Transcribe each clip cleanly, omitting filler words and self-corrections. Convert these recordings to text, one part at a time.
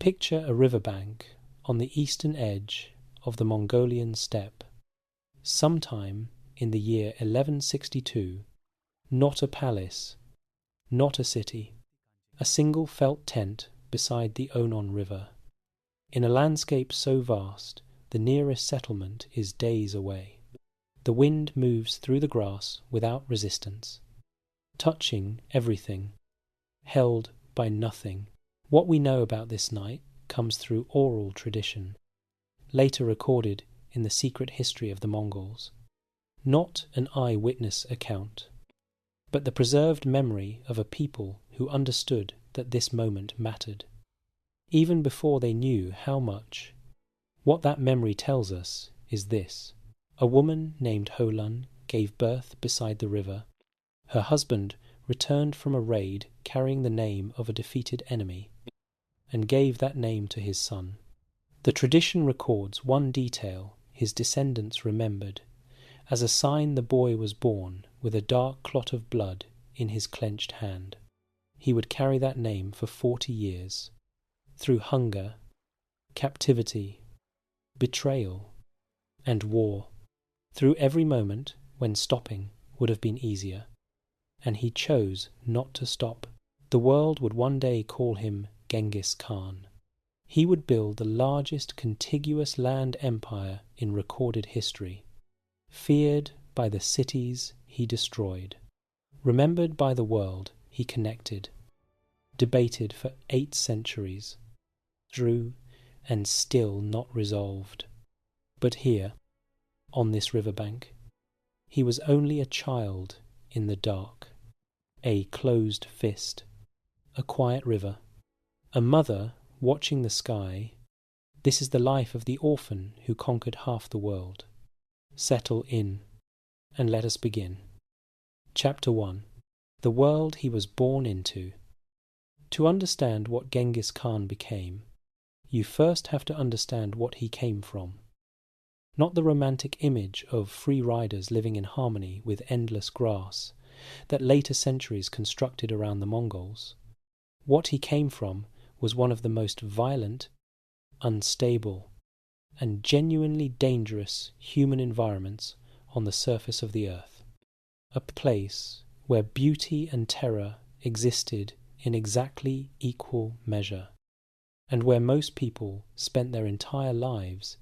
Picture a riverbank on the eastern edge of the Mongolian steppe. Sometime in the year 1162, not a palace, not a city, a single felt tent beside the Onon River. In a landscape so vast, the nearest settlement is days away. The wind moves through the grass without resistance, touching everything, held by nothing. What we know about this night comes through oral tradition, later recorded in the secret history of the Mongols. Not an eyewitness account, but the preserved memory of a people who understood that this moment mattered, even before they knew how much. What that memory tells us is this: a woman named Holun gave birth beside the river. Her husband returned from a raid carrying the name of a defeated enemy, and gave that name to his son. The tradition records one detail his descendants remembered. As a sign, the boy was born with a dark clot of blood in his clenched hand. He would carry that name for 40 years, through hunger, captivity, betrayal, and war, through every moment when stopping would have been easier. And he chose not to stop. The world would one day call him Genghis Khan. He would build the largest contiguous land empire in recorded history, feared by the cities he destroyed, remembered by the world he connected, debated for 8 centuries, through and still not resolved. But here, on this riverbank, he was only a child in the dark, a closed fist, a quiet river, a mother watching the sky. This is the life of the orphan who conquered half the world. Settle in, and let us begin. Chapter 1. The world he was born into. To understand what Genghis Khan became, you first have to understand what he came from. Not the romantic image of free riders living in harmony with endless grass that later centuries constructed around the Mongols. What he came from was one of the most violent, unstable, and genuinely dangerous human environments on the surface of the earth. A place where beauty and terror existed in exactly equal measure, and where most people spent their entire lives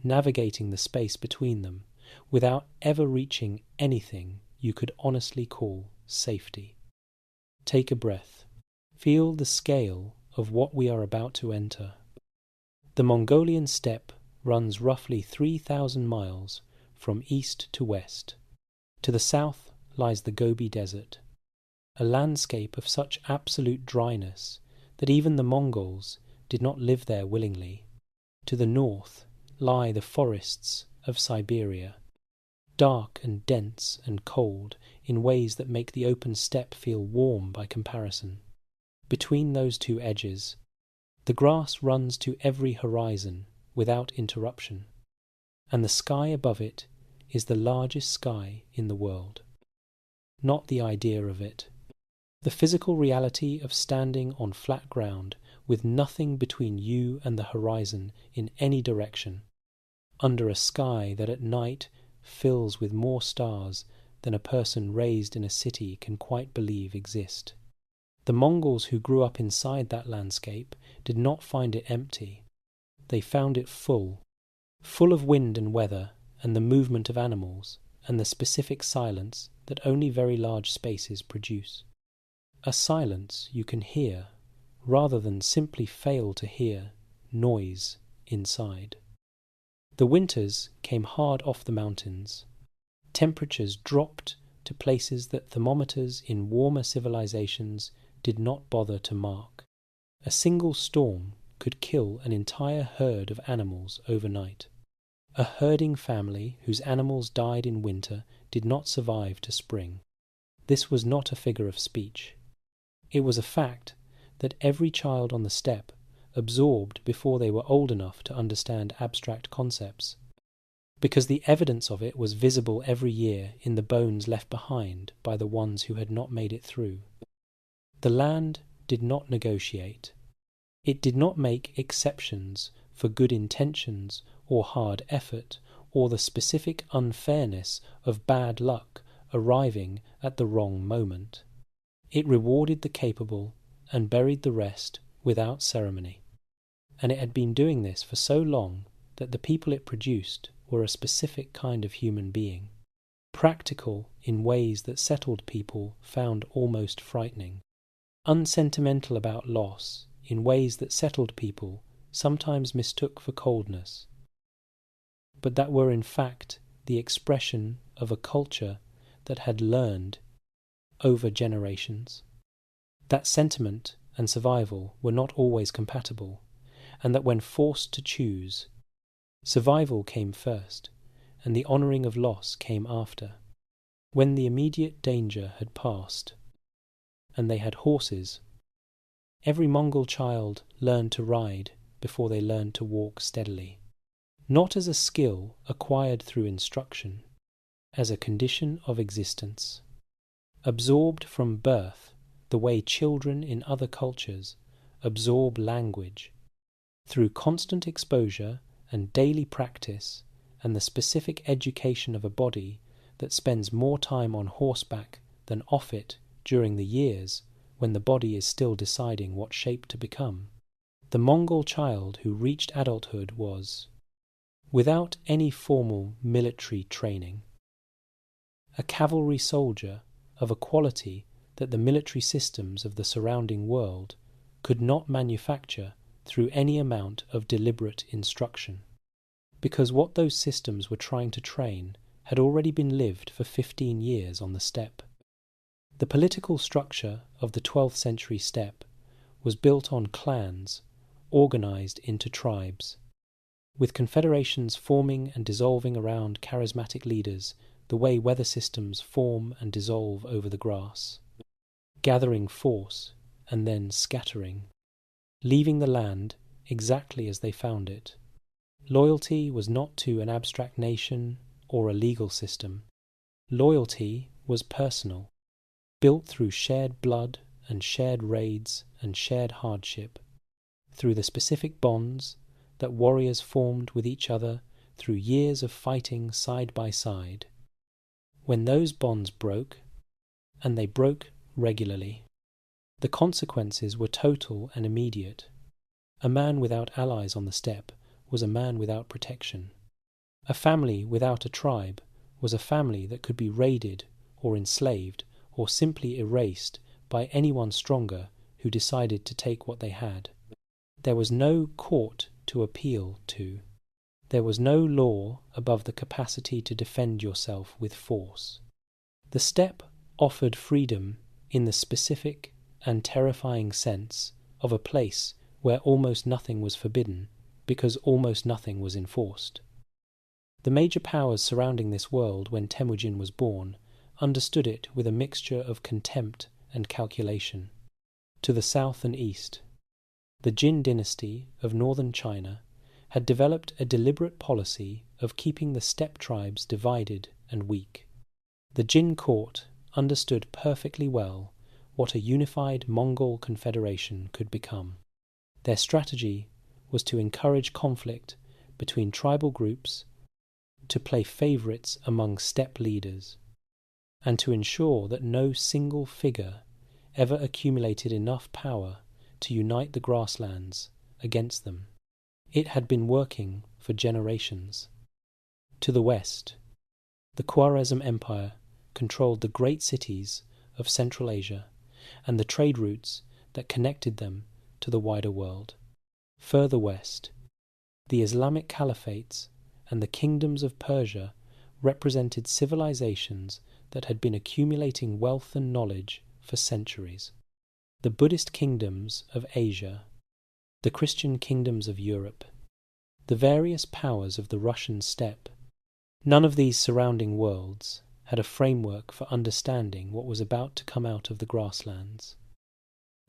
navigating the space between them without ever reaching anything you could honestly call safety. Take a breath. Feel the scale of what we are about to enter. The Mongolian steppe runs roughly 3,000 miles from east to west. To the south lies the Gobi Desert, a landscape of such absolute dryness that even the Mongols did not live there willingly. To the north lie the forests of Siberia, dark and dense and cold in ways that make the open steppe feel warm by comparison. Between those two edges, the grass runs to every horizon without interruption, and the sky above it is the largest sky in the world. Not the idea of it. The physical reality of standing on flat ground with nothing between you and the horizon in any direction, under a sky that at night fills with more stars than a person raised in a city can quite believe exist. The Mongols who grew up inside that landscape did not find it empty. They found it full of wind and weather and the movement of animals and the specific silence that only very large spaces produce. A silence you can hear rather than simply fail to hear noise inside. The winters came hard off the mountains. Temperatures dropped to places that thermometers in warmer civilizations did not bother to mark. A single storm could kill an entire herd of animals overnight. A herding family whose animals died in winter did not survive to spring. This was not a figure of speech. It was a fact that every child on the steppe absorbed before they were old enough to understand abstract concepts, because the evidence of it was visible every year in the bones left behind by the ones who had not made it through. The land did not negotiate. It did not make exceptions for good intentions or hard effort or the specific unfairness of bad luck arriving at the wrong moment. It rewarded the capable and buried the rest without ceremony. And it had been doing this for so long that the people it produced were a specific kind of human being, practical in ways that settled people found almost frightening, unsentimental about loss in ways that settled people sometimes mistook for coldness, but that were in fact the expression of a culture that had learned over generations. That sentiment and survival were not always compatible, and that when forced to choose, survival came first, and the honouring of loss came after. When the immediate danger had passed, and they had horses, every Mongol child learned to ride before they learned to walk steadily, not as a skill acquired through instruction, as a condition of existence, absorbed from birth the way children in other cultures absorb language, through constant exposure and daily practice and the specific education of a body that spends more time on horseback than off it during the years when the body is still deciding what shape to become. The Mongol child who reached adulthood was, without any formal military training, a cavalry soldier of a quality that the military systems of the surrounding world could not manufacture through any amount of deliberate instruction, because what those systems were trying to train had already been lived for 15 years on the steppe. The political structure of the 12th century steppe was built on clans organized into tribes, with confederations forming and dissolving around charismatic leaders the way weather systems form and dissolve over the grass, gathering force and then scattering, leaving the land exactly as they found it. Loyalty was not to an abstract nation or a legal system. Loyalty was personal, built through shared blood and shared raids and shared hardship, through the specific bonds that warriors formed with each other through years of fighting side by side. When those bonds broke, and they broke regularly, the consequences were total and immediate. A man without allies on the steppe was a man without protection. A family without a tribe was a family that could be raided or enslaved or simply erased by anyone stronger who decided to take what they had. There was no court to appeal to. There was no law above the capacity to defend yourself with force. The steppe offered freedom in the specific and terrifying sense of a place where almost nothing was forbidden because almost nothing was enforced. The major powers surrounding this world when Temujin was born understood it with a mixture of contempt and calculation. To the south and east, the Jin dynasty of northern China had developed a deliberate policy of keeping the steppe tribes divided and weak. The Jin court understood perfectly well what a unified Mongol confederation could become. Their strategy was to encourage conflict between tribal groups, to play favourites among steppe leaders, and to ensure that no single figure ever accumulated enough power to unite the grasslands against them. It had been working for generations. To the west, the Khwarezm Empire controlled the great cities of Central Asia and the trade routes that connected them to the wider world. Further west, the Islamic caliphates and the kingdoms of Persia represented civilizations that had been accumulating wealth and knowledge for centuries. The Buddhist kingdoms of Asia, the Christian kingdoms of Europe, the various powers of the Russian steppe. None of these surrounding worlds had a framework for understanding what was about to come out of the grasslands.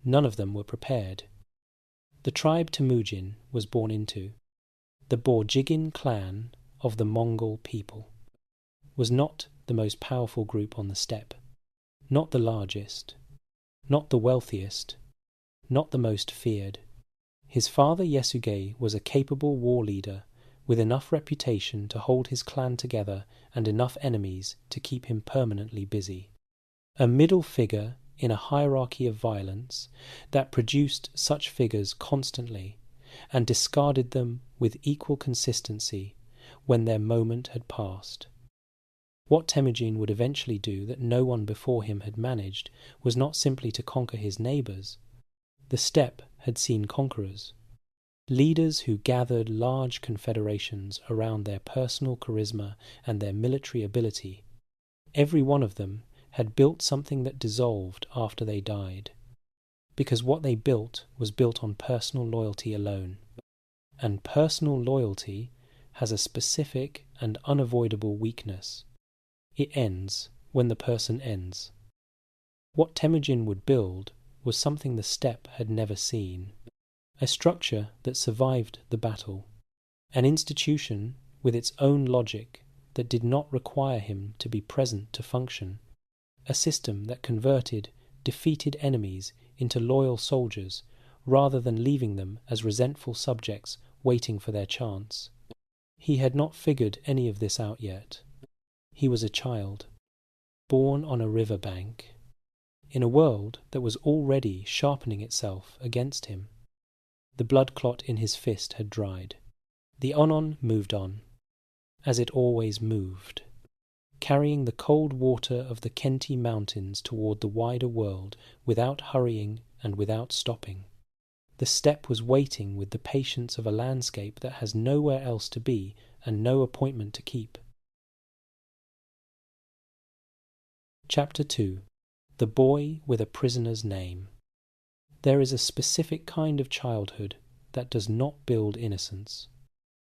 None of them were prepared. The tribe Temujin was born into, the Borjigin clan of the Mongol people, was not the most powerful group on the steppe, not the largest, not the wealthiest, not the most feared. His father Yasuge was a capable war leader with enough reputation to hold his clan together and enough enemies to keep him permanently busy. A middle figure in a hierarchy of violence that produced such figures constantly and discarded them with equal consistency when their moment had passed. What Temujin would eventually do that no one before him had managed was not simply to conquer his neighbours. The steppe had seen conquerors, leaders who gathered large confederations around their personal charisma and their military ability. Every one of them had built something that dissolved after they died, because what they built was built on personal loyalty alone. And personal loyalty has a specific and unavoidable weakness. It ends when the person ends. What Temujin would build was something the steppe had never seen, a structure that survived the battle, an institution with its own logic that did not require him to be present to function, a system that converted defeated enemies into loyal soldiers rather than leaving them as resentful subjects waiting for their chance. He had not figured any of this out yet. He was a child, born on a river bank, in a world that was already sharpening itself against him. The blood clot in his fist had dried. The Onon moved on, as it always moved, carrying the cold water of the Khenti mountains toward the wider world without hurrying and without stopping. The steppe was waiting with the patience of a landscape that has nowhere else to be and no appointment to keep. Chapter 2. The Boy with a Prisoner's Name. There is a specific kind of childhood that does not build innocence.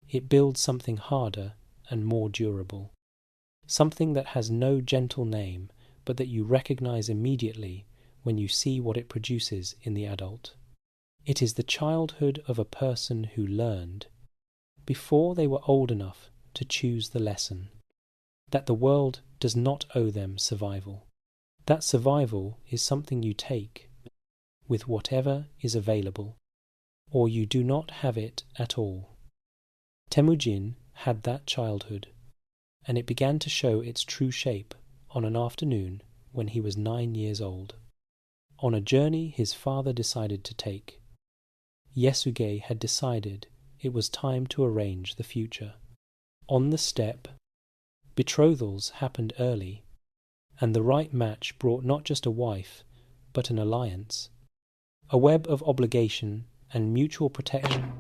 It builds something harder and more durable. Something that has no gentle name, but that you recognize immediately when you see what it produces in the adult. It is the childhood of a person who learned, before they were old enough to choose the lesson, that the world does not owe them survival. That survival is something you take with whatever is available, or you do not have it at all. Temujin had that childhood, and it began to show its true shape on an afternoon when he was 9 years old, on a journey his father decided to take. Yasuge had decided it was time to arrange the future. On the steppe, betrothals happened early, and the right match brought not just a wife, but an alliance, a web of obligation and mutual protection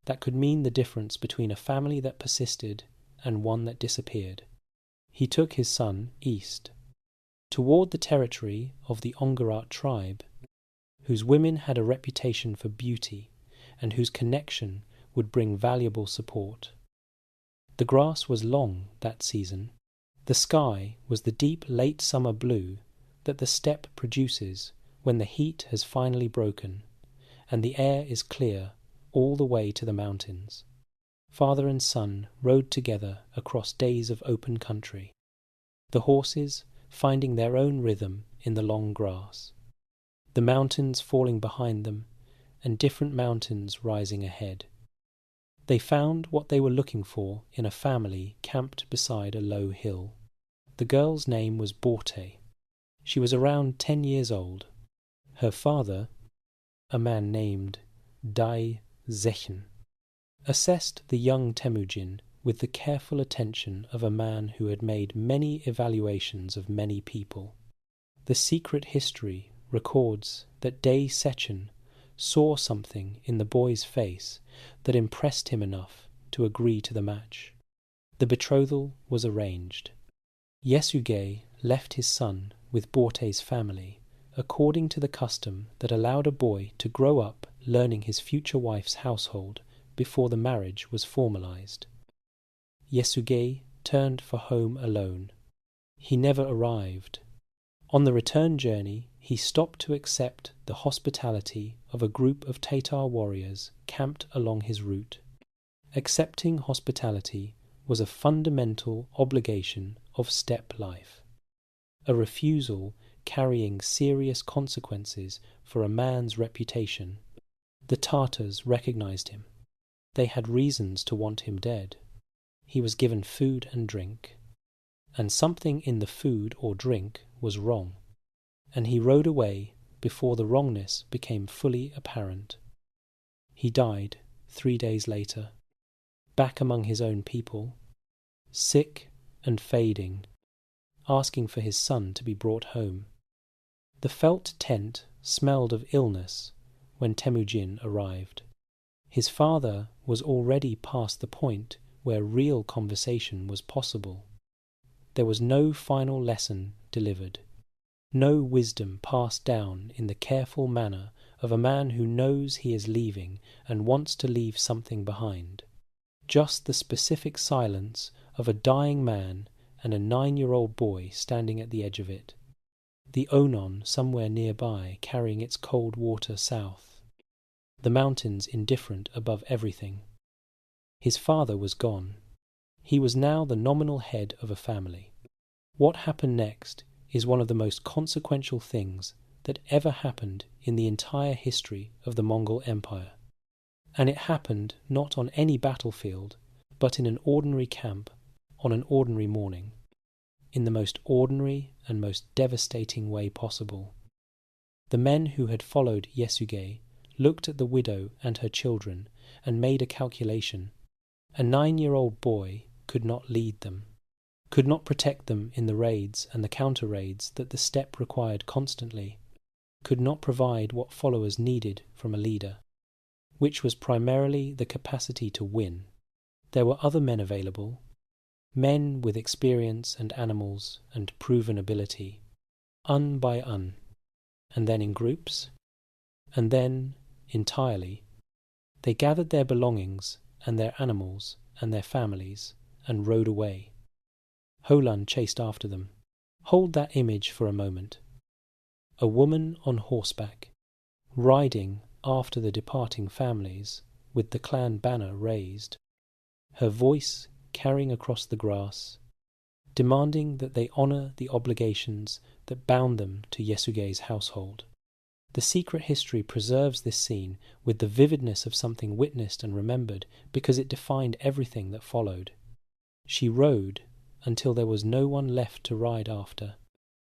that could mean the difference between a family that persisted and one that disappeared. He took his son east, toward the territory of the Ongarat tribe, whose women had a reputation for beauty and whose connection would bring valuable support. The grass was long that season. The sky was the deep late summer blue that the steppe produces when the heat has finally broken, and the air is clear all the way to the mountains. Father and son rode together across days of open country, the horses finding their own rhythm in the long grass, the mountains falling behind them and different mountains rising ahead. They found what they were looking for in a family camped beside a low hill. The girl's name was Borte. She was around 10 years old. Her father, a man named Dai Zechen, assessed the young Temujin with the careful attention of a man who had made many evaluations of many people. The secret history records that Dai Zechen saw something in the boy's face that impressed him enough to agree to the match. The betrothal was arranged. Yasuge left his son with Borte's family, according to the custom that allowed a boy to grow up learning his future wife's household before the marriage was formalized. Yasuge turned for home alone. He never arrived. On the return journey, he stopped to accept the hospitality of a group of Tatar warriors camped along his route. Accepting hospitality was a fundamental obligation of steppe life, a refusal carrying serious consequences for a man's reputation. The Tartars recognized him. They had reasons to want him dead. He was given food and drink, and something in the food or drink was wrong, and he rode away before the wrongness became fully apparent. He died 3 days later, back among his own people, sick and fading, asking for his son to be brought home. The felt tent smelled of illness when Temujin arrived. His father was already past the point where real conversation was possible. There was no final lesson delivered, no wisdom passed down in the careful manner of a man who knows he is leaving and wants to leave something behind. Just the specific silence of a dying man and a 9-year-old boy standing at the edge of it. The Onon somewhere nearby carrying its cold water south. The mountains indifferent above everything. His father was gone. He was now the nominal head of a family. What happened next is one of the most consequential things that ever happened in the entire history of the Mongol Empire. And it happened not on any battlefield, but in an ordinary camp, on an ordinary morning, in the most ordinary and most devastating way possible. The men who had followed Yasuge looked at the widow and her children and made a calculation. A 9-year-old boy could not lead them, could not protect them in the raids and the counter-raids that the steppe required constantly, could not provide what followers needed from a leader, which was primarily the capacity to win. There were other men available, men with experience and animals and proven ability, un by un, and then in groups, and then entirely. They gathered their belongings and their animals and their families and rode away. Holan chased after them. Hold that image for a moment. A woman on horseback, riding after the departing families with the clan banner raised, her voice carrying across the grass, demanding that they honour the obligations that bound them to Yasuge's household. The secret history preserves this scene with the vividness of something witnessed and remembered because it defined everything that followed. She rode until there was no one left to ride after.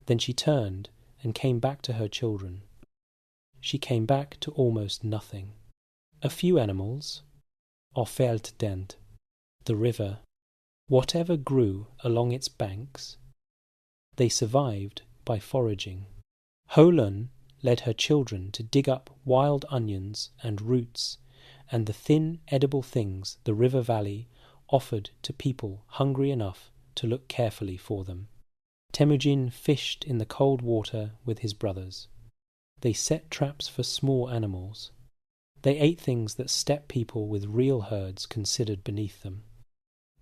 Then she turned and came back to her children. She came back to almost nothing. A few animals, Orphan, the river, whatever grew along its banks. They survived by foraging. Holan led her children to dig up wild onions and roots and the thin edible things the river valley offered to people hungry enough to look carefully for them. Temujin fished in the cold water with his brothers. They set traps for small animals. They ate things that steppe people with real herds considered beneath them,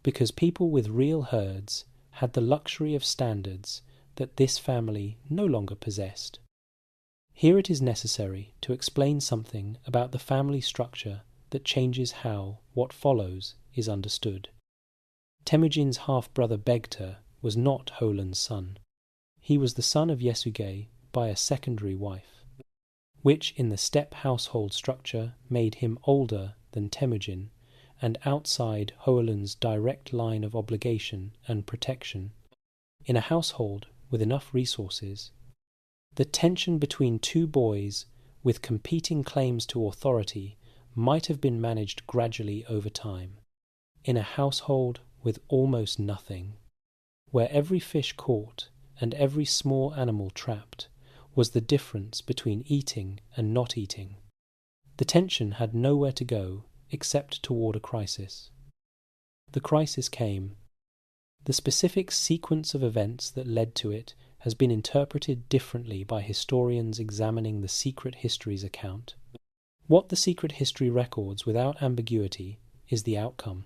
because people with real herds had the luxury of standards that this family no longer possessed. Here it is necessary to explain something about the family structure that changes how what follows is understood. Temujin's half-brother Begter was not Holan's son. He was the son of Yasuge by a secondary wife, which in the steppe household structure made him older than Temujin and outside Holan's direct line of obligation and protection. In a household with enough resources, the tension between two boys with competing claims to authority might have been managed gradually over time. In a household with almost nothing, where every fish caught and every small animal trapped was the difference between eating and not eating, the tension had nowhere to go except toward a crisis. The crisis came. The specific sequence of events that led to it has been interpreted differently by historians examining the secret history's account. What the secret history records without ambiguity is the outcome.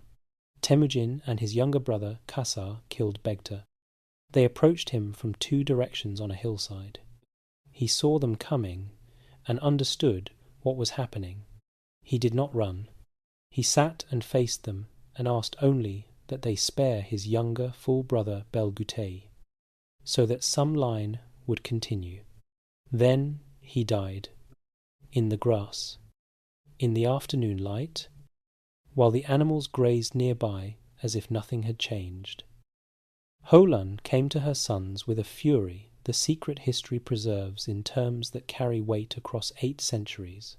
Temujin and his younger brother Kasar killed Begter. They approached him from 2 directions on a hillside. He saw them coming and understood what was happening. He did not run. He sat and faced them and asked only that they spare his younger full brother Belgutei, so that some line would continue. Then he died, in the grass, in the afternoon light, while the animals grazed nearby as if nothing had changed. Holan came to her sons with a fury the secret history preserves in terms that carry weight across 8 centuries.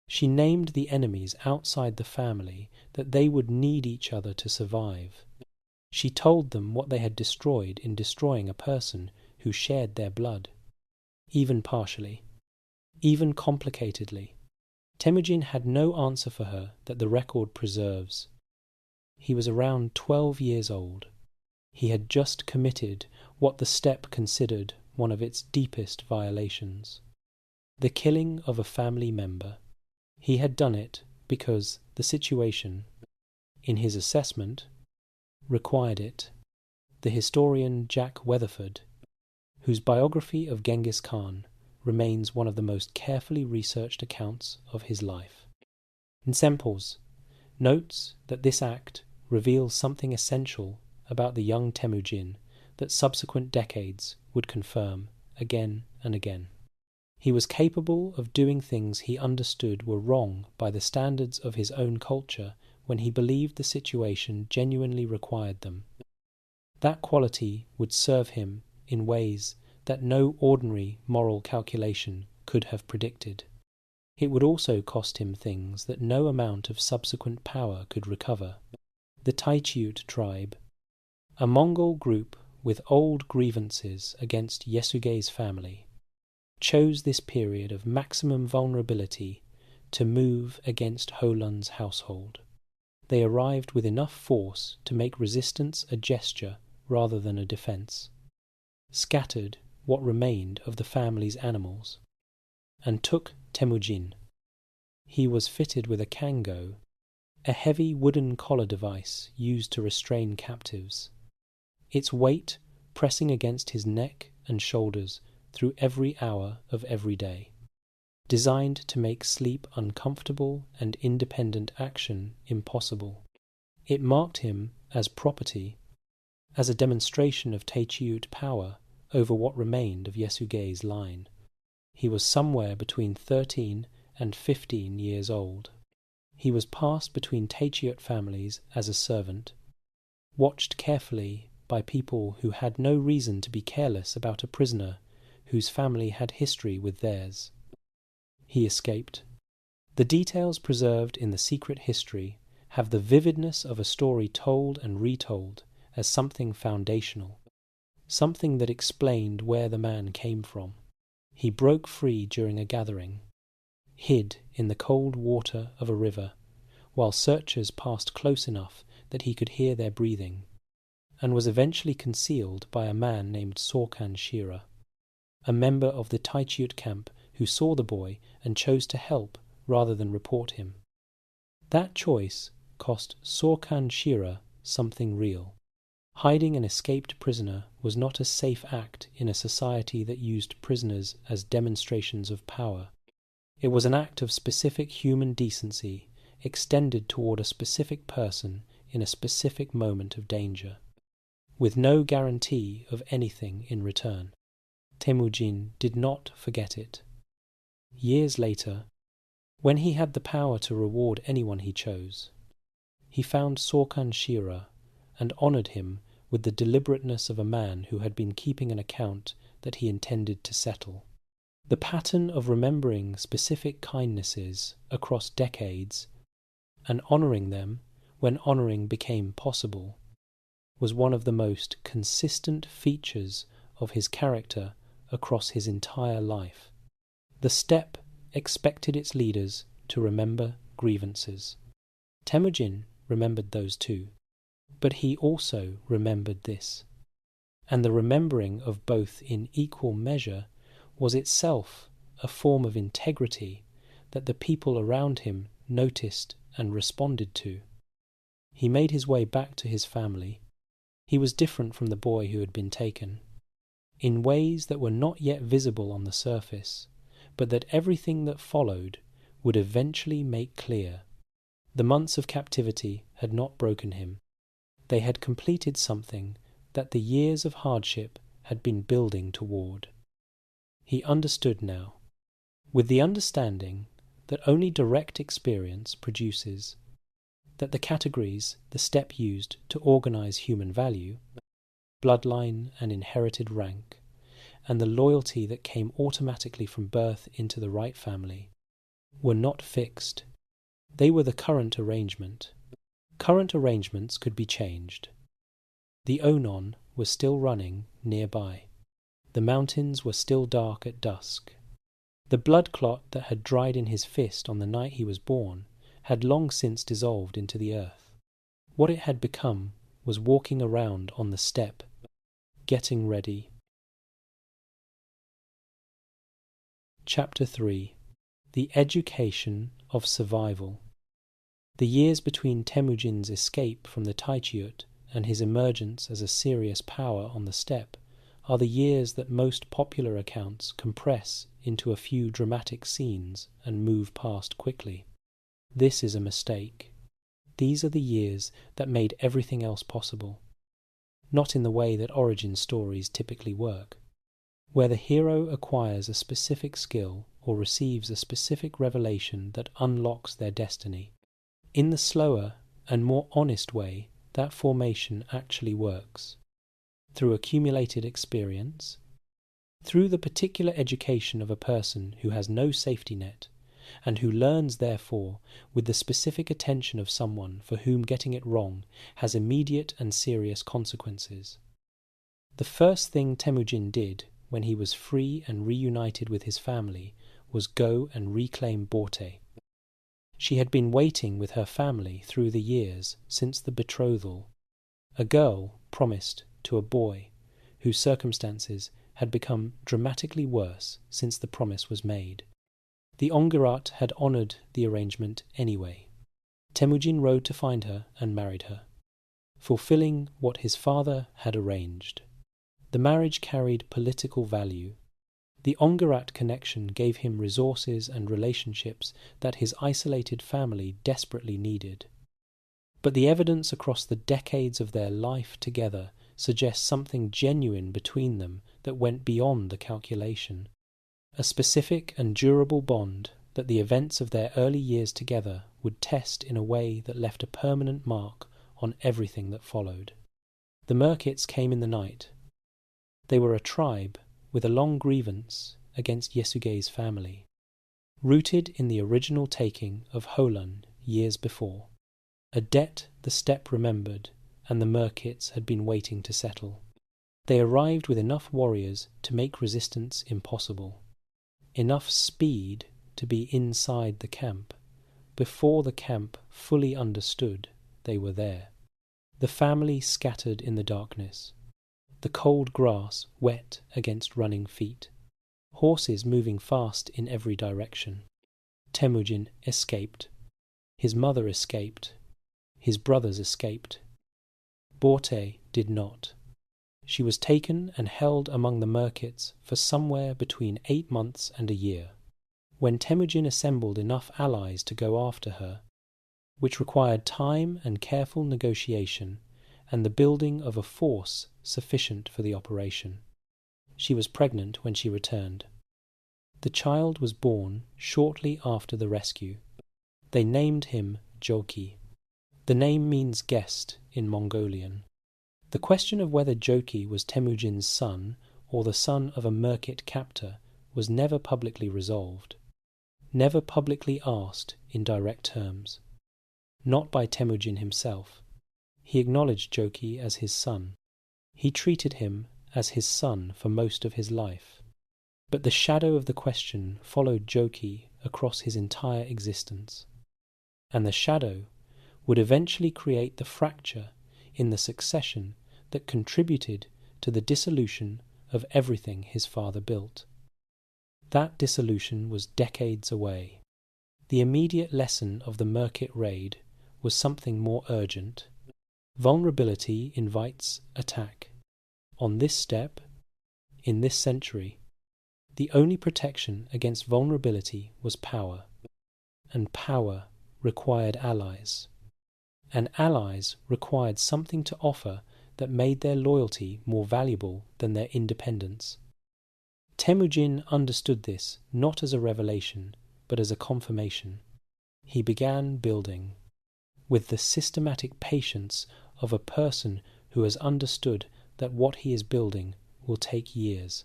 She named the enemies outside the family that they would need each other to survive. She told them what they had destroyed in destroying a person who shared their blood. Even partially, even complicatedly, Temujin had no answer for her that the record preserves. He was around 12 years old. He had just committed what the steppe considered one of its deepest violations, the killing of a family member. He had done it because the situation, in his assessment, required it. The historian Jack Weatherford, whose biography of Genghis Khan remains one of the most carefully researched accounts of his life, Nsemples notes that this act reveals something essential about the young Temujin that subsequent decades would confirm again and again. He was capable of doing things he understood were wrong by the standards of his own culture when he believed the situation genuinely required them. That quality would serve him in ways that no ordinary moral calculation could have predicted. It would also cost him things that no amount of subsequent power could recover. The Taichiut tribe, a Mongol group with old grievances against Yesugei's family, chose this period of maximum vulnerability to move against Holan's household. They arrived with enough force to make resistance a gesture rather than a defence, scattered what remained of the family's animals, and took Temujin. He was fitted with a kango, a heavy wooden collar device used to restrain captives, its weight pressing against his neck and shoulders through every hour of every day, designed to make sleep uncomfortable and independent action impossible. It marked him as property, as a demonstration of Taichiut power over what remained of Yesugei's line. He was somewhere between 13 and 15 years old. He was passed between Taichiut families as a servant, watched carefully by people who had no reason to be careless about a prisoner whose family had history with theirs. He escaped. The details preserved in the secret history have the vividness of a story told and retold as something foundational, something that explained where the man came from. He broke free during a gathering, hid in the cold water of a river, while searchers passed close enough that he could hear their breathing, and was eventually concealed by a man named Sorkan Shira, a member of the Taichiut camp who saw the boy and chose to help rather than report him. That choice cost Sorkan Shira something real. Hiding an escaped prisoner was not a safe act in a society that used prisoners as demonstrations of power. It was an act of specific human decency extended toward a specific person in a specific moment of danger, with no guarantee of anything in return. Temujin did not forget it. Years later, when he had the power to reward anyone he chose, he found Sorkan Shira and honoured him with the deliberateness of a man who had been keeping an account that he intended to settle. The pattern of remembering specific kindnesses across decades and honouring them when honouring became possible was one of the most consistent features of his character across his entire life. The steppe expected its leaders to remember grievances. Temujin remembered those too, but he also remembered this, and the remembering of both in equal measure was itself a form of integrity that the people around him noticed and responded to. He made his way back to his family. He was different from the boy who had been taken, in ways that were not yet visible on the surface, but that everything that followed would eventually make clear. The months of captivity had not broken him. They had completed something that the years of hardship had been building toward. He understood now. With the understanding, that only direct experience produces, that the categories the steppe used to organize human value, bloodline and inherited rank, and the loyalty that came automatically from birth into the right family, were not fixed. They were the current arrangement. Current arrangements could be changed. The Onon was still running nearby. The mountains were still dark at dusk. The blood clot that had dried in his fist on the night he was born had long since dissolved into the earth. What it had become was walking around on the steppe, getting ready. Chapter 3. The Education of Survival. The years between Temujin's escape from the Taishiut and his emergence as a serious power on the steppe are the years that most popular accounts compress into a few dramatic scenes and move past quickly. This is a mistake. These are the years that made everything else possible. Not in the way that origin stories typically work, where the hero acquires a specific skill or receives a specific revelation that unlocks their destiny. In the slower and more honest way, that formation actually works. Through accumulated experience, through the particular education of a person who has no safety net, and who learns, therefore, with the specific attention of someone for whom getting it wrong has immediate and serious consequences. The first thing Temujin did when he was free and reunited with his family was go and reclaim Borte. She had been waiting with her family through the years since the betrothal, a girl promised to a boy whose circumstances had become dramatically worse since the promise was made. The Ongerat had honoured the arrangement anyway. Temujin rode to find her and married her, fulfilling what his father had arranged. The marriage carried political value. The Ongerat connection gave him resources and relationships that his isolated family desperately needed. But the evidence across the decades of their life together suggests something genuine between them that went beyond the calculation. A specific and durable bond that the events of their early years together would test in a way that left a permanent mark on everything that followed. The Merkits came in the night. They were a tribe with a long grievance against Yesugei's family, rooted in the original taking of Holan years before, a debt the steppe remembered and the Merkits had been waiting to settle. They arrived with enough warriors to make resistance impossible, enough speed to be inside the camp, before the camp fully understood they were there. The family scattered in the darkness, the cold grass wet against running feet, horses moving fast in every direction. Temujin escaped. His mother escaped. His brothers escaped. Borte did not. She was taken and held among the Merkits for somewhere between 8 months and a year. When Temujin assembled enough allies to go after her, which required time and careful negotiation and the building of a force sufficient for the operation, she was pregnant when she returned. The child was born shortly after the rescue. They named him Joki. The name means guest in Mongolian. The question of whether Joki was Temujin's son or the son of a Merkit captor was never publicly resolved, never publicly asked in direct terms. Not by Temujin himself. He acknowledged Joki as his son. He treated him as his son for most of his life. But the shadow of the question followed Joki across his entire existence. And the shadow would eventually create the fracture in the succession that contributed to the dissolution of everything his father built. That dissolution was decades away. The immediate lesson of the Merkit raid was something more urgent. Vulnerability invites attack. On this steppe, in this century, the only protection against vulnerability was power, and power required allies. And allies required something to offer that made their loyalty more valuable than their independence. Temujin understood this not as a revelation, but as a confirmation. He began building, with the systematic patience of a person who has understood that what he is building will take years,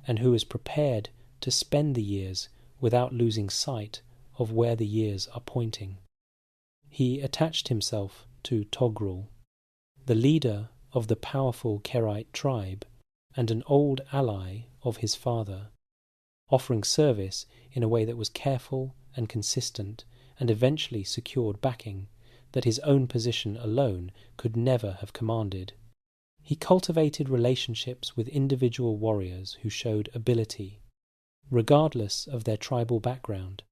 and who is prepared to spend the years without losing sight of where the years are pointing. He attached himself to Togrul, the leader of the powerful Kerite tribe and an old ally of his father, offering service in a way that was careful and consistent and eventually secured backing that his own position alone could never have commanded. He cultivated relationships with individual warriors who showed ability, regardless of their tribal background,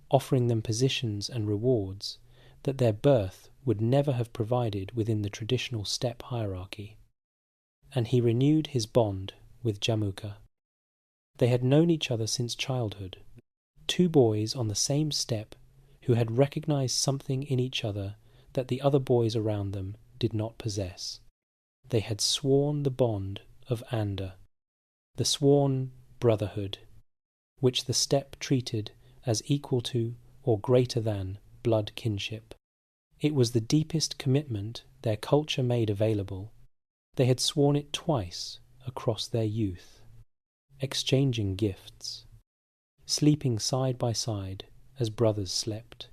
offering them positions and rewards that their birth would never have provided within the traditional steppe hierarchy. And he renewed his bond with Jamuka. They had known each other since childhood, two boys on the same steppe who had recognized something in each other that the other boys around them did not possess. They had sworn the bond of Anda, the sworn brotherhood, which the steppe treated as equal to or greater than blood kinship. It was the deepest commitment their culture made available. They had sworn it twice across their youth, exchanging gifts, sleeping side by side as brothers slept,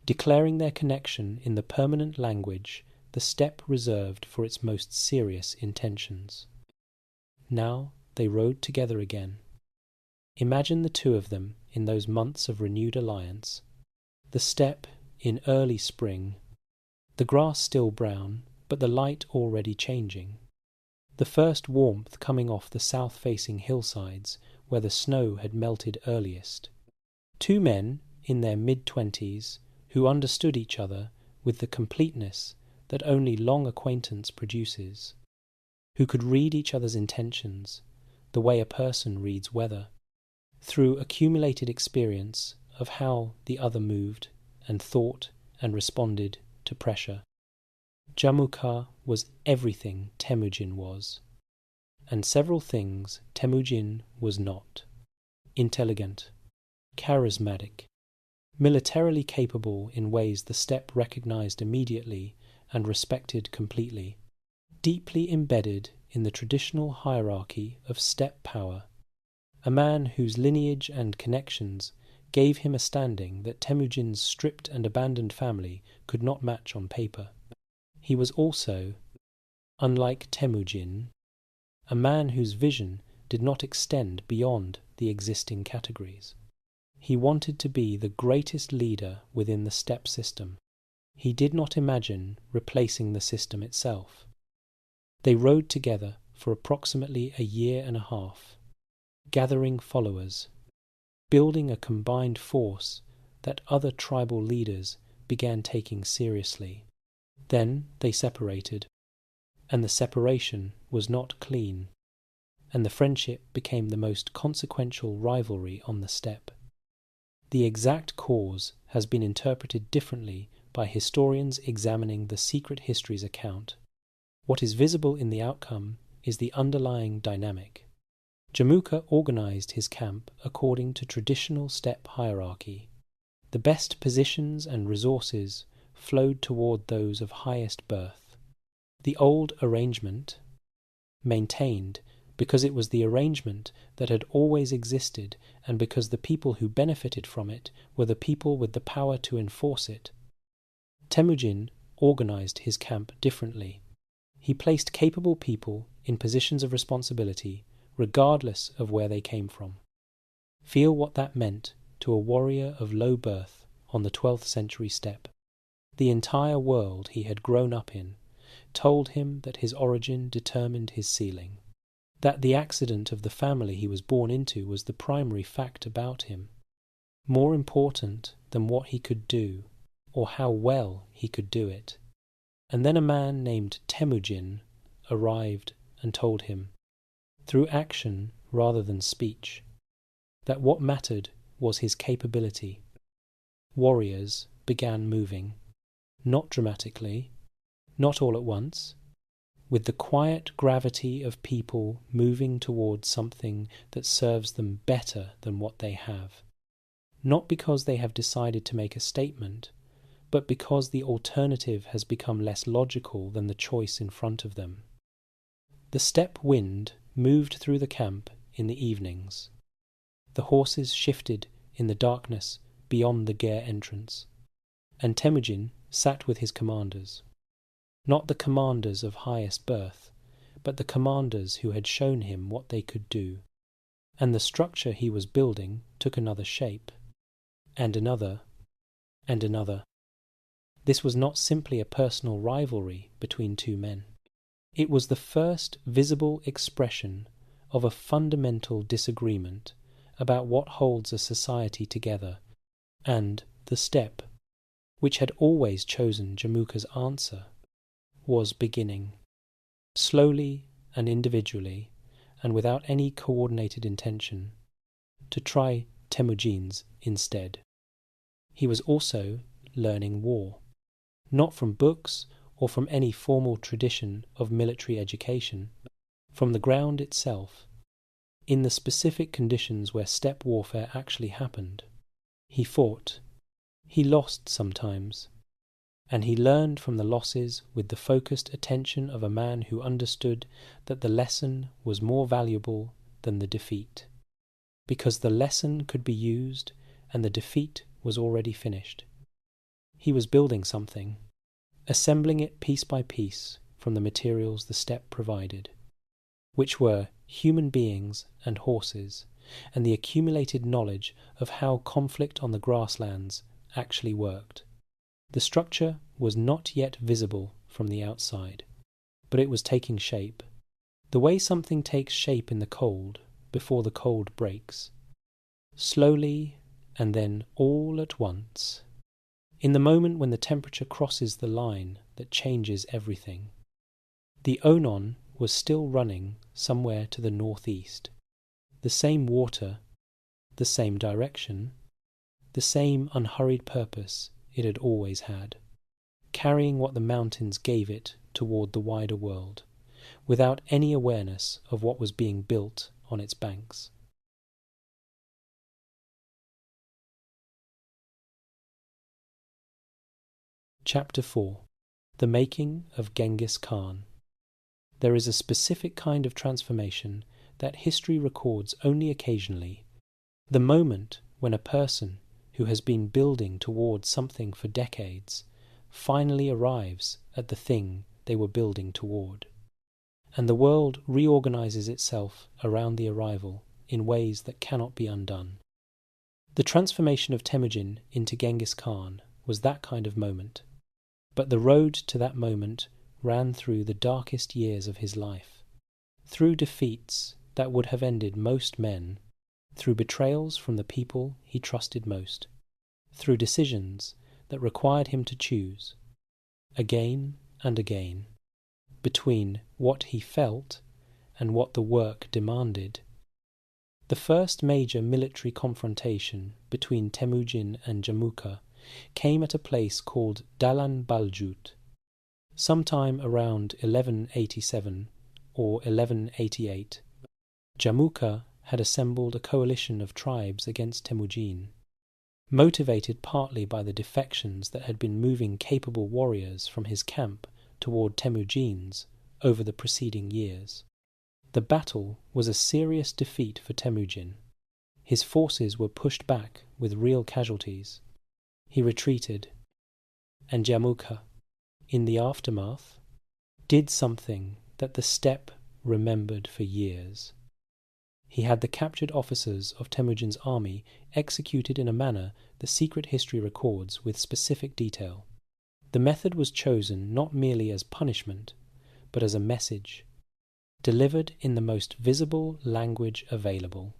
declaring their connection in the permanent language the steppe reserved for its most serious intentions. Now they rode together again. Imagine the two of them in those months of renewed alliance. The steppe in early spring, the grass still brown, but the light already changing. The first warmth coming off the south-facing hillsides where the snow had melted earliest. Two men in their mid-20s who understood each other with the completeness that only long acquaintance produces, who could read each other's intentions the way a person reads weather, through accumulated experience of how the other moved and thought and responded to pressure. Jamuka was everything Temujin was, and several things Temujin was not. Intelligent, charismatic, militarily capable in ways the steppe recognized immediately and respected completely, deeply embedded in the traditional hierarchy of steppe power, a man whose lineage and connections gave him a standing that Temujin's stripped and abandoned family could not match on paper. He was also, unlike Temujin, a man whose vision did not extend beyond the existing categories. He wanted to be the greatest leader within the steppe system. He did not imagine replacing the system itself. They rode together for approximately a year and a half, gathering followers, building a combined force that other tribal leaders began taking seriously. Then they separated, and the separation was not clean, and the friendship became the most consequential rivalry on the steppe. The exact cause has been interpreted differently by historians examining the secret history's account. What is visible in the outcome is the underlying dynamic. Jamuka organized his camp according to traditional steppe hierarchy. The best positions and resources flowed toward those of highest birth. The old arrangement, maintained because it was the arrangement that had always existed and because the people who benefited from it were the people with the power to enforce it. Temujin organized his camp differently. He placed capable people in positions of responsibility regardless of where they came from. Feel what that meant to a warrior of low birth on the 12th century steppe. The entire world he had grown up in told him that his origin determined his ceiling, that the accident of the family he was born into was the primary fact about him, more important than what he could do or how well he could do it. And then a man named Temujin arrived and told him, through action rather than speech, that what mattered was his capability. Warriors began moving, not dramatically, not all at once, with the quiet gravity of people moving towards something that serves them better than what they have. not because they have decided to make a statement, but because the alternative has become less logical than the choice in front of them. The steppe wind moved through the camp in the evenings. The horses shifted in the darkness beyond the Ger entrance, and Temujin sat with his commanders. Not the commanders of highest birth, but the commanders who had shown him what they could do, and the structure he was building took another shape, and another, and another. This was not simply a personal rivalry between two men. It was the first visible expression of a fundamental disagreement about what holds a society together, and the steppe, which had always chosen Jamuka's answer, was beginning. Slowly and individually, and without any coordinated intention, to try Temujin's instead. He was also learning war, not from books or from any formal tradition of military education, from the ground itself, in the specific conditions where steppe warfare actually happened. He fought. He lost sometimes, and he learned from the losses with the focused attention of a man who understood that the lesson was more valuable than the defeat, because the lesson could be used and the defeat was already finished. He was building something, assembling it piece by piece from the materials the steppe provided, which were human beings and horses, and the accumulated knowledge of how conflict on the grasslands actually worked. The structure was not yet visible from the outside, but it was taking shape, the way something takes shape in the cold before the cold breaks, slowly and then all at once, in the moment when the temperature crosses the line that changes everything. The Onon was still running somewhere to the northeast, the same water, the same direction, the same unhurried purpose it had always had, carrying what the mountains gave it toward the wider world, without any awareness of what was being built on its banks. Chapter 4. The Making of Genghis Khan. There is a specific kind of transformation that history records only occasionally, the moment when a person who has been building towards something for decades finally arrives at the thing they were building toward, and the world reorganizes itself around the arrival in ways that cannot be undone. The transformation of Temujin into Genghis Khan was that kind of moment, but the road to that moment ran through the darkest years of his life, through defeats that would have ended most men, through betrayals from the people he trusted most, through decisions that required him to choose, again and again, between what he felt and what the work demanded. The first major military confrontation between Temujin and Jamuka came at a place called Dalan Baljut, sometime around 1187 or 1188. Jamuka had assembled a coalition of tribes against Temujin, motivated partly by the defections that had been moving capable warriors from his camp toward Temujin's over the preceding years. The battle was a serious defeat for Temujin. His forces were pushed back with real casualties. He retreated, and Jamuka, in the aftermath, did something that the steppe remembered for years. He had the captured officers of Temujin's army executed in a manner the secret history records with specific detail. The method was chosen not merely as punishment, but as a message, delivered in the most visible language available,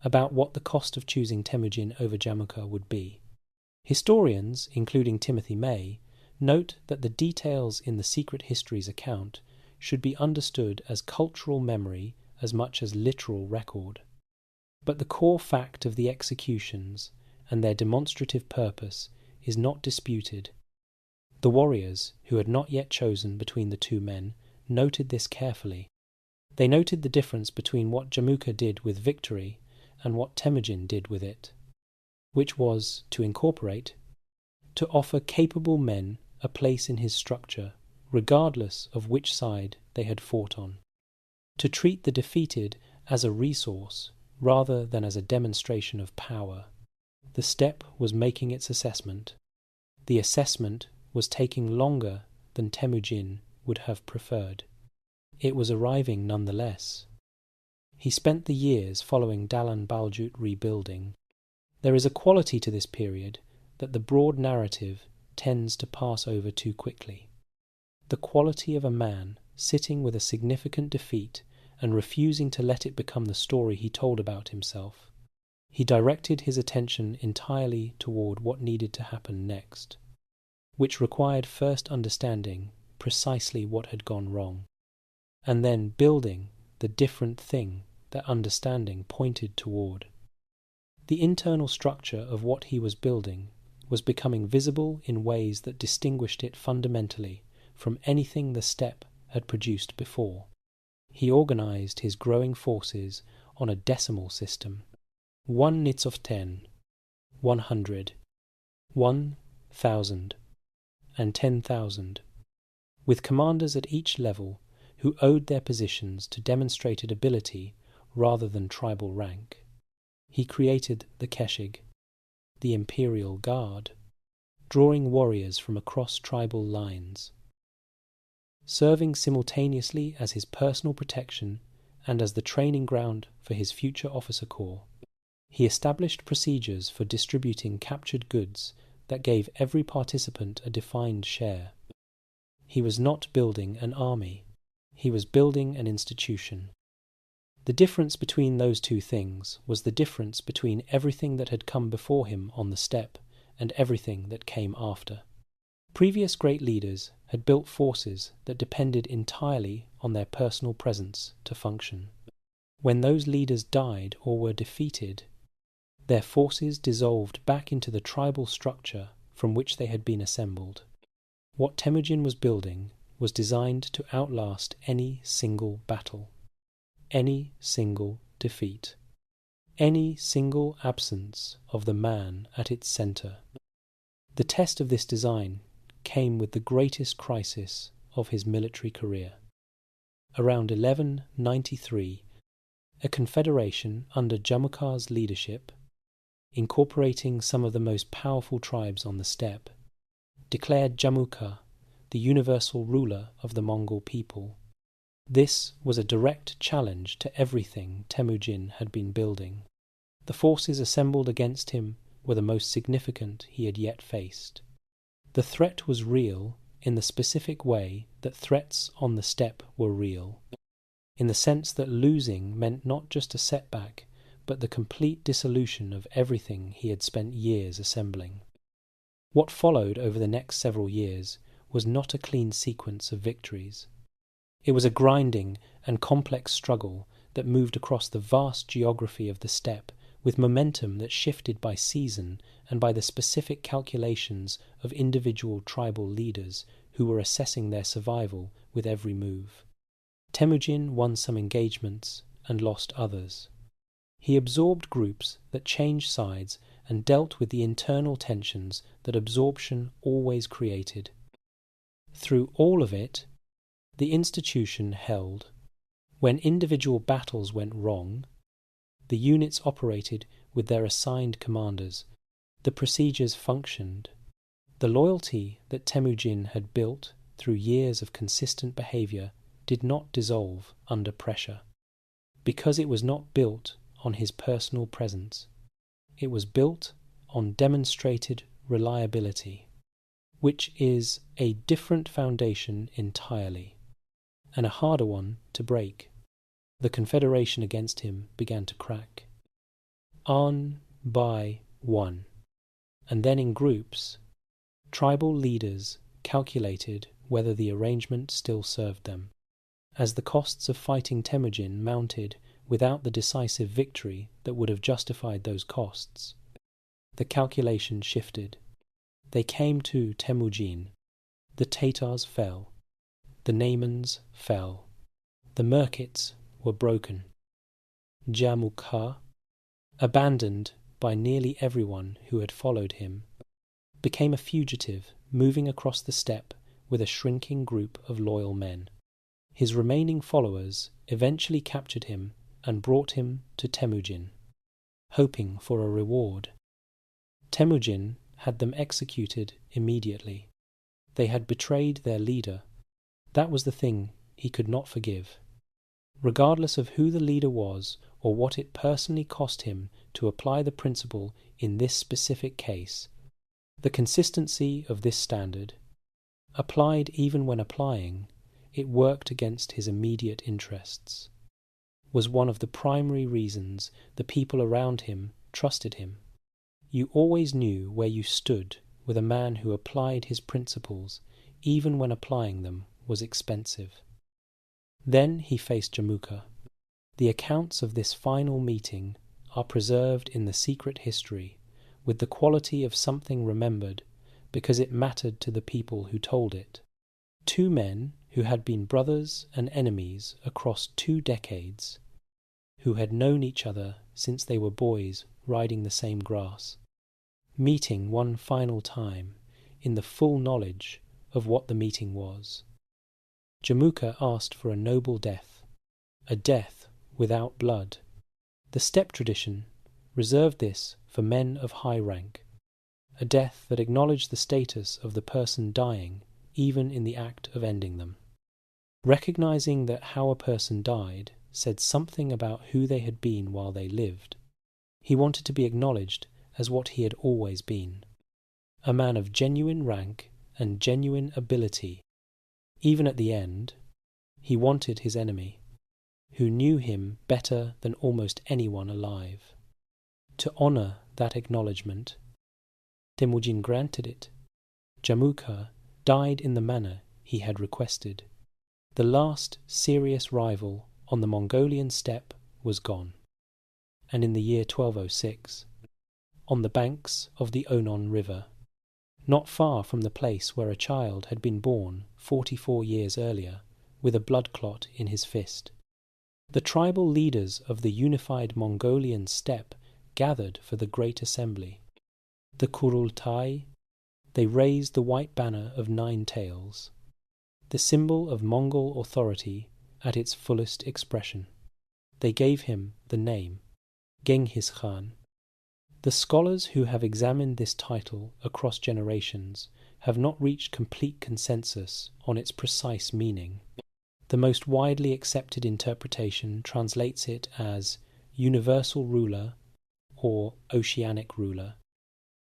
about what the cost of choosing Temujin over Jamuka would be. Historians, including Timothy May, note that the details in the secret history's account should be understood as cultural memory as much as literal record. But the core fact of the executions and their demonstrative purpose is not disputed. The warriors, who had not yet chosen between the two men, noted this carefully. They noted the difference between what Jamuka did with victory and what Temujin did with it. which was to incorporate, to offer capable men a place in his structure, regardless of which side they had fought on, to treat the defeated as a resource rather than as a demonstration of power. The steppe was making its assessment. The assessment was taking longer than Temujin would have preferred. It was arriving nonetheless. He spent the years following Dalan Baljut rebuilding. There is a quality to this period that the broad narrative tends to pass over too quickly. The quality of a man sitting with a significant defeat and refusing to let it become the story he told about himself. He directed his attention entirely toward what needed to happen next, which required first understanding precisely what had gone wrong, and then building the different thing that understanding pointed toward. The internal structure of what he was building was becoming visible in ways that distinguished it fundamentally from anything the steppe had produced before. He organized his growing forces on a decimal system: 1 nits of 10, 100, 1,000, and 10,000, with commanders at each level who owed their positions to demonstrated ability rather than tribal rank. He created the Keshig, the Imperial Guard, drawing warriors from across tribal lines, serving simultaneously as his personal protection and as the training ground for his future officer corps. He established procedures for distributing captured goods that gave every participant a defined share. He was not building an army, he was building an institution. The difference between those two things was the difference between everything that had come before him on the steppe and everything that came after. Previous great leaders had built forces that depended entirely on their personal presence to function. When those leaders died or were defeated, their forces dissolved back into the tribal structure from which they had been assembled. What Temujin was building was designed to outlast any single battle, any single defeat, any single absence of the man at its centre. The test of this design came with the greatest crisis of his military career. Around 1193, a confederation under Jamukhar's leadership, incorporating some of the most powerful tribes on the steppe, declared Jamukhar the universal ruler of the Mongol people. This was a direct challenge to everything Temujin had been building. The forces assembled against him were the most significant he had yet faced. The threat was real in the specific way that threats on the steppe were real, in the sense that losing meant not just a setback, but the complete dissolution of everything he had spent years assembling. What followed over the next several years was not a clean sequence of victories. It was a grinding and complex struggle that moved across the vast geography of the steppe with momentum that shifted by season and by the specific calculations of individual tribal leaders who were assessing their survival with every move. Temujin won some engagements and lost others. He absorbed groups that changed sides and dealt with the internal tensions that absorption always created. Through all of it, the institution held. When individual battles went wrong, the units operated with their assigned commanders. The procedures functioned. The loyalty that Temujin had built through years of consistent behavior did not dissolve under pressure, because it was not built on his personal presence. It was built on demonstrated reliability, which is a different foundation entirely, and a harder one to break. The confederation against him began to crack. On by one, and then in groups, tribal leaders calculated whether the arrangement still served them. As the costs of fighting Temujin mounted without the decisive victory that would have justified those costs, the calculation shifted. They came to Temujin. The Tatars fell. The Naimans fell. The Merkits were broken. Jamukhar, abandoned by nearly everyone who had followed him, became a fugitive moving across the steppe with a shrinking group of loyal men. His remaining followers eventually captured him and brought him to Temujin, hoping for a reward. Temujin had them executed immediately. They had betrayed their leader. That was the thing he could not forgive. Regardless of who the leader was or what it personally cost him to apply the principle in this specific case, the consistency of this standard, applied even when applying, it worked against his immediate interests, was one of the primary reasons the people around him trusted him. You always knew where you stood with a man who applied his principles, even when applying them was expensive. Then he faced Jamuka. The accounts of this final meeting are preserved in the secret history, with the quality of something remembered, because it mattered to the people who told it. Two men who had been brothers and enemies across 2 decades, who had known each other since they were boys riding the same grass, meeting one final time in the full knowledge of what the meeting was. Jamuka asked for a noble death, a death without blood. The steppe tradition reserved this for men of high rank, a death that acknowledged the status of the person dying even in the act of ending them. Recognizing that how a person died said something about who they had been while they lived, he wanted to be acknowledged as what he had always been, a man of genuine rank and genuine ability. Even at the end, he wanted his enemy, who knew him better than almost anyone alive, to honor that acknowledgement. Temujin granted it. Jamuka died in the manner he had requested. The last serious rival on the Mongolian steppe was gone, and in the year 1206, on the banks of the Onon River, not far from the place where a child had been born 44 years earlier, with a blood clot in his fist, the tribal leaders of the unified Mongolian steppe gathered for the great assembly. The Kurultai, they raised the white banner of 9 tails, the symbol of Mongol authority at its fullest expression. They gave him the name Genghis Khan. The scholars who have examined this title across generations have not reached complete consensus on its precise meaning. The most widely accepted interpretation translates it as universal ruler or oceanic ruler,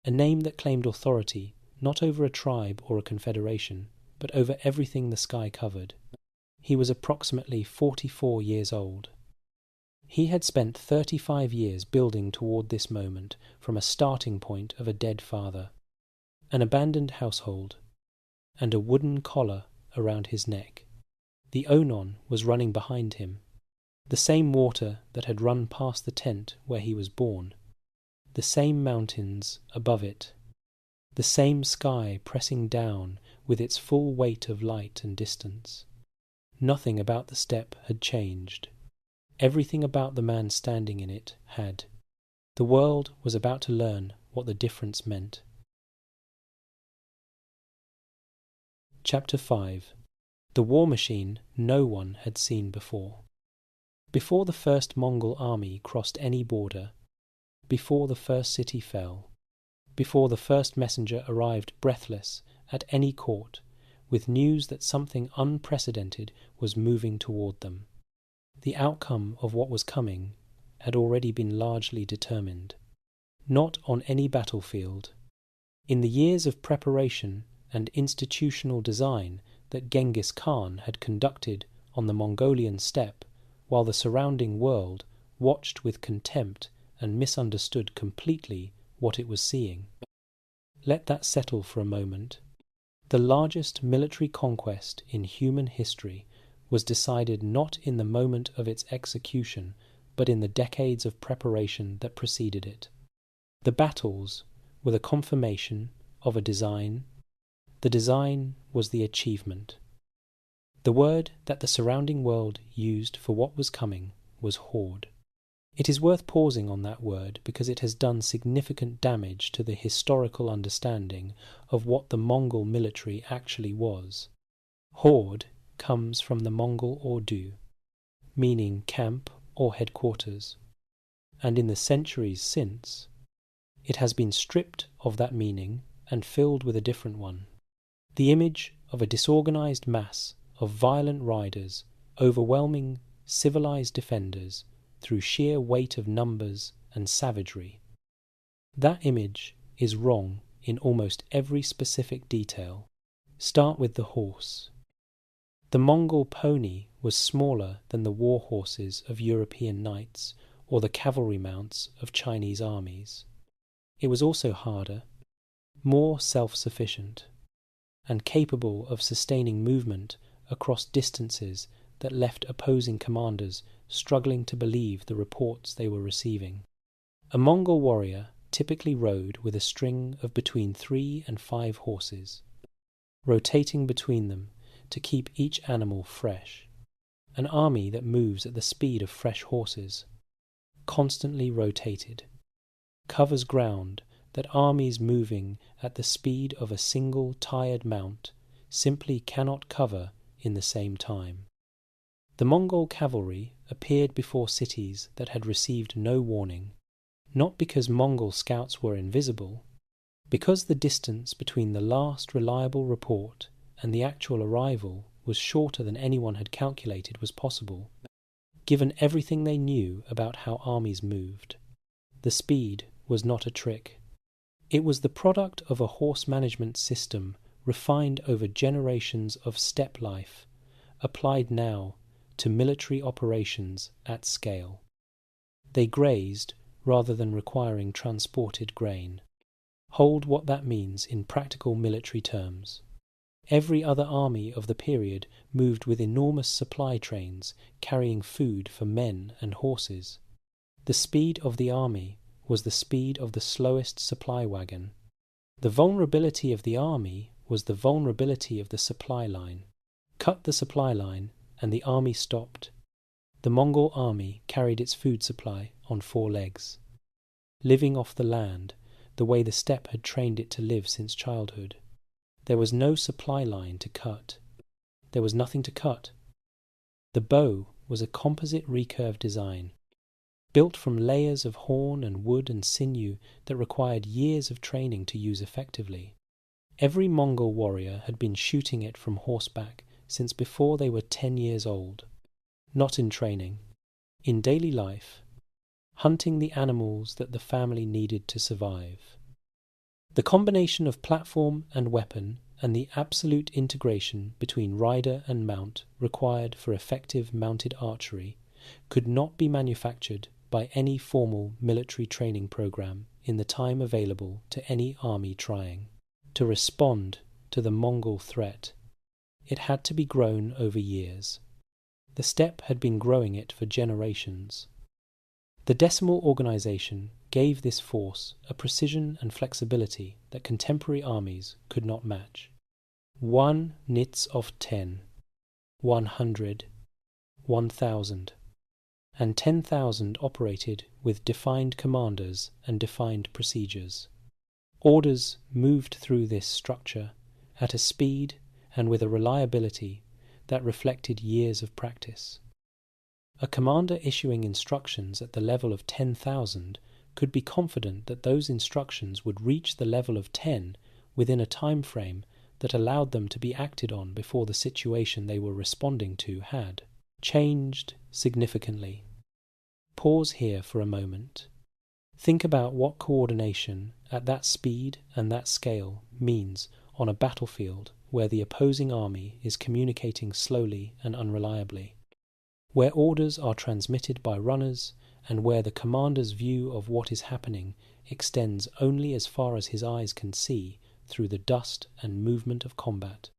a name that claimed authority not over a tribe or a confederation, but over everything the sky covered. He was approximately 44 years old. He had spent 35 years building toward this moment from a starting point of a dead father, an abandoned household, and a wooden collar around his neck. The Onon was running behind him, the same water that had run past the tent where he was born, the same mountains above it, the same sky pressing down with its full weight of light and distance. Nothing about the steppe had changed. Everything about the man standing in it had. The world was about to learn what the difference meant. Chapter 5. The war machine no one had seen before. Before the first Mongol army crossed any border, before the first city fell, before the first messenger arrived breathless at any court with news that something unprecedented was moving toward them, the outcome of what was coming had already been largely determined. Not on any battlefield. In the years of preparation and institutional design that Genghis Khan had conducted on the Mongolian steppe, while the surrounding world watched with contempt and misunderstood completely what it was seeing. Let that settle for a moment. The largest military conquest in human history was decided not in the moment of its execution, but in the decades of preparation that preceded it. The battles were the confirmation of a design. The design was the achievement. The word that the surrounding world used for what was coming was horde. It is worth pausing on that word because it has done significant damage to the historical understanding of what the Mongol military actually was. Horde comes from the Mongol Ordu, meaning camp or headquarters, and in the centuries since, it has been stripped of that meaning and filled with a different one. The image of a disorganized mass of violent riders overwhelming civilized defenders through sheer weight of numbers and savagery. That image is wrong in almost every specific detail. Start with the horse. The Mongol pony was smaller than the war horses of European knights or the cavalry mounts of Chinese armies. It was also harder, more self-sufficient, and capable of sustaining movement across distances that left opposing commanders struggling to believe the reports they were receiving. A Mongol warrior typically rode with a string of between 3 and 5 horses, rotating between them to keep each animal fresh. An army that moves at the speed of fresh horses, constantly rotated, covers ground that armies moving at the speed of a single tired mount simply cannot cover in the same time. The Mongol cavalry appeared before cities that had received no warning, not because Mongol scouts were invisible, because the distance between the last reliable report and the actual arrival was shorter than anyone had calculated was possible, given everything they knew about how armies moved. The speed was not a trick. It was the product of a horse management system refined over generations of steppe life, applied now to military operations at scale. They grazed rather than requiring transported grain. Hold what that means in practical military terms. Every other army of the period moved with enormous supply trains carrying food for men and horses. The speed of the army was the speed of the slowest supply wagon. The vulnerability of the army was the vulnerability of the supply line. Cut the supply line, and the army stopped. The Mongol army carried its food supply on 4 legs, living off the land the way the steppe had trained it to live since childhood. There was no supply line to cut. There was nothing to cut. The bow was a composite recurve design, built from layers of horn and wood and sinew that required years of training to use effectively. Every Mongol warrior had been shooting it from horseback since before they were 10 years old, not in training, in daily life, hunting the animals that the family needed to survive. The combination of platform and weapon and the absolute integration between rider and mount required for effective mounted archery could not be manufactured by any formal military training program in the time available to any army trying to respond to the Mongol threat. It had to be grown over years. The steppe had been growing it for generations. The decimal organization gave this force a precision and flexibility that contemporary armies could not match. 1 nits of 10, 100, 1,000, and 10,000 operated with defined commanders and defined procedures. Orders moved through this structure at a speed and with a reliability that reflected years of practice. A commander issuing instructions at the level of 10,000 could be confident that those instructions would reach the level of 10 within a time frame that allowed them to be acted on before the situation they were responding to had changed significantly. Pause here for a moment. Think about what coordination at that speed and that scale means on a battlefield where the opposing army is communicating slowly and unreliably, where orders are transmitted by runners, and where the commander's view of what is happening extends only as far as his eyes can see through the dust and movement of combat.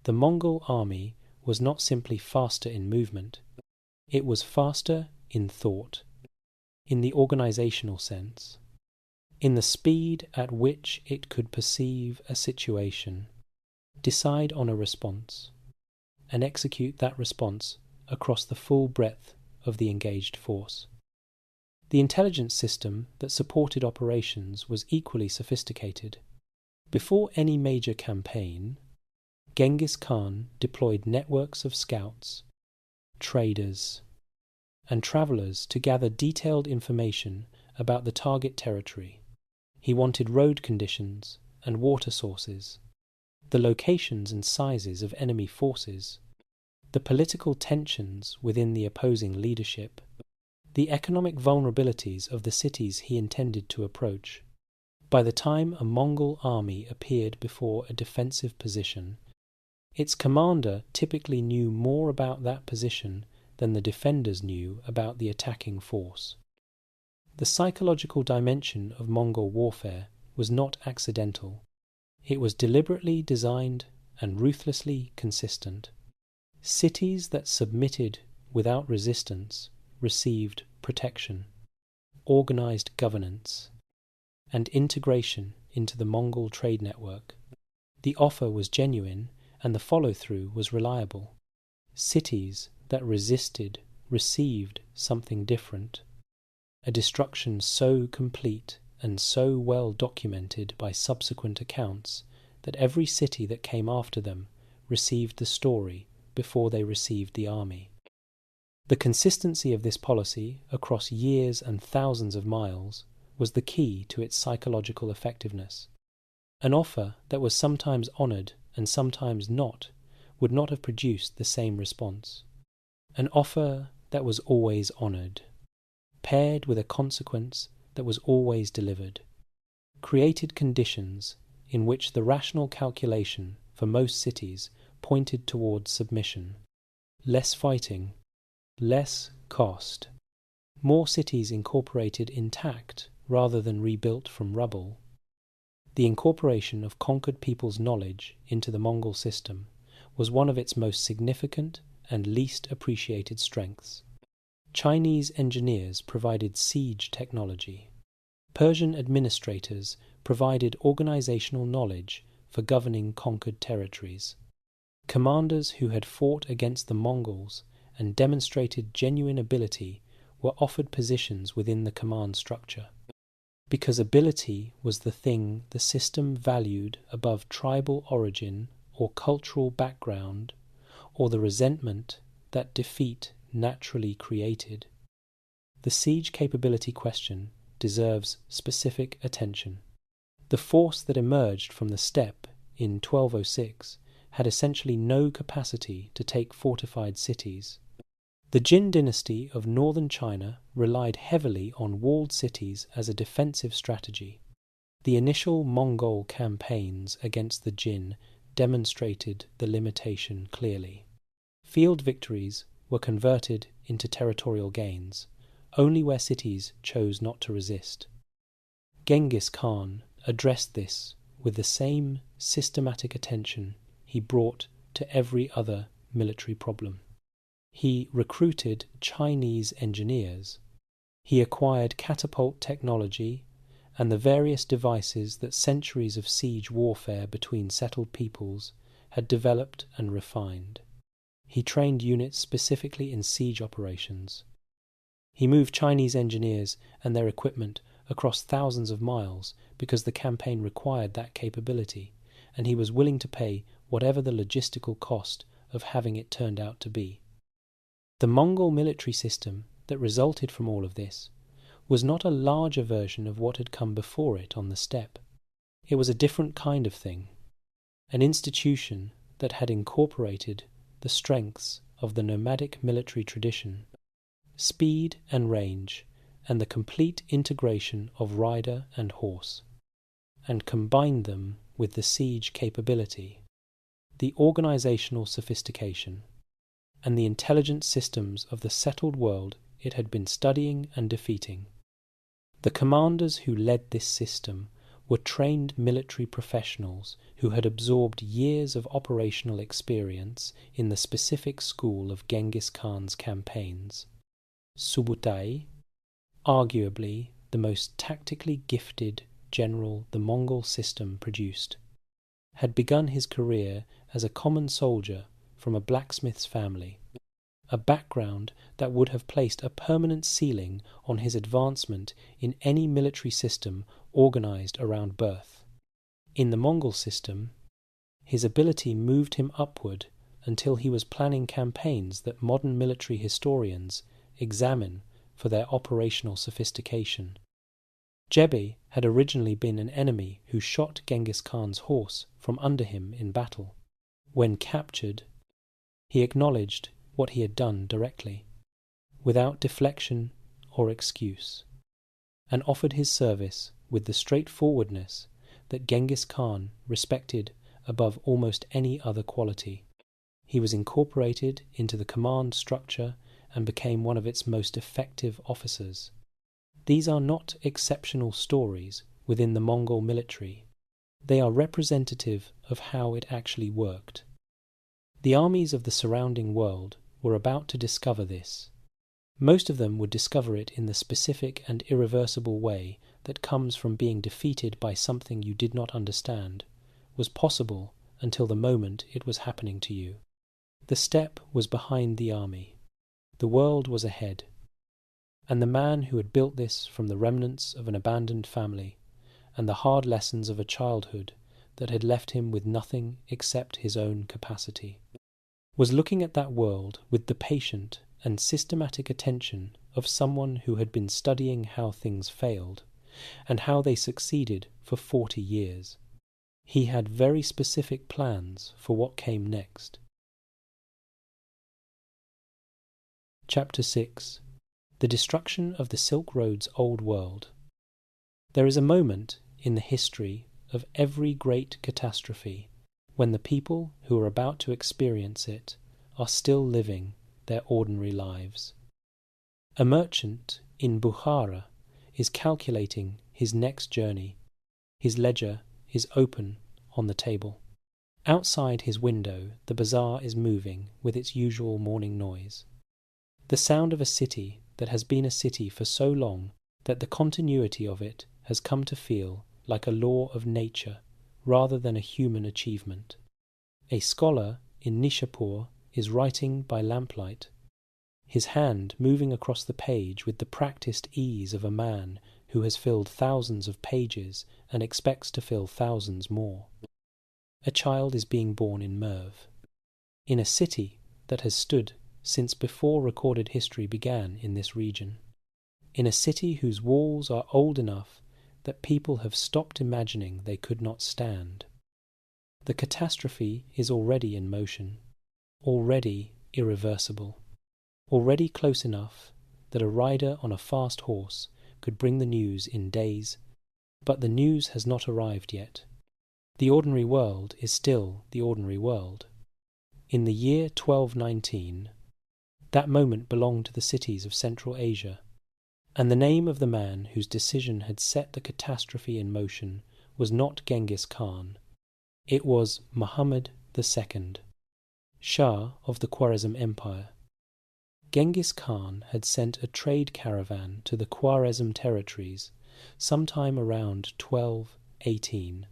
The Mongol army was not simply faster in movement, it was faster in thought, in the organizational sense, in the speed at which it could perceive a situation, decide on a response, and execute that response across the full breadth of the engaged force. The intelligence system that supported operations was equally sophisticated. Before any major campaign, Genghis Khan deployed networks of scouts, traders, and travelers to gather detailed information about the target territory. He wanted road conditions and water sources, the locations and sizes of enemy forces, the political tensions within the opposing leadership, the economic vulnerabilities of the cities he intended to approach. By the time a Mongol army appeared before a defensive position, its commander typically knew more about that position than the defenders knew about the attacking force. The psychological dimension of Mongol warfare was not accidental. It was deliberately designed and ruthlessly consistent. Cities that submitted without resistance received protection, organized governance, and integration into the Mongol trade network. The offer was genuine and the follow-through was reliable. Cities that resisted received something different, a destruction so complete and so well documented by subsequent accounts that every city that came after them received the story before they received the army. The consistency of this policy across years and thousands of miles was the key to its psychological effectiveness. An offer that was sometimes honoured and sometimes not would not have produced the same response. An offer that was always honoured, paired with a consequence that was always delivered, created conditions in which the rational calculation for most cities pointed towards submission, less fighting, less cost, more cities incorporated intact rather than rebuilt from rubble. The incorporation of conquered people's knowledge into the Mongol system was one of its most significant and least appreciated strengths. Chinese engineers provided siege technology. Persian administrators provided organizational knowledge for governing conquered territories. Commanders who had fought against the Mongols and demonstrated genuine ability were offered positions within the command structure. Because ability was the thing the system valued above tribal origin or cultural background, or the resentment that defeat naturally created. The siege capability question deserves specific attention. The force that emerged from the steppe in 1206 had essentially no capacity to take fortified cities. The Jin dynasty of northern China relied heavily on walled cities as a defensive strategy. The initial Mongol campaigns against the Jin demonstrated the limitation clearly. Field victories were converted into territorial gains, only where cities chose not to resist. Genghis Khan addressed this with the same systematic attention he brought to every other military problem. He recruited Chinese engineers. He acquired catapult technology and the various devices that centuries of siege warfare between settled peoples had developed and refined. He trained units specifically in siege operations. He moved Chinese engineers and their equipment across thousands of miles because the campaign required that capability, and he was willing to pay whatever the logistical cost of having it turned out to be. The Mongol military system that resulted from all of this was not a larger version of what had come before it on the steppe. It was a different kind of thing, an institution that had incorporated the strengths of the nomadic military tradition, speed and range, and the complete integration of rider and horse, and combined them with the siege capability, the organizational sophistication, and the intelligent systems of the settled world it had been studying and defeating. The commanders who led this system were trained military professionals who had absorbed years of operational experience in the specific school of Genghis Khan's campaigns. Subutai, arguably the most tactically gifted general the Mongol system produced, had begun his career as a common soldier from a blacksmith's family. a background that would have placed a permanent ceiling on his advancement in any military system organized around birth. In the Mongol system, his ability moved him upward until he was planning campaigns that modern military historians examine for their operational sophistication. Jebe had originally been an enemy who shot Genghis Khan's horse from under him in battle. When captured, he acknowledged what he had done directly, without deflection or excuse, and offered his service with the straightforwardness that Genghis Khan respected above almost any other quality. He was incorporated into the command structure and became one of its most effective officers. These are not exceptional stories within the Mongol military. They are representative of how it actually worked. The armies of the surrounding world were about to discover this. Most of them would discover it in the specific and irreversible way that comes from being defeated by something you did not understand, was possible until the moment it was happening to you. The steppe was behind the army. The world was ahead. And the man who had built this from the remnants of an abandoned family and the hard lessons of a childhood that had left him with nothing except his own capacity, was looking at that world with the patient and systematic attention of someone who had been studying how things failed and how they succeeded for 40 years. He had very specific plans for what came next. Chapter 6. The destruction of the Silk Road's old world. There is a moment in the history of every great catastrophe when the people who are about to experience it are still living their ordinary lives. A merchant in Bukhara is calculating his next journey. His ledger is open on the table. Outside his window, the bazaar is moving with its usual morning noise. The sound of a city that has been a city for so long that the continuity of it has come to feel like a law of nature rather than a human achievement. A scholar in Nishapur is writing by lamplight, his hand moving across the page with the practiced ease of a man who has filled thousands of pages and expects to fill thousands more. A child is being born in Merv, in a city that has stood since before recorded history began in this region, in a city whose walls are old enough that people have stopped imagining they could not stand. The catastrophe is already in motion, already irreversible, already close enough that a rider on a fast horse could bring the news in days, but the news has not arrived yet. The ordinary world is still the ordinary world. In the year 1219, that moment belonged to the cities of Central Asia, and the name of the man whose decision had set the catastrophe in motion was not Genghis Khan. It was Muhammad II, Shah of the Khwarezm Empire. Genghis Khan had sent a trade caravan to the Khwarezm territories sometime around 1218.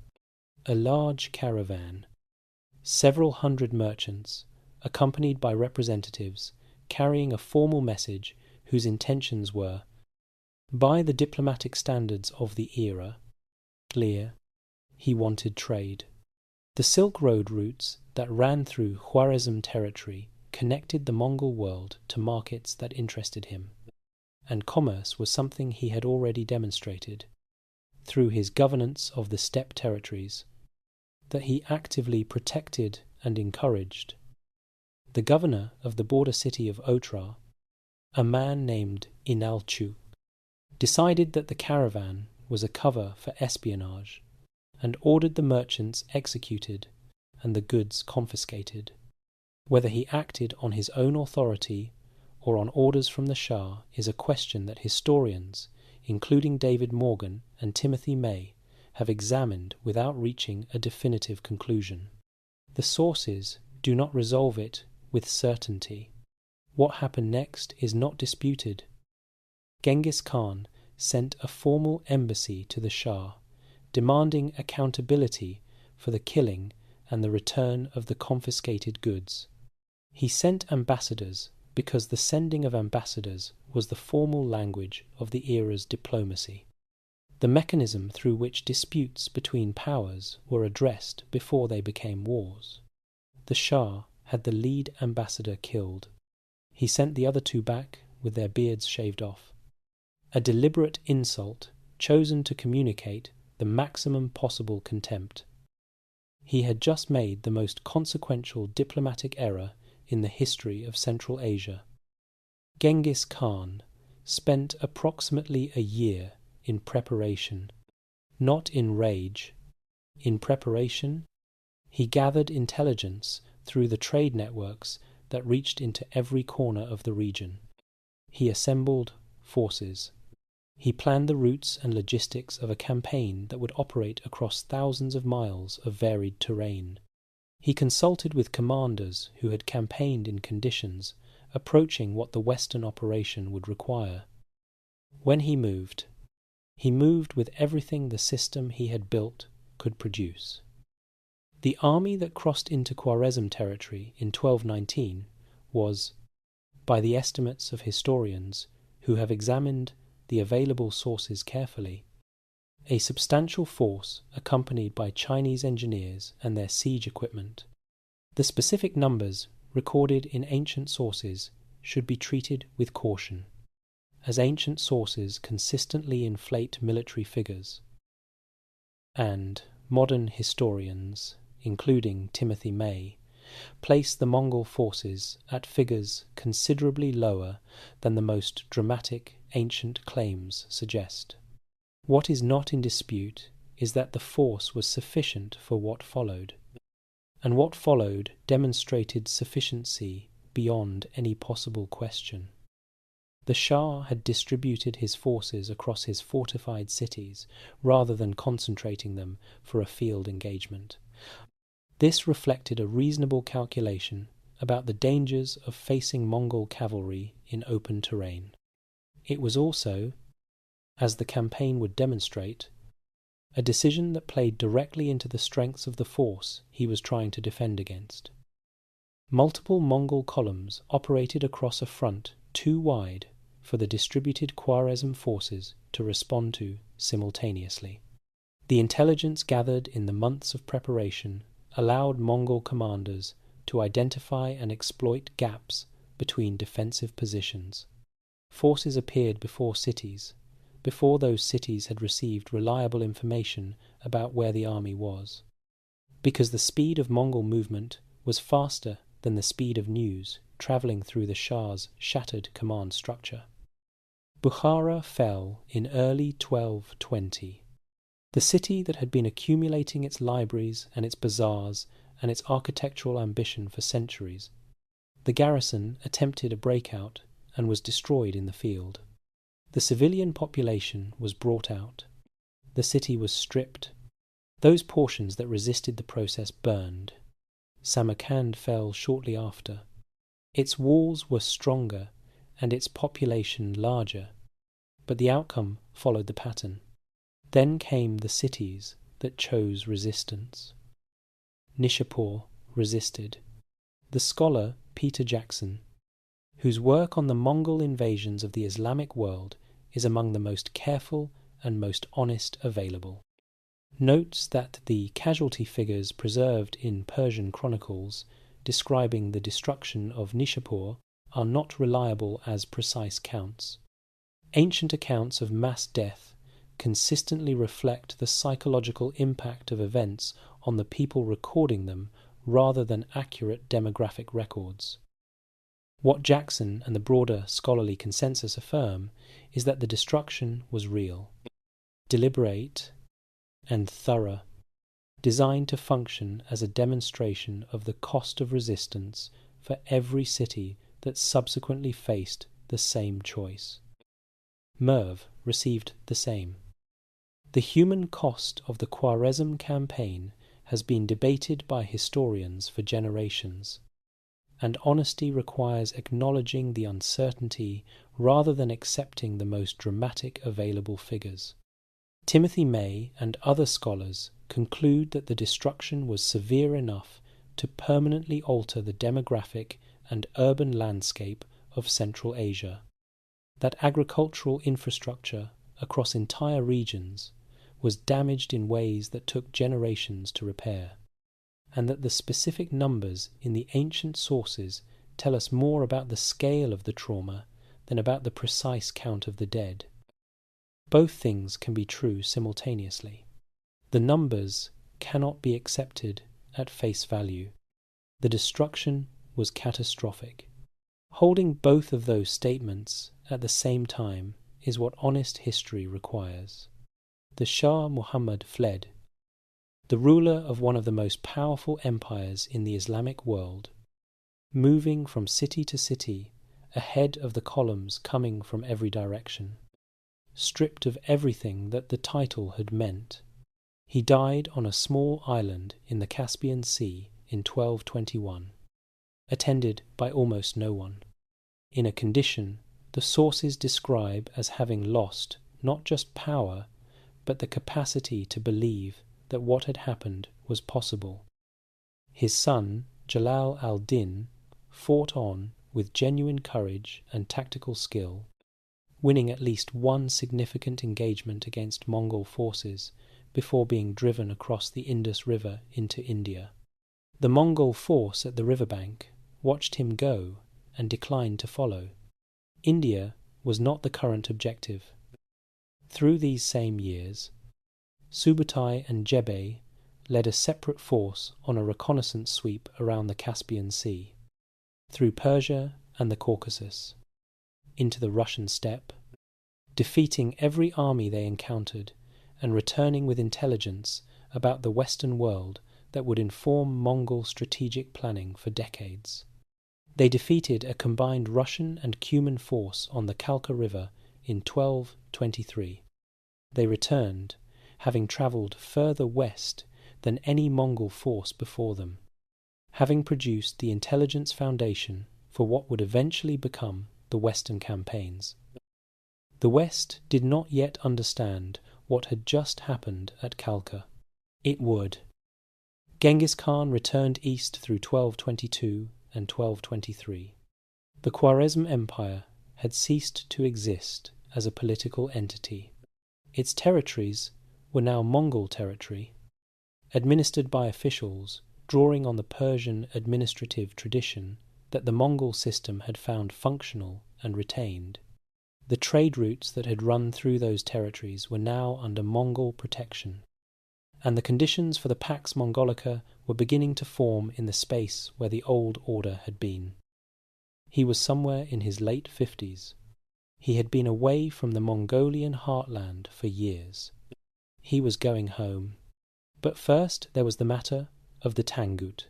A large caravan, several hundred merchants, accompanied by representatives, carrying a formal message whose intentions were, by the diplomatic standards of the era, clear. He wanted trade. The Silk Road routes that ran through Khwarezm territory connected the Mongol world to markets that interested him, and commerce was something he had already demonstrated, through his governance of the steppe territories, that he actively protected and encouraged. The governor of the border city of Otrar, a man named Inalchu, decided that the caravan was a cover for espionage and ordered the merchants executed and the goods confiscated. Whether he acted on his own authority or on orders from the Shah is a question that historians, including David Morgan and Timothy May, have examined without reaching a definitive conclusion. The sources do not resolve it with certainty. What happened next is not disputed. Genghis Khan sent a formal embassy to the Shah, demanding accountability for the killing and the return of the confiscated goods. He sent ambassadors because the sending of ambassadors was the formal language of the era's diplomacy, the mechanism through which disputes between powers were addressed before they became wars. The Shah had the lead ambassador killed. He sent the other two back with their beards shaved off. A deliberate insult chosen to communicate the maximum possible contempt. He had just made the most consequential diplomatic error in the history of Central Asia. Genghis Khan spent approximately a year in preparation, not in rage. In preparation, he gathered intelligence through the trade networks that reached into every corner of the region. He assembled forces. He planned the routes and logistics of a campaign that would operate across thousands of miles of varied terrain. He consulted with commanders who had campaigned in conditions approaching what the Western operation would require. When he moved with everything the system he had built could produce. The army that crossed into Khwarezm territory in 1219 was, by the estimates of historians who have examined the available sources carefully, a substantial force accompanied by Chinese engineers and their siege equipment. The specific numbers recorded in ancient sources should be treated with caution, as ancient sources consistently inflate military figures, and modern historians, including Timothy May, place the Mongol forces at figures considerably lower than the most dramatic ancient claims suggest. What is not in dispute is that the force was sufficient for what followed, and what followed demonstrated sufficiency beyond any possible question. The Shah had distributed his forces across his fortified cities rather than concentrating them for a field engagement. This reflected a reasonable calculation about the dangers of facing Mongol cavalry in open terrain. It was also, as the campaign would demonstrate, a decision that played directly into the strengths of the force he was trying to defend against. Multiple Mongol columns operated across a front too wide for the distributed Khwarezm forces to respond to simultaneously. The intelligence gathered in the months of preparation allowed Mongol commanders to identify and exploit gaps between defensive positions. Forces appeared before those cities had received reliable information about where the army was. Because the speed of Mongol movement was faster than the speed of news travelling through the Shah's shattered command structure. Bukhara fell in early 1220. The city that had been accumulating its libraries and its bazaars and its architectural ambition for centuries. The garrison attempted a breakout and was destroyed in the field. The civilian population was brought out. The city was stripped. Those portions that resisted the process burned. Samarkand fell shortly after. Its walls were stronger and its population larger, but the outcome followed the pattern. Then came the cities that chose resistance. Nishapur resisted. The scholar Peter Jackson, whose work on the Mongol invasions of the Islamic world is among the most careful and most honest available, notes that the casualty figures preserved in Persian chronicles describing the destruction of Nishapur are not reliable as precise counts. Ancient accounts of mass death consistently reflect the psychological impact of events on the people recording them rather than accurate demographic records. What Jackson and the broader scholarly consensus affirm is that the destruction was real, deliberate, and thorough, designed to function as a demonstration of the cost of resistance for every city that subsequently faced the same choice. Merv received the same. The human cost of the Khwarezm campaign has been debated by historians for generations, and honesty requires acknowledging the uncertainty rather than accepting the most dramatic available figures. Timothy May and other scholars conclude that the destruction was severe enough to permanently alter the demographic and urban landscape of Central Asia, that agricultural infrastructure across entire regions was damaged in ways that took generations to repair, and that the specific numbers in the ancient sources tell us more about the scale of the trauma than about the precise count of the dead. Both things can be true simultaneously. The numbers cannot be accepted at face value. The destruction was catastrophic. Holding both of those statements at the same time is what honest history requires. The Shah Muhammad fled. The ruler of one of the most powerful empires in the Islamic world, moving from city to city ahead of the columns coming from every direction, stripped of everything that the title had meant. He died on a small island in the Caspian Sea in 1221, attended by almost no one, in a condition the sources describe as having lost not just power, but the capacity to believe that what had happened was possible. His son, Jalal al-Din, fought on with genuine courage and tactical skill, winning at least one significant engagement against Mongol forces before being driven across the Indus River into India. The Mongol force at the riverbank watched him go and declined to follow. India was not the current objective. Through these same years, Subutai and Jebbe led a separate force on a reconnaissance sweep around the Caspian Sea, through Persia and the Caucasus, into the Russian steppe, defeating every army they encountered and returning with intelligence about the Western world that would inform Mongol strategic planning for decades. They defeated a combined Russian and Cuman force on the Kalka River in 1223. They returned, having travelled further west than any Mongol force before them, having produced the intelligence foundation for what would eventually become the Western campaigns. The West did not yet understand what had just happened at Kalka. It would. Genghis Khan returned east through 1222 and 1223. The Khwarezm Empire had ceased to exist as a political entity. Its territories were now Mongol territory, administered by officials drawing on the Persian administrative tradition that the Mongol system had found functional and retained. The trade routes that had run through those territories were now under Mongol protection, and the conditions for the Pax Mongolica were beginning to form in the space where the old order had been. He was somewhere in his late 50s. He had been away from the Mongolian heartland for years. He was going home. But first there was the matter of the Tangut.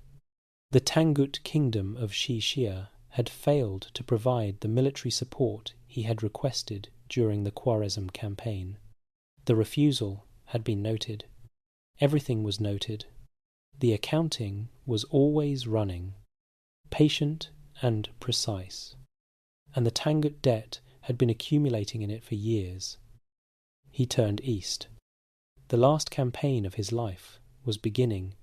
The Tangut kingdom of Shishia had failed to provide the military support he had requested during the Khwarezm campaign. The refusal had been noted. Everything was noted. The accounting was always running, patient and precise, and the Tangut debt had been accumulating in it for years. He turned east. The last campaign of his life was beginning.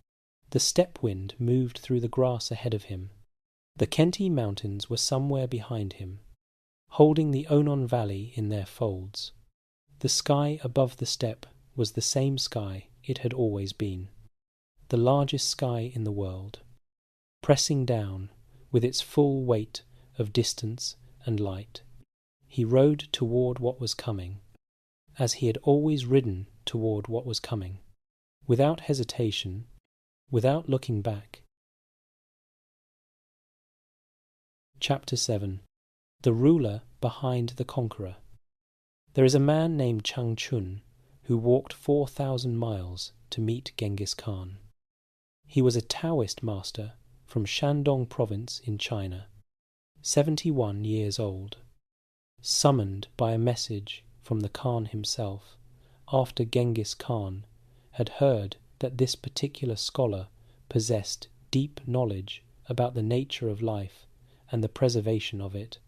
The steppe wind moved through the grass ahead of him. The Khenti mountains were somewhere behind him, holding the Onon Valley in their folds. The sky above the steppe was the same sky it had always been, the largest sky in the world, pressing down with its full weight of distance and light. He rode toward what was coming, as he had always ridden toward what was coming, without hesitation, without looking back. Chapter 7. The Ruler Behind the Conqueror. There is a man named Chang Chun who walked 4,000 miles to meet Genghis Khan. He was a Taoist master from Shandong province in China, 71 years old, summoned by a message from the Khan himself after Genghis Khan had heard that this particular scholar possessed deep knowledge about the nature of life and the preservation of it.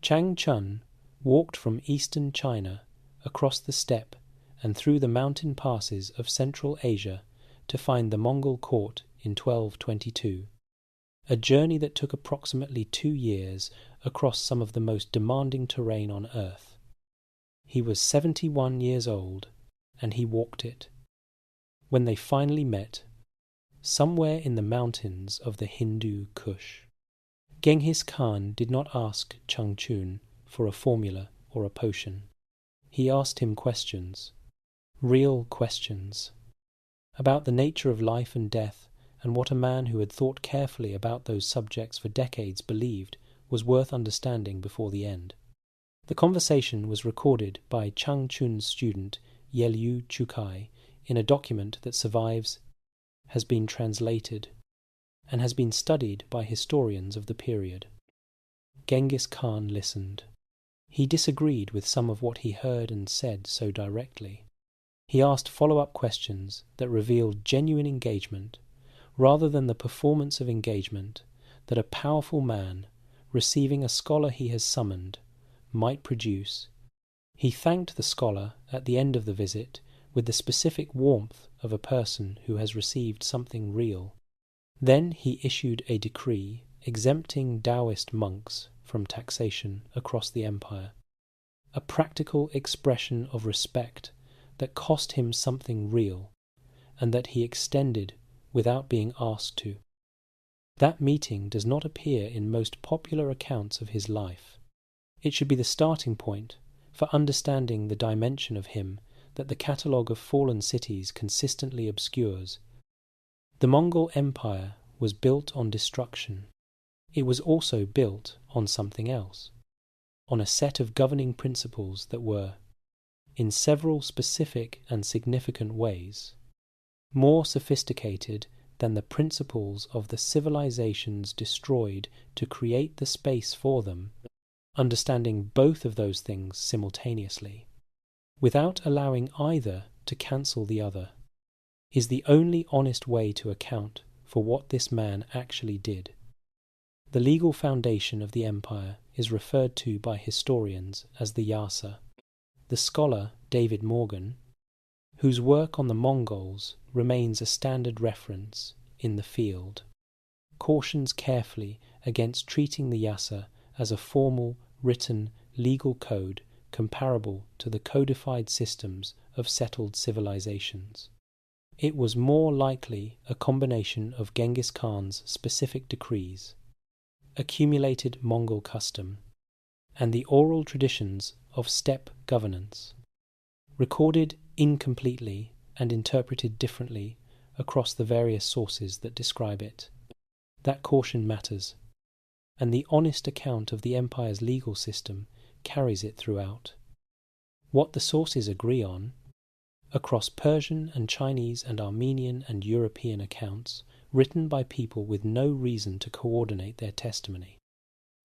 Chang Chun walked from eastern China across the steppe and through the mountain passes of Central Asia to find the Mongol court in 1222. a journey that took approximately 2 years across some of the most demanding terrain on Earth. He was 71 years old, and he walked it. When they finally met, somewhere in the mountains of the Hindu Kush, Genghis Khan did not ask Changchun for a formula or a potion. He asked him questions, real questions, about the nature of life and death, and what a man who had thought carefully about those subjects for decades believed was worth understanding before the end. The conversation was recorded by Changchun's student Yelyu Chukai in a document that survives, has been translated, and has been studied by historians of the period. Genghis Khan listened. He disagreed with some of what he heard and said so directly. He asked follow-up questions that revealed genuine engagement, rather than the performance of engagement that a powerful man, receiving a scholar he has summoned, might produce. He thanked the scholar at the end of the visit with the specific warmth of a person who has received something real. Then he issued a decree exempting Taoist monks from taxation across the empire, a practical expression of respect that cost him something real, and that he extended without being asked to. That meeting does not appear in most popular accounts of his life. It should be the starting point for understanding the dimension of him that the catalogue of fallen cities consistently obscures. The Mongol Empire was built on destruction. It was also built on something else, on a set of governing principles that were, in several specific and significant ways, more sophisticated than the principles of the civilizations destroyed to create the space for them. Understanding both of those things simultaneously, without allowing either to cancel the other, is the only honest way to account for what this man actually did. The legal foundation of the empire is referred to by historians as the Yasa. The scholar David Morgan, whose work on the Mongols remains a standard reference in the field, cautions carefully against treating the Yasa as a formal, written, legal code comparable to the codified systems of settled civilizations. It was more likely a combination of Genghis Khan's specific decrees, accumulated Mongol custom, and the oral traditions of steppe governance, recorded incompletely and interpreted differently across the various sources that describe it. That caution matters, and the honest account of the empire's legal system carries it throughout. What the sources agree on, across Persian and Chinese and Armenian and European accounts written by people with no reason to coordinate their testimony,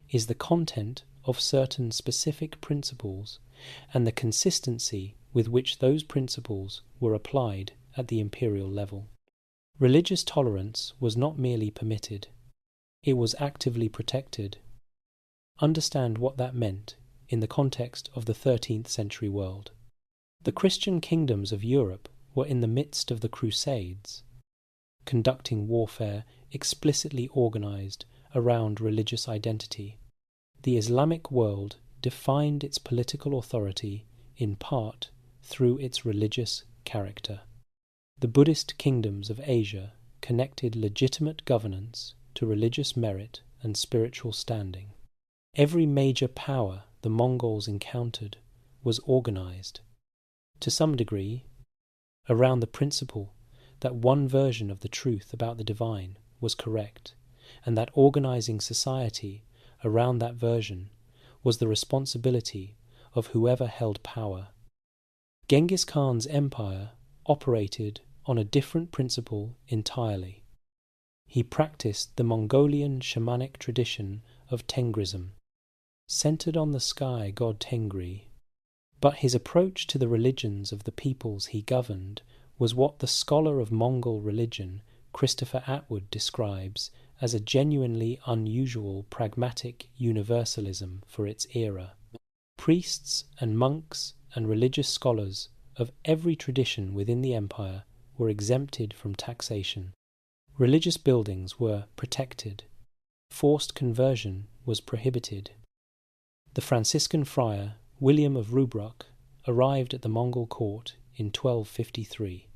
is the content of certain specific principles and the consistency with which those principles were applied at the imperial level. Religious tolerance was not merely permitted, it was actively protected. Understand what that meant in the context of the 13th century world. The Christian kingdoms of Europe were in the midst of the Crusades, conducting warfare explicitly organized around religious identity. The Islamic world defined its political authority in part through its religious character. The Buddhist kingdoms of Asia connected legitimate governance to religious merit and spiritual standing. Every major power the Mongols encountered was organized, to some degree, around the principle that one version of the truth about the divine was correct, and that organizing society around that version was the responsibility of whoever held power. Genghis Khan's empire operated on a different principle entirely. He practiced the Mongolian shamanic tradition of Tengrism, centered on the sky god Tengri. But his approach to the religions of the peoples he governed was what the scholar of Mongol religion, Christopher Atwood, describes as a genuinely unusual pragmatic universalism for its era. Priests and monks and religious scholars of every tradition within the empire were exempted from taxation. Religious buildings were protected, Forced conversion was prohibited. The Franciscan friar William of Rubruck arrived at the Mongol court in 1253,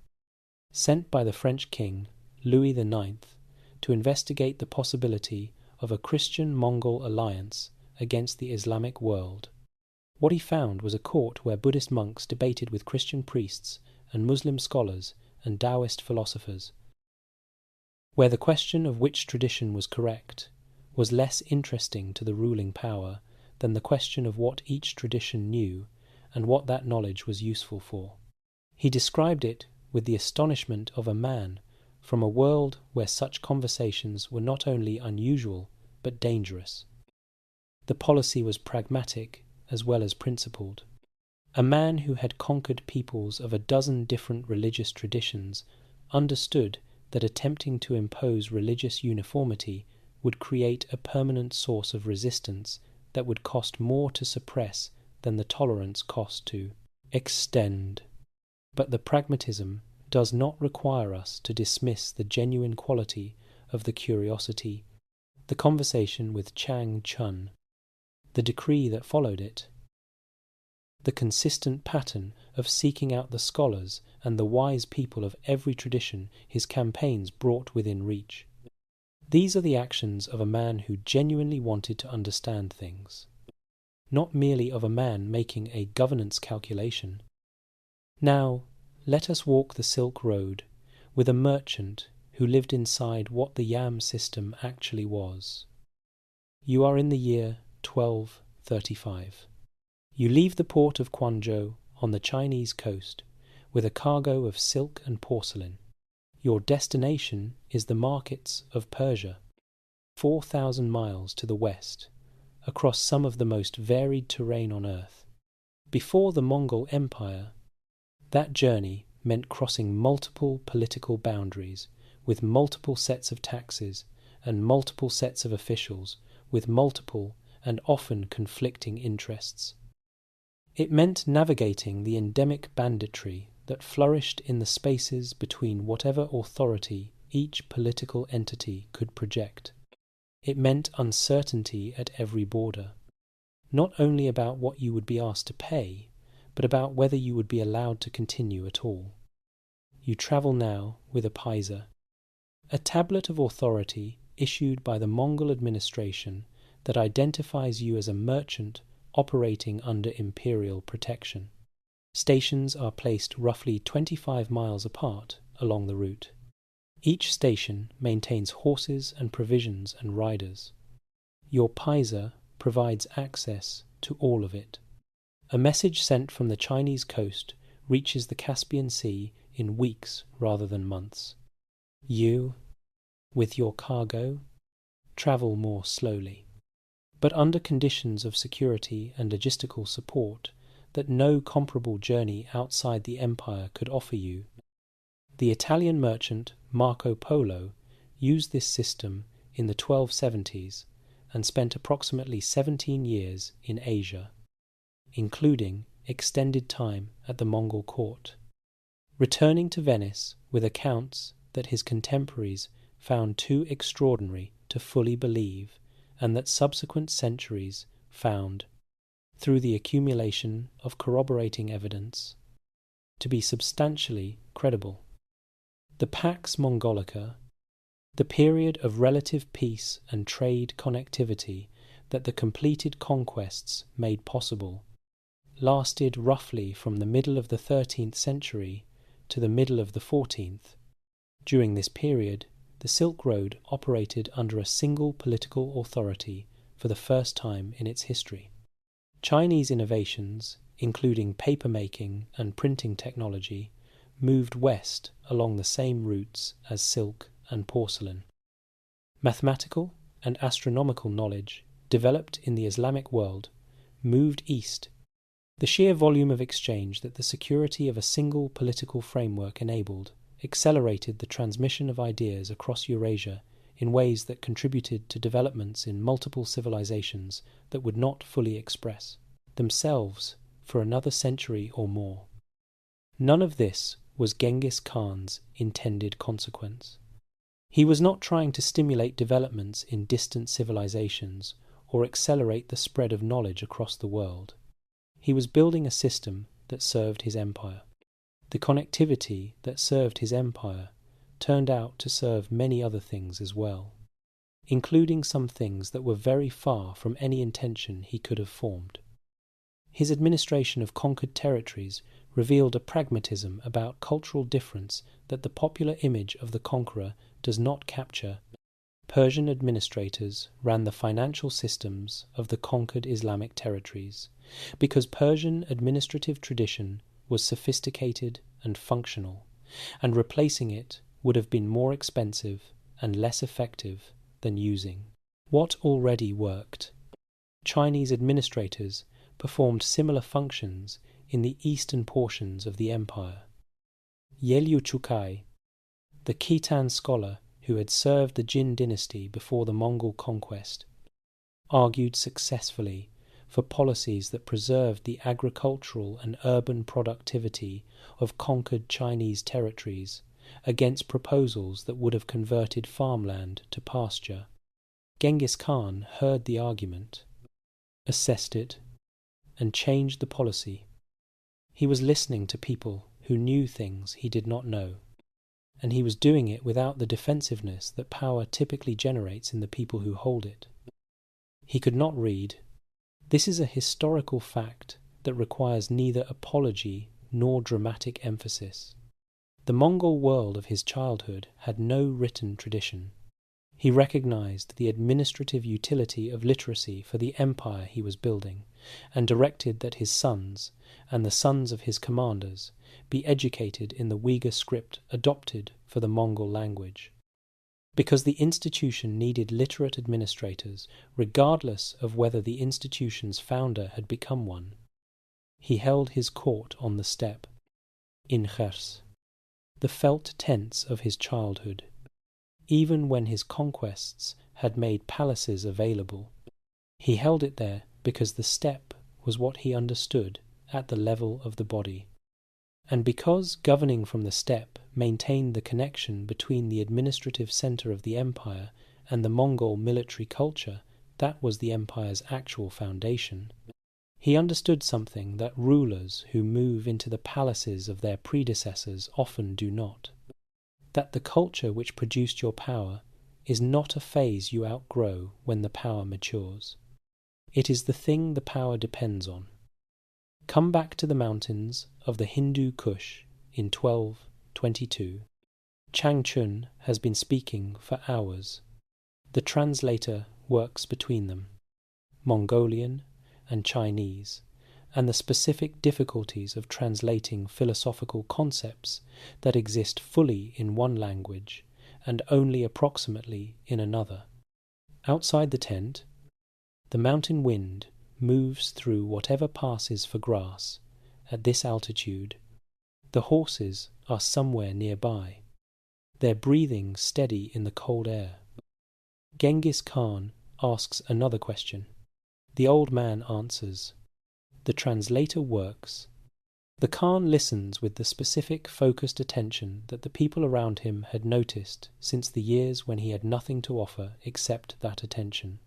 sent by the French king Louis IX to investigate the possibility of a Christian-Mongol alliance against the Islamic world. What he found was a court where Buddhist monks debated with Christian priests and Muslim scholars and Taoist philosophers, where the question of which tradition was correct was less interesting to the ruling power than the question of what each tradition knew and what that knowledge was useful for. He described it with the astonishment of a man from a world where such conversations were not only unusual but dangerous. The policy was pragmatic as well as principled. A man who had conquered peoples of a dozen different religious traditions understood that attempting to impose religious uniformity would create a permanent source of resistance that would cost more to suppress than the tolerance cost to extend. But the pragmatism does not require us to dismiss the genuine quality of the curiosity, the conversation with Chang Chun, the decree that followed it, the consistent pattern of seeking out the scholars and the wise people of every tradition his campaigns brought within reach. These are the actions of a man who genuinely wanted to understand things, not merely of a man making a governance calculation. Now, let us walk the Silk Road with a merchant who lived inside what the Yam system actually was. You are in the year 1235. You leave the port of Quanzhou on the Chinese coast with a cargo of silk and porcelain. Your destination is the markets of Persia, 4,000 miles to the west, across some of the most varied terrain on earth. Before the Mongol Empire, that journey meant crossing multiple political boundaries, with multiple sets of taxes and multiple sets of officials, with multiple and often conflicting interests. It meant navigating the endemic banditry that flourished in the spaces between whatever authority each political entity could project. It meant uncertainty at every border, not only about what you would be asked to pay, but about whether you would be allowed to continue at all. You travel now with a paisa, a tablet of authority issued by the Mongol administration that identifies you as a merchant operating under imperial protection. Stations are placed roughly 25 miles apart along the route. Each station maintains horses and provisions and riders. Your paisa provides access to all of it. A message sent from the Chinese coast reaches the Caspian Sea in weeks rather than months. You, with your cargo, travel more slowly, but under conditions of security and logistical support that no comparable journey outside the empire could offer you. The Italian merchant Marco Polo used this system in the 1270s and spent approximately 17 years in Asia, including extended time at the Mongol court, returning to Venice with accounts that his contemporaries found too extraordinary to fully believe and that subsequent centuries found, through the accumulation of corroborating evidence, to be substantially credible. The Pax Mongolica, the period of relative peace and trade connectivity that the completed conquests made possible, lasted roughly from the middle of the 13th century to the middle of the 14th. During this period, the Silk Road operated under a single political authority for the first time in its history. Chinese innovations, including papermaking and printing technology, moved west along the same routes as silk and porcelain. Mathematical and astronomical knowledge, developed in the Islamic world, moved east. The sheer volume of exchange that the security of a single political framework enabled accelerated the transmission of ideas across Eurasia in ways that contributed to developments in multiple civilizations that would not fully express themselves for another century or more. None of this was Genghis Khan's intended consequence. He was not trying to stimulate developments in distant civilizations or accelerate the spread of knowledge across the world. He was building a system that served his empire. The connectivity that served his empire turned out to serve many other things as well, including some things that were very far from any intention he could have formed. His administration of conquered territories revealed a pragmatism about cultural difference that the popular image of the conqueror does not capture. Persian administrators ran the financial systems of the conquered Islamic territories, because Persian administrative tradition was sophisticated and functional, and replacing it would have been more expensive and less effective than using what already worked. Chinese administrators performed similar functions in the eastern portions of the empire. Yelyu Chukai, the Khitan scholar who had served the Jin dynasty before the Mongol conquest, argued successfully for policies that preserved the agricultural and urban productivity of conquered Chinese territories against proposals that would have converted farmland to pasture. Genghis Khan heard the argument, assessed it, and changed the policy. He was listening to people who knew things he did not know, and he was doing it without the defensiveness that power typically generates in the people who hold it. He could not read. This is a historical fact that requires neither apology nor dramatic emphasis. The Mongol world of his childhood had no written tradition. He recognized the administrative utility of literacy for the empire he was building, and directed that his sons, and the sons of his commanders, be educated in the Uyghur script adopted for the Mongol language. Because the institution needed literate administrators, regardless of whether the institution's founder had become one, he held his court on the steppe, in Khers, the felt tents of his childhood. Even when his conquests had made palaces available, he held it there because the steppe was what he understood at the level of the body. And because governing from the steppe maintained the connection between the administrative centre of the empire and the Mongol military culture, that was the empire's actual foundation. He understood something that rulers who move into the palaces of their predecessors often do not. That the culture which produced your power is not a phase you outgrow when the power matures. It is the thing the power depends on. Come back to the mountains of the Hindu Kush in 1222. Chang Chun has been speaking for hours. The translator works between them, Mongolian and Chinese, and the specific difficulties of translating philosophical concepts that exist fully in one language and only approximately in another. Outside the tent, the mountain wind moves through whatever passes for grass at this altitude. The horses are somewhere nearby, their breathing steady in the cold air. Genghis Khan asks another question. The old man answers. The translator works. The Khan listens with the specific, focused attention that the people around him had noticed since the years when he had nothing to offer except that attention.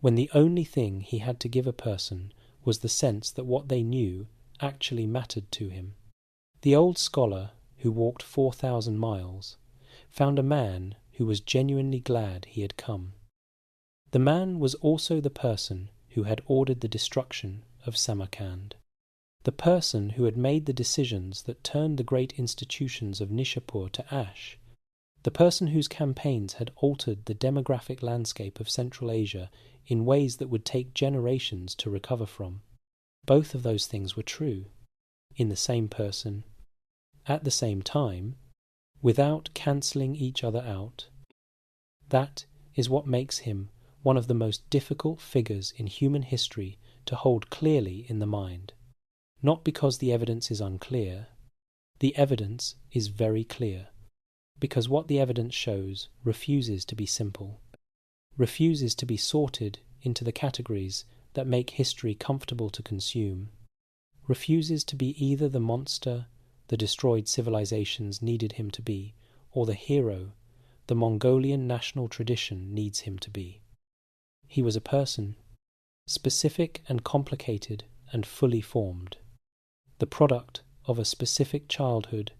When the only thing he had to give a person was the sense that what they knew actually mattered to him. The old scholar, who walked 4,000 miles, found a man who was genuinely glad he had come. The man was also the person who had ordered the destruction of Samarkand, the person who had made the decisions that turned the great institutions of Nishapur to ash, the person whose campaigns had altered the demographic landscape of Central Asia in ways that would take generations to recover from. Both of those things were true, in the same person, at the same time, without cancelling each other out. That is what makes him one of the most difficult figures in human history to hold clearly in the mind. Not because the evidence is unclear. The evidence is very clear, because what the evidence shows refuses to be simple, refuses to be sorted into the categories that make history comfortable to consume, refuses to be either the monster the destroyed civilizations needed him to be, or the hero the Mongolian national tradition needs him to be. He was a person, specific and complicated and fully formed, the product of a specific childhood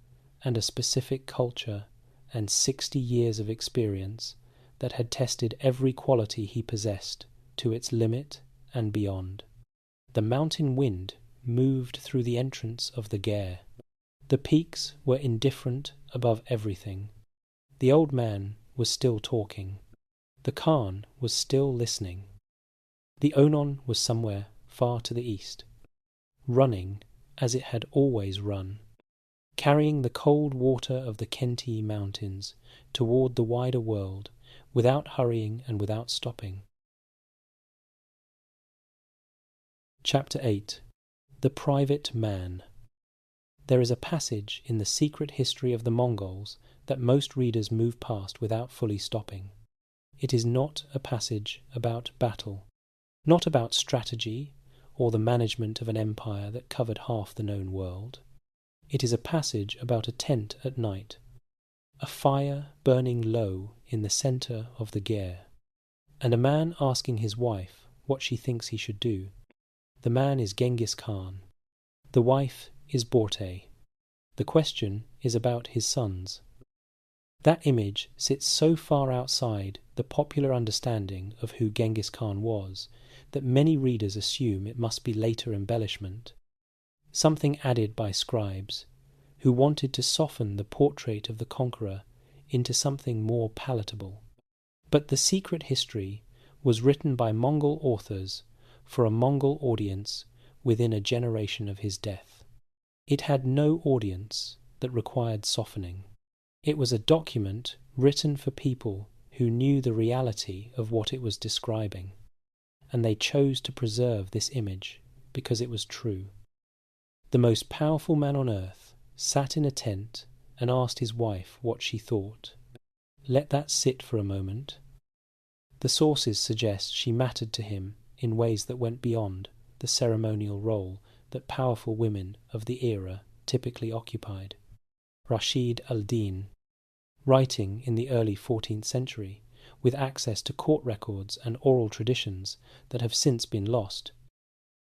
and a specific culture and 60 years of experience that had tested every quality he possessed to its limit and beyond. The mountain wind moved through the entrance of the Gare. The peaks were indifferent above everything. The old man was still talking. The Khan was still listening. The Onon was somewhere far to the east, running as it had always run, carrying the cold water of the Khenti mountains toward the wider world without hurrying and without stopping. Chapter 8. The Private Man. There is a passage in the secret history of the Mongols that most readers move past without fully stopping. It is not a passage about battle, not about strategy or the management of an empire that covered half the known world. It is a passage about a tent at night, a fire burning low in the centre of the Gare, and a man asking his wife what she thinks he should do. The man is Genghis Khan. The wife is Borte. The question is about his sons. That image sits so far outside the popular understanding of who Genghis Khan was that many readers assume it must be later embellishment, something added by scribes who wanted to soften the portrait of the Conqueror into something more palatable. But the secret history was written by Mongol authors for a Mongol audience within a generation of his death. It had no audience that required softening. It was a document written for people who knew the reality of what it was describing, and they chose to preserve this image because it was true. The most powerful man on earth sat in a tent and asked his wife what she thought. Let that sit for a moment. The sources suggest she mattered to him in ways that went beyond the ceremonial role that powerful women of the era typically occupied. Rashid al-Din, writing in the early 14th century, with access to court records and oral traditions that have since been lost,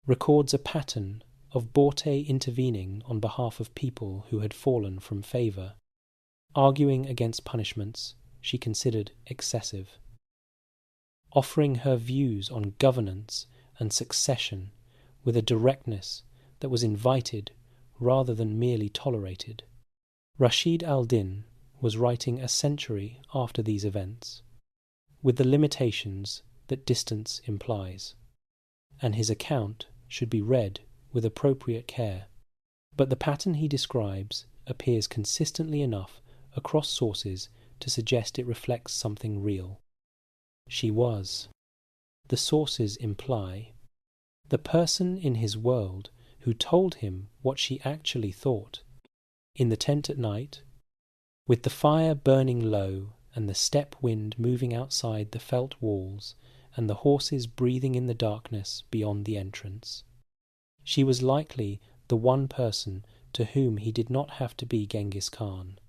records a pattern of Borte intervening on behalf of people who had fallen from favour, arguing against punishments she considered excessive, offering her views on governance and succession with a directness that was invited rather than merely tolerated. Rashid al-Din was writing a century after these events, with the limitations that distance implies, and his account should be read with appropriate care. But the pattern he describes appears consistently enough across sources to suggest it reflects something real. She was, the sources imply, the person in his world who told him what she actually thought. In the tent at night, with the fire burning low and the steppe wind moving outside the felt walls and the horses breathing in the darkness beyond the entrance, she was likely the one person to whom he did not have to be Genghis Khan.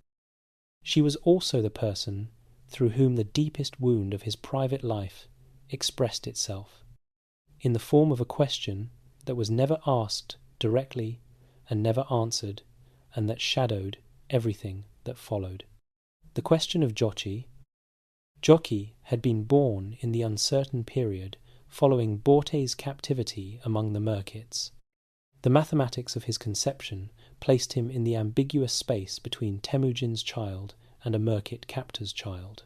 She was also the person through whom the deepest wound of his private life expressed itself, in the form of a question that was never asked directly and never answered, and that shadowed everything that followed. The question of Jochi. Jochi had been born in the uncertain period following Borte's captivity among the Merkits. The mathematics of his conception placed him in the ambiguous space between Temujin's child and a Merkit captor's child.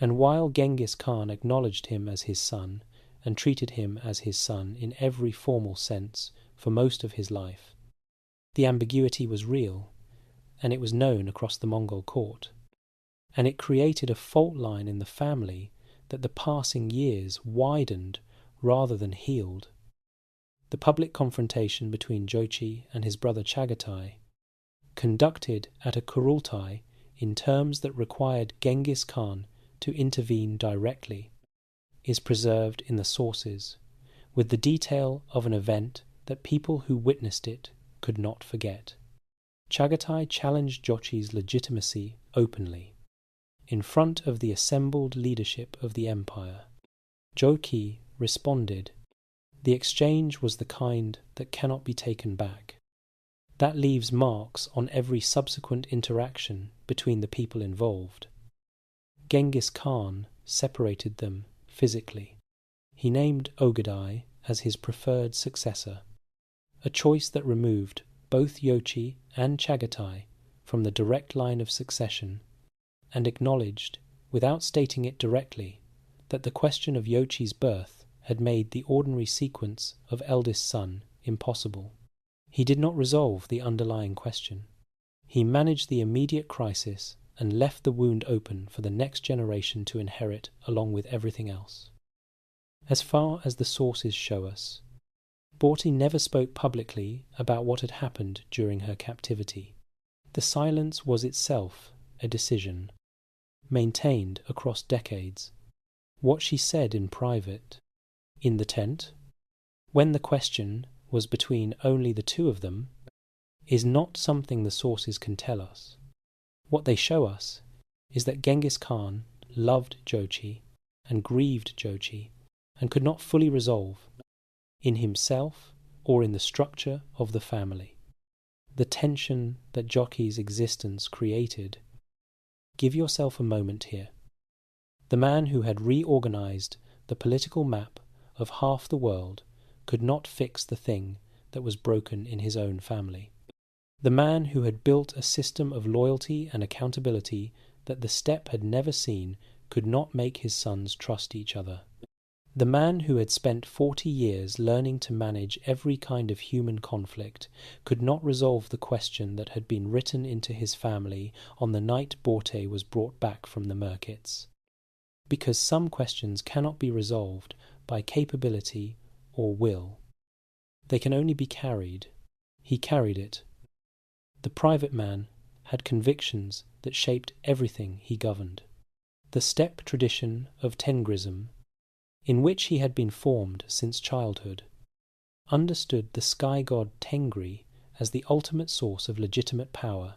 And while Genghis Khan acknowledged him as his son, and treated him as his son in every formal sense for most of his life, the ambiguity was real, and it was known across the Mongol court, and it created a fault line in the family that the passing years widened rather than healed. The public confrontation between Jochi and his brother Chagatai, conducted at a Kurultai in terms that required Genghis Khan to intervene directly, is preserved in the sources, with the detail of an event that people who witnessed it could not forget. Chagatai challenged Jochi's legitimacy openly. in front of the assembled leadership of the empire. Joki responded, "The exchange was the kind that cannot be taken back. That leaves marks on every subsequent interaction between the people involved." Genghis Khan separated them physically. He named Ogadai as his preferred successor, a choice that removed both Yochi and Chagatai from the direct line of succession, and acknowledged, without stating it directly, that the question of Yochi's birth had made the ordinary sequence of eldest son impossible. He did not resolve the underlying question. He managed the immediate crisis and left the wound open for the next generation to inherit along with everything else. As far as the sources show us, Borti never spoke publicly about what had happened during her captivity. The silence was itself a decision, maintained across decades. What she said in private, in the tent, when the question was between only the two of them, is not something the sources can tell us. What they show us is that Genghis Khan loved Jochi and grieved Jochi and could not fully resolve, in himself or in the structure of the family, the tension that Jochi's existence created. Give yourself a moment here. The man who had reorganized the political map of half the world could not fix the thing that was broken in his own family. The man who had built a system of loyalty and accountability that the steppe had never seen could not make his sons trust each other. The man who had spent 40 years learning to manage every kind of human conflict could not resolve the question that had been written into his family on the night Borte was brought back from the Merkits. Because some questions cannot be resolved by capability or will. They can only be carried. He carried it. The private man had convictions that shaped everything he governed. The steppe tradition of Tengrism, in which he had been formed since childhood, understood the sky god Tengri as the ultimate source of legitimate power.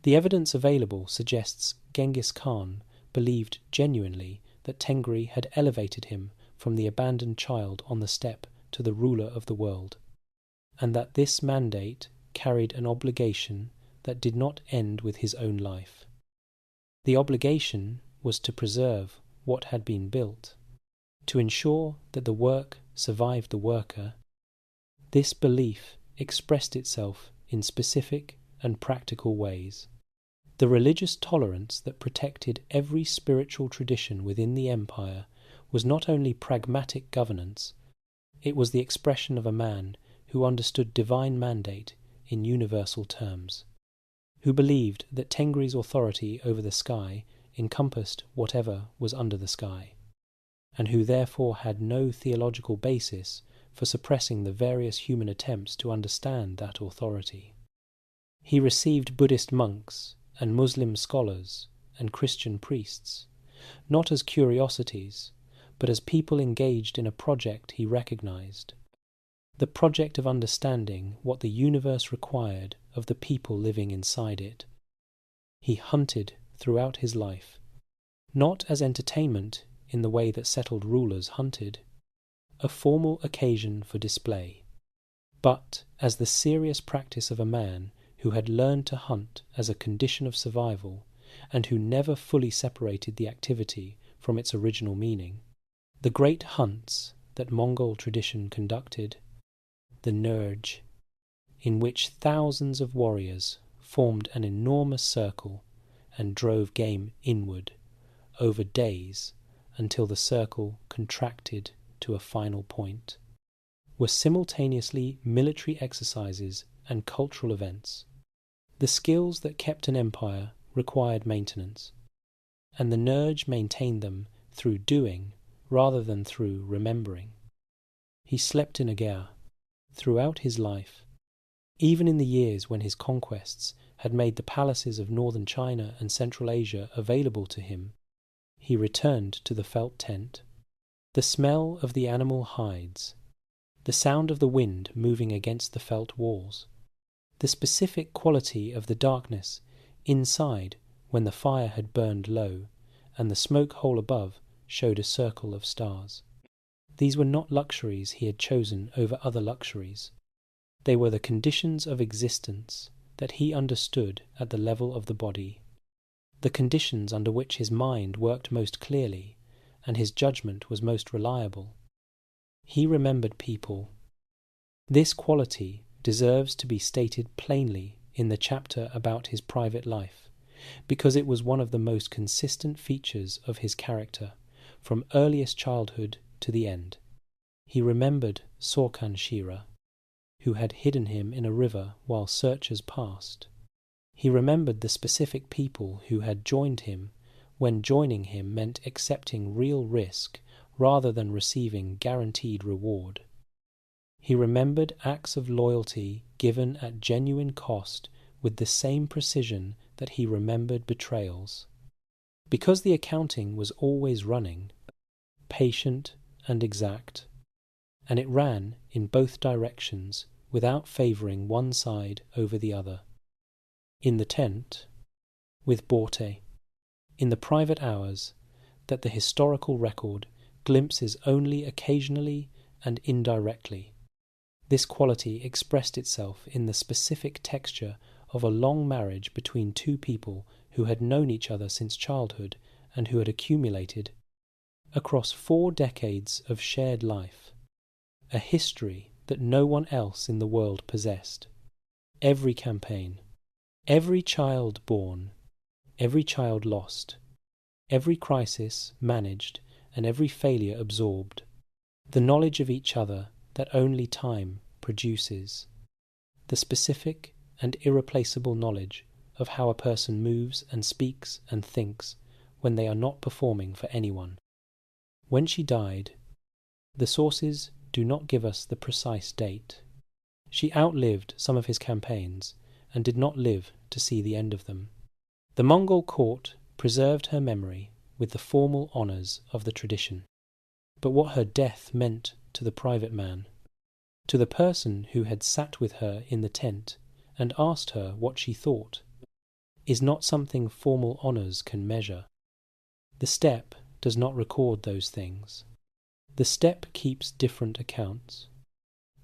The evidence available suggests Genghis Khan believed genuinely that Tengri had elevated him from the abandoned child on the steppe to the ruler of the world, and that this mandate carried an obligation that did not end with his own life. The obligation was to preserve what had been built, to ensure that the work survived the worker. This belief expressed itself in specific and practical ways. The religious tolerance that protected every spiritual tradition within the empire was not only pragmatic governance, it was the expression of a man who understood divine mandate in universal terms, who believed that Tengri's authority over the sky encompassed whatever was under the sky, and who therefore had no theological basis for suppressing the various human attempts to understand that authority. He received Buddhist monks and Muslim scholars and Christian priests, not as curiosities, but as people engaged in a project he recognized, the project of understanding what the universe required of the people living inside it. He hunted throughout his life, not as entertainment in the way that settled rulers hunted, a formal occasion for display, but as the serious practice of a man who had learned to hunt as a condition of survival and who never fully separated the activity from its original meaning. The great hunts that Mongol tradition conducted, the Nurj, in which thousands of warriors formed an enormous circle and drove game inward over days until the circle contracted to a final point, were simultaneously military exercises and cultural events. The skills that kept an empire required maintenance, and the Nurj maintained them through doing rather than through remembering. He slept in a ger throughout his life. Even in the years when his conquests had made the palaces of northern China and Central Asia available to him, he returned to the felt tent. The smell of the animal hides, the sound of the wind moving against the felt walls, the specific quality of the darkness inside when the fire had burned low and the smoke hole above showed a circle of stars. These were not luxuries he had chosen over other luxuries. They were the conditions of existence that he understood at the level of the body, the conditions under which his mind worked most clearly and his judgment was most reliable. He remembered people. This quality deserves to be stated plainly in the chapter about his private life, because it was one of the most consistent features of his character, from earliest childhood to the end. He remembered Sorkan Shira, who had hidden him in a river while searchers passed. He remembered the specific people who had joined him when joining him meant accepting real risk rather than receiving guaranteed reward. He remembered acts of loyalty given at genuine cost with the same precision that he remembered betrayals. Because the accounting was always running, patient and exact, and it ran in both directions without favouring one side over the other. In the tent, with Borte, in the private hours that the historical record glimpses only occasionally and indirectly, this quality expressed itself in the specific texture of a long marriage between two people who had known each other since childhood and who had accumulated, across 4 decades of shared life, a history that no one else in the world possessed. Every campaign, every child born, every child lost, every crisis managed, and every failure absorbed, the knowledge of each other that only time produces, the specific and irreplaceable knowledge of how a person moves and speaks and thinks when they are not performing for anyone. When she died, the sources do not give us the precise date. She outlived some of his campaigns and did not live to see the end of them. The Mongol court preserved her memory with the formal honours of the tradition. But what her death meant to the private man, to the person who had sat with her in the tent and asked her what she thought, is not something formal honours can measure. The steppe does not record those things. The steppe keeps different accounts.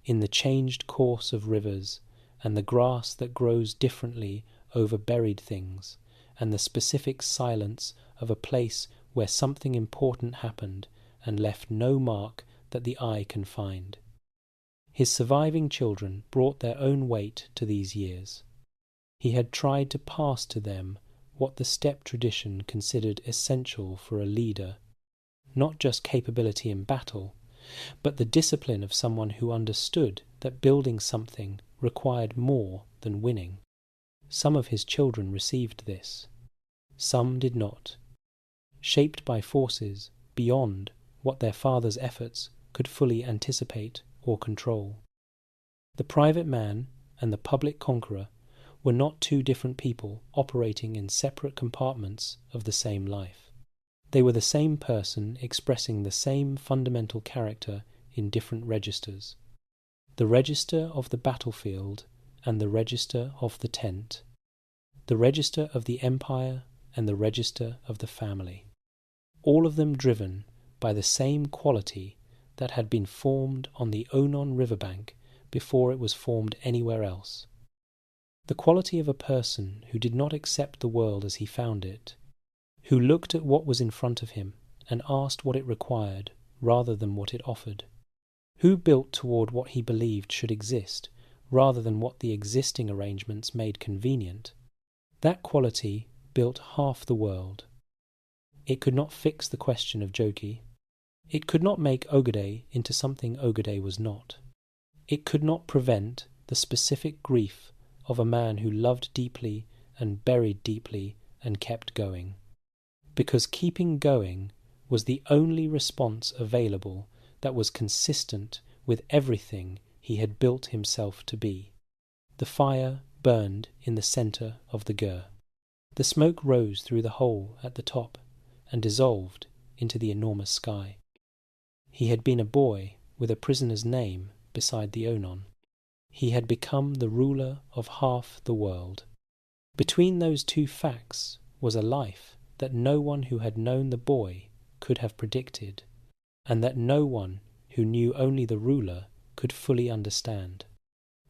In the changed course of rivers, and the grass that grows differently over buried things, and the specific silence of a place where something important happened and left no mark that the eye can find. His surviving children brought their own weight to these years. He had tried to pass to them what the steppe tradition considered essential for a leader, not just capability in battle, but the discipline of someone who understood that building something required more than winning. Some of his children received this. Some did not, shaped by forces beyond what their father's efforts could fully anticipate or control. The private man and the public conqueror were not two different people operating in separate compartments of the same life. They were the same person expressing the same fundamental character in different registers. The register of the battlefield and the register of the tent. The register of the empire and the register of the family. All of them driven by the same quality that had been formed on the Onon riverbank before it was formed anywhere else. The quality of a person who did not accept the world as he found it, who looked at what was in front of him and asked what it required rather than what it offered, who built toward what he believed should exist rather than what the existing arrangements made convenient. That quality built half the world. It could not fix the question of Joki. It could not make Ogede into something Ogede was not. It could not prevent the specific grief of a man who loved deeply and buried deeply and kept going. Because keeping going was the only response available that was consistent with everything he had built himself to be. The fire burned in the centre of the gur. The smoke rose through the hole at the top and dissolved into the enormous sky. He had been a boy with a prisoner's name beside the Onon. He had become the ruler of half the world. Between those two facts was a life that no one who had known the boy could have predicted, and that no one who knew only the ruler could fully understand.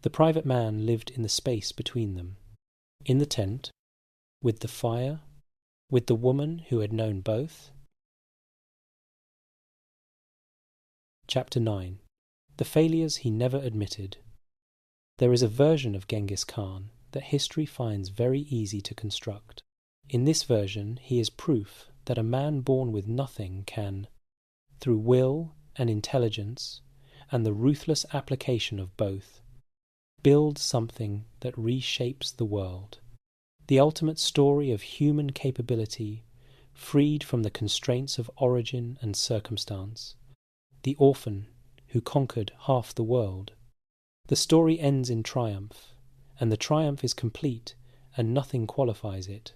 The private man lived in the space between them, in the tent, with the fire, with the woman who had known both. Chapter 9. The failures he never admitted. There is a version of Genghis Khan that history finds very easy to construct. In this version, he is proof that a man born with nothing can, through will and intelligence, and the ruthless application of both, build something that reshapes the world. The ultimate story of human capability, freed from the constraints of origin and circumstance. The orphan who conquered half the world. The story ends in triumph, and the triumph is complete, and nothing qualifies it.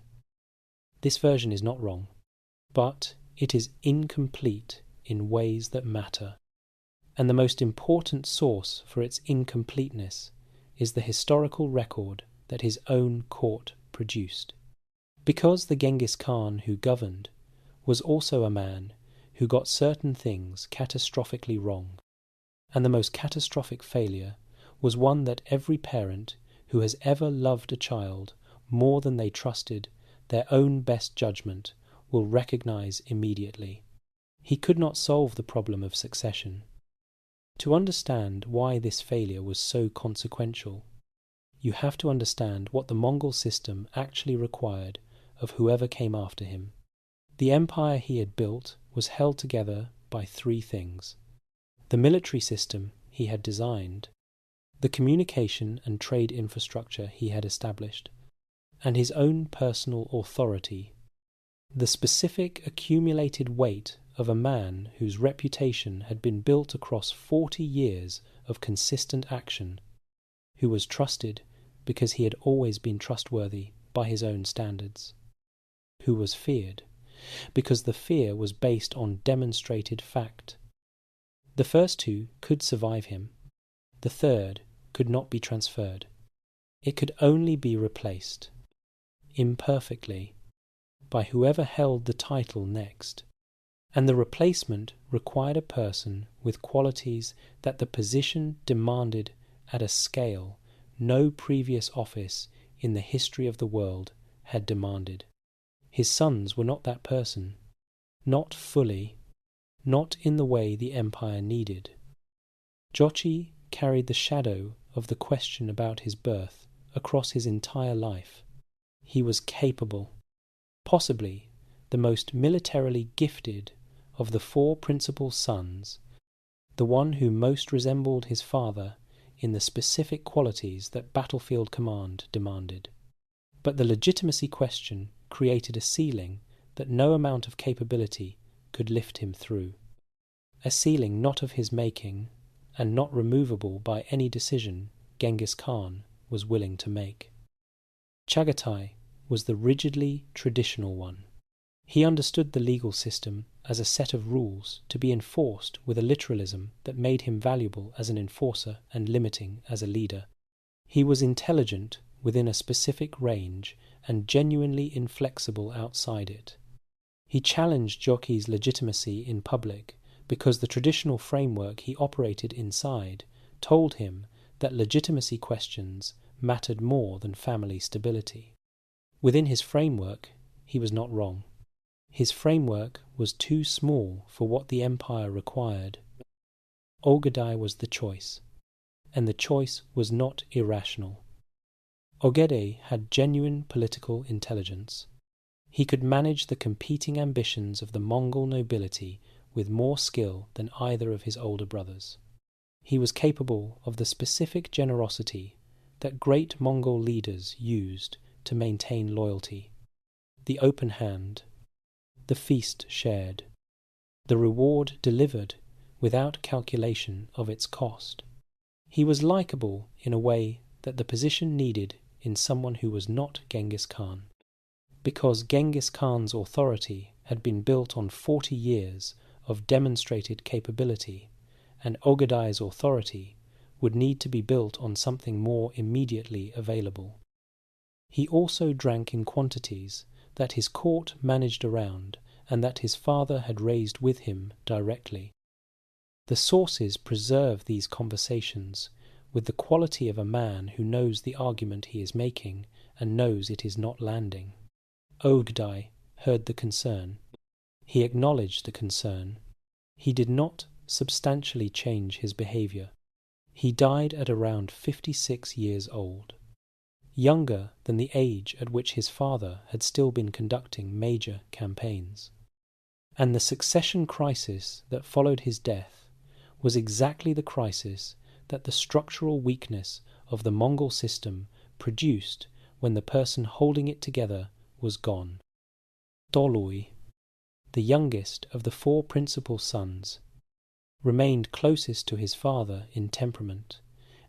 This version is not wrong, but it is incomplete in ways that matter. And the most important source for its incompleteness is the historical record that his own court produced. Because the Genghis Khan who governed was also a man who got certain things catastrophically wrong, and the most catastrophic failure was one that every parent who has ever loved a child more than they trusted their own best judgment will recognize immediately. He could not solve the problem of succession. To understand why this failure was so consequential, you have to understand what the Mongol system actually required of whoever came after him. The empire he had built was held together by three things: the military system he had designed, the communication and trade infrastructure he had established, and his own personal authority, the specific accumulated weight of a man whose reputation had been built across 40 years of consistent action, who was trusted because he had always been trustworthy by his own standards, who was feared because the fear was based on demonstrated fact. The first two could survive him. The third could not be transferred. It could only be replaced, imperfectly, by whoever held the title next. And the replacement required a person with qualities that the position demanded at a scale no previous office in the history of the world had demanded. His sons were not that person, not fully, not in the way the empire needed. Jochi carried the shadow of the question about his birth across his entire life. He was capable, possibly the most militarily gifted of the four principal sons, the one who most resembled his father in the specific qualities that battlefield command demanded. But the legitimacy question created a ceiling that no amount of capability could lift him through. A ceiling not of his making, and not removable by any decision Genghis Khan was willing to make. Chagatai was the rigidly traditional one. He understood the legal system as a set of rules to be enforced with a literalism that made him valuable as an enforcer and limiting as a leader. He was intelligent within a specific range and genuinely inflexible outside it. He challenged Jochi's legitimacy in public because the traditional framework he operated inside told him that legitimacy questions mattered more than family stability. Within his framework, he was not wrong. His framework was too small for what the empire required. Ogedai was the choice, and the choice was not irrational. Ogedai had genuine political intelligence. He could manage the competing ambitions of the Mongol nobility with more skill than either of his older brothers. He was capable of the specific generosity that great Mongol leaders used to maintain loyalty: the open hand, the feast shared, the reward delivered without calculation of its cost. He was likable in a way that the position needed in someone who was not Genghis Khan, because Genghis Khan's authority had been built on 40 years of demonstrated capability, and Ogedai's authority would need to be built on something more immediately available. He also drank in quantities that his court managed around and that his father had raised with him directly. The sources preserve these conversations with the quality of a man who knows the argument he is making and knows it is not landing. Ogedai heard the concern. He acknowledged the concern. He did not substantially change his behaviour. He died at around 56 years old, younger than the age at which his father had still been conducting major campaigns. And the succession crisis that followed his death was exactly the crisis that the structural weakness of the Mongol system produced when the person holding it together was gone. Tolui, the youngest of the 4 principal sons, remained closest to his father in temperament,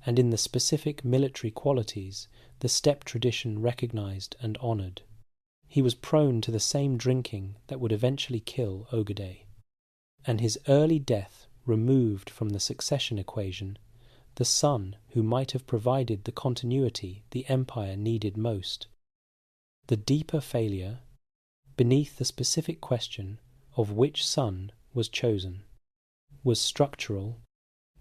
and in the specific military qualities the steppe tradition recognized and honored. He was prone to the same drinking that would eventually kill Ogedai, and his early death removed from the succession equation the son who might have provided the continuity the empire needed most. The deeper failure, beneath the specific question of which son was chosen, was structural.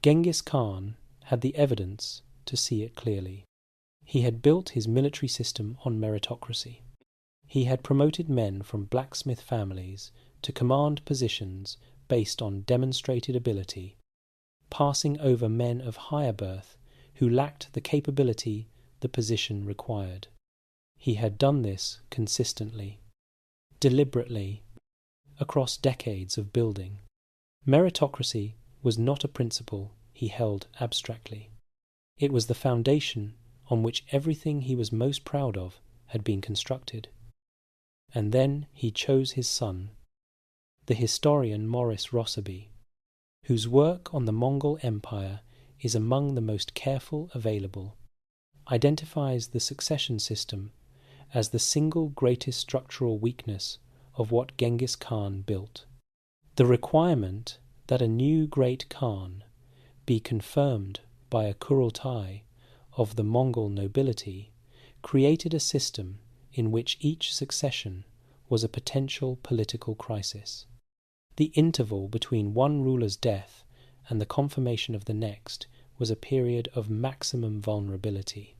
Genghis Khan had the evidence to see it clearly. He had built his military system on meritocracy. He had promoted men from blacksmith families to command positions based on demonstrated ability, passing over men of higher birth who lacked the capability the position required. He had done this consistently, deliberately, across decades of building. Meritocracy was not a principle he held abstractly. It was the foundation on which everything he was most proud of had been constructed. And then he chose his son, the historian Maurice Rossabi, whose work on the Mongol Empire is among the most careful available, identifies the succession system as the single greatest structural weakness of what Genghis Khan built. The requirement that a new great Khan be confirmed by a Kurultai of the Mongol nobility created a system in which each succession was a potential political crisis. The interval between one ruler's death and the confirmation of the next was a period of maximum vulnerability.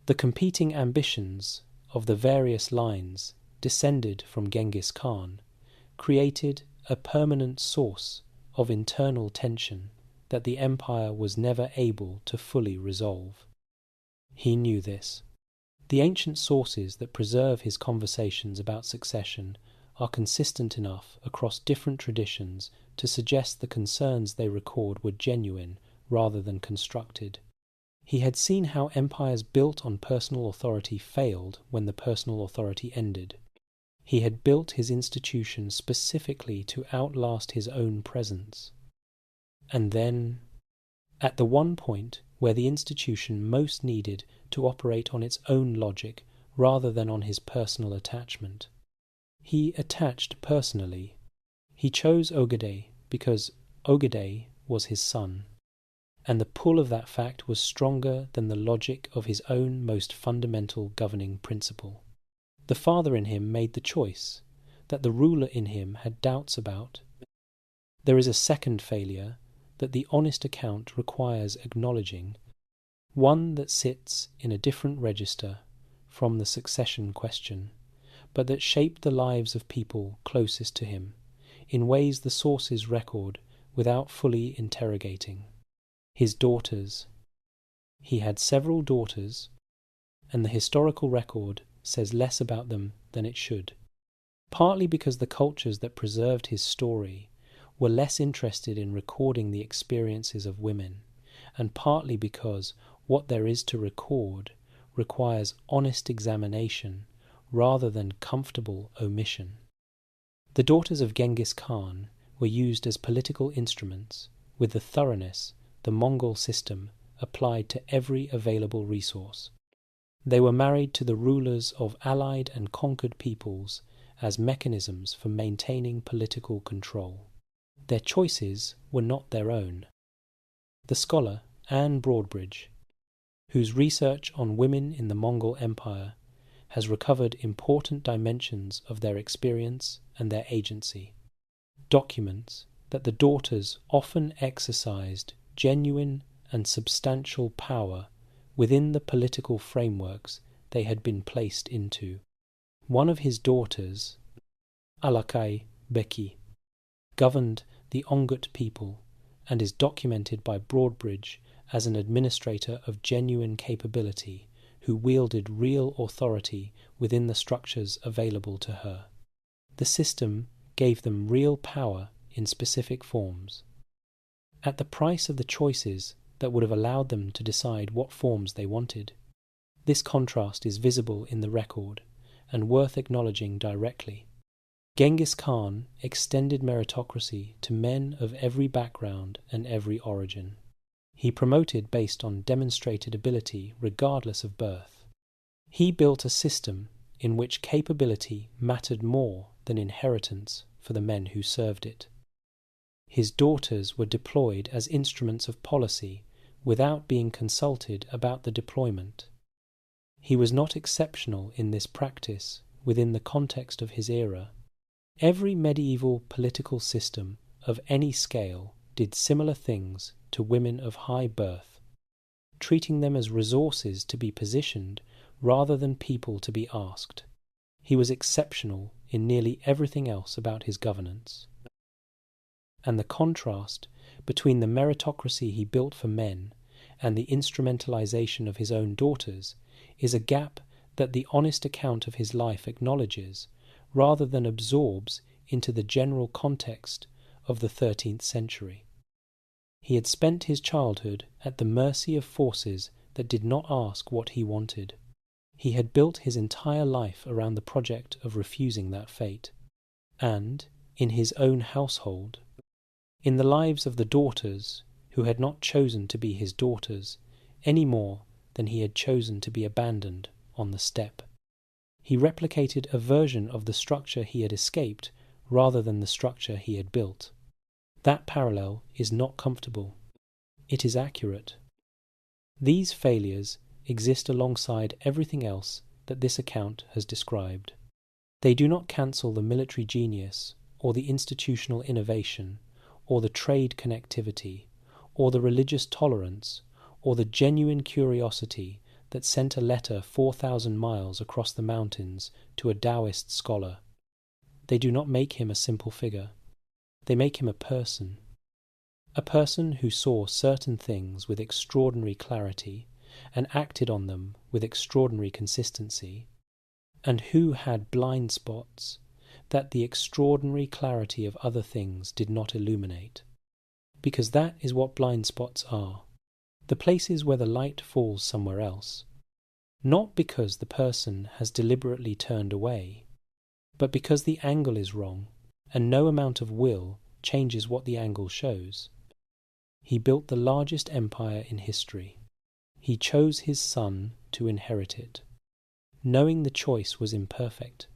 The competing ambitions of the various lines descended from Genghis Khan created a permanent source of internal tension that the empire was never able to fully resolve. He knew this. The ancient sources that preserve his conversations about succession are consistent enough across different traditions to suggest the concerns they record were genuine rather than constructed. He had seen how empires built on personal authority failed when the personal authority ended. He had built his institution specifically to outlast his own presence. And then, at the one point where the institution most needed to operate on its own logic rather than on his personal attachment, he attached personally. He chose Ogedai because Ogedai was his son, and the pull of that fact was stronger than the logic of his own most fundamental governing principle. The father in him made the choice that the ruler in him had doubts about. There is a second failure that the honest account requires acknowledging, one that sits in a different register from the succession question, but that shaped the lives of people closest to him, in ways the sources record without fully interrogating. His daughters. He had several daughters, and the historical record says less about them than it should, partly because the cultures that preserved his story were less interested in recording the experiences of women, and partly because what there is to record requires honest examination rather than comfortable omission. The daughters of Genghis Khan were used as political instruments with the thoroughness the Mongol system applied to every available resource. They were married to the rulers of allied and conquered peoples as mechanisms for maintaining political control. Their choices were not their own. The scholar Anne Broadbridge, whose research on women in the Mongol Empire has recovered important dimensions of their experience and their agency. Documents that the daughters often exercised genuine and substantial power within the political frameworks they had been placed into. One of his daughters, Alakai Beki, governed the Ongut people and is documented by Broadbridge as an administrator of genuine capability who wielded real authority within the structures available to her. The system gave them real power in specific forms, at the price of the choices that would have allowed them to decide what forms they wanted. This contrast is visible in the record and worth acknowledging directly. Genghis Khan extended meritocracy to men of every background and every origin. He promoted based on demonstrated ability regardless of birth. He built a system in which capability mattered more than inheritance for the men who served it. His daughters were deployed as instruments of policy without being consulted about the deployment. He was not exceptional in this practice within the context of his era. Every medieval political system of any scale did similar things to women of high birth, treating them as resources to be positioned rather than people to be asked. He was exceptional in nearly everything else about his governance. And the contrast between the meritocracy he built for men and the instrumentalization of his own daughters is a gap that the honest account of his life acknowledges rather than absorbs into the general context of the 13th century. He had spent his childhood at the mercy of forces that did not ask what he wanted. He had built his entire life around the project of refusing that fate. And, in his own household, in the lives of the daughters who had not chosen to be his daughters any more than he had chosen to be abandoned on the steppe, he replicated a version of the structure he had escaped rather than the structure he had built. That parallel is not comfortable. It is accurate. These failures exist alongside everything else that this account has described. They do not cancel the military genius, or the institutional innovation, or the trade connectivity, or the religious tolerance, or the genuine curiosity that sent a letter 4,000 miles across the mountains to a Taoist scholar. They do not make him a simple figure. They make him a person who saw certain things with extraordinary clarity and acted on them with extraordinary consistency, and who had blind spots that the extraordinary clarity of other things did not illuminate. Because that is what blind spots are, the places where the light falls somewhere else, not because the person has deliberately turned away, but because the angle is wrong, and no amount of will changes what the angle shows. He built the largest empire in history. He chose his son to inherit it, knowing the choice was imperfect.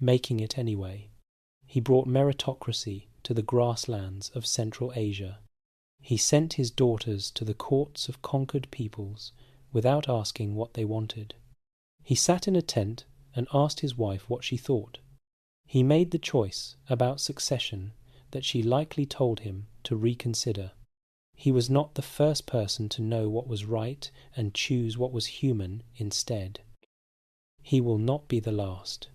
Making it anyway, he brought meritocracy to the grasslands of Central Asia. He sent his daughters to the courts of conquered peoples without asking what they wanted. He sat in a tent and asked his wife what she thought. He made the choice about succession that she likely told him to reconsider. He was not the first person to know what was right and choose what was human instead. He will not be the last.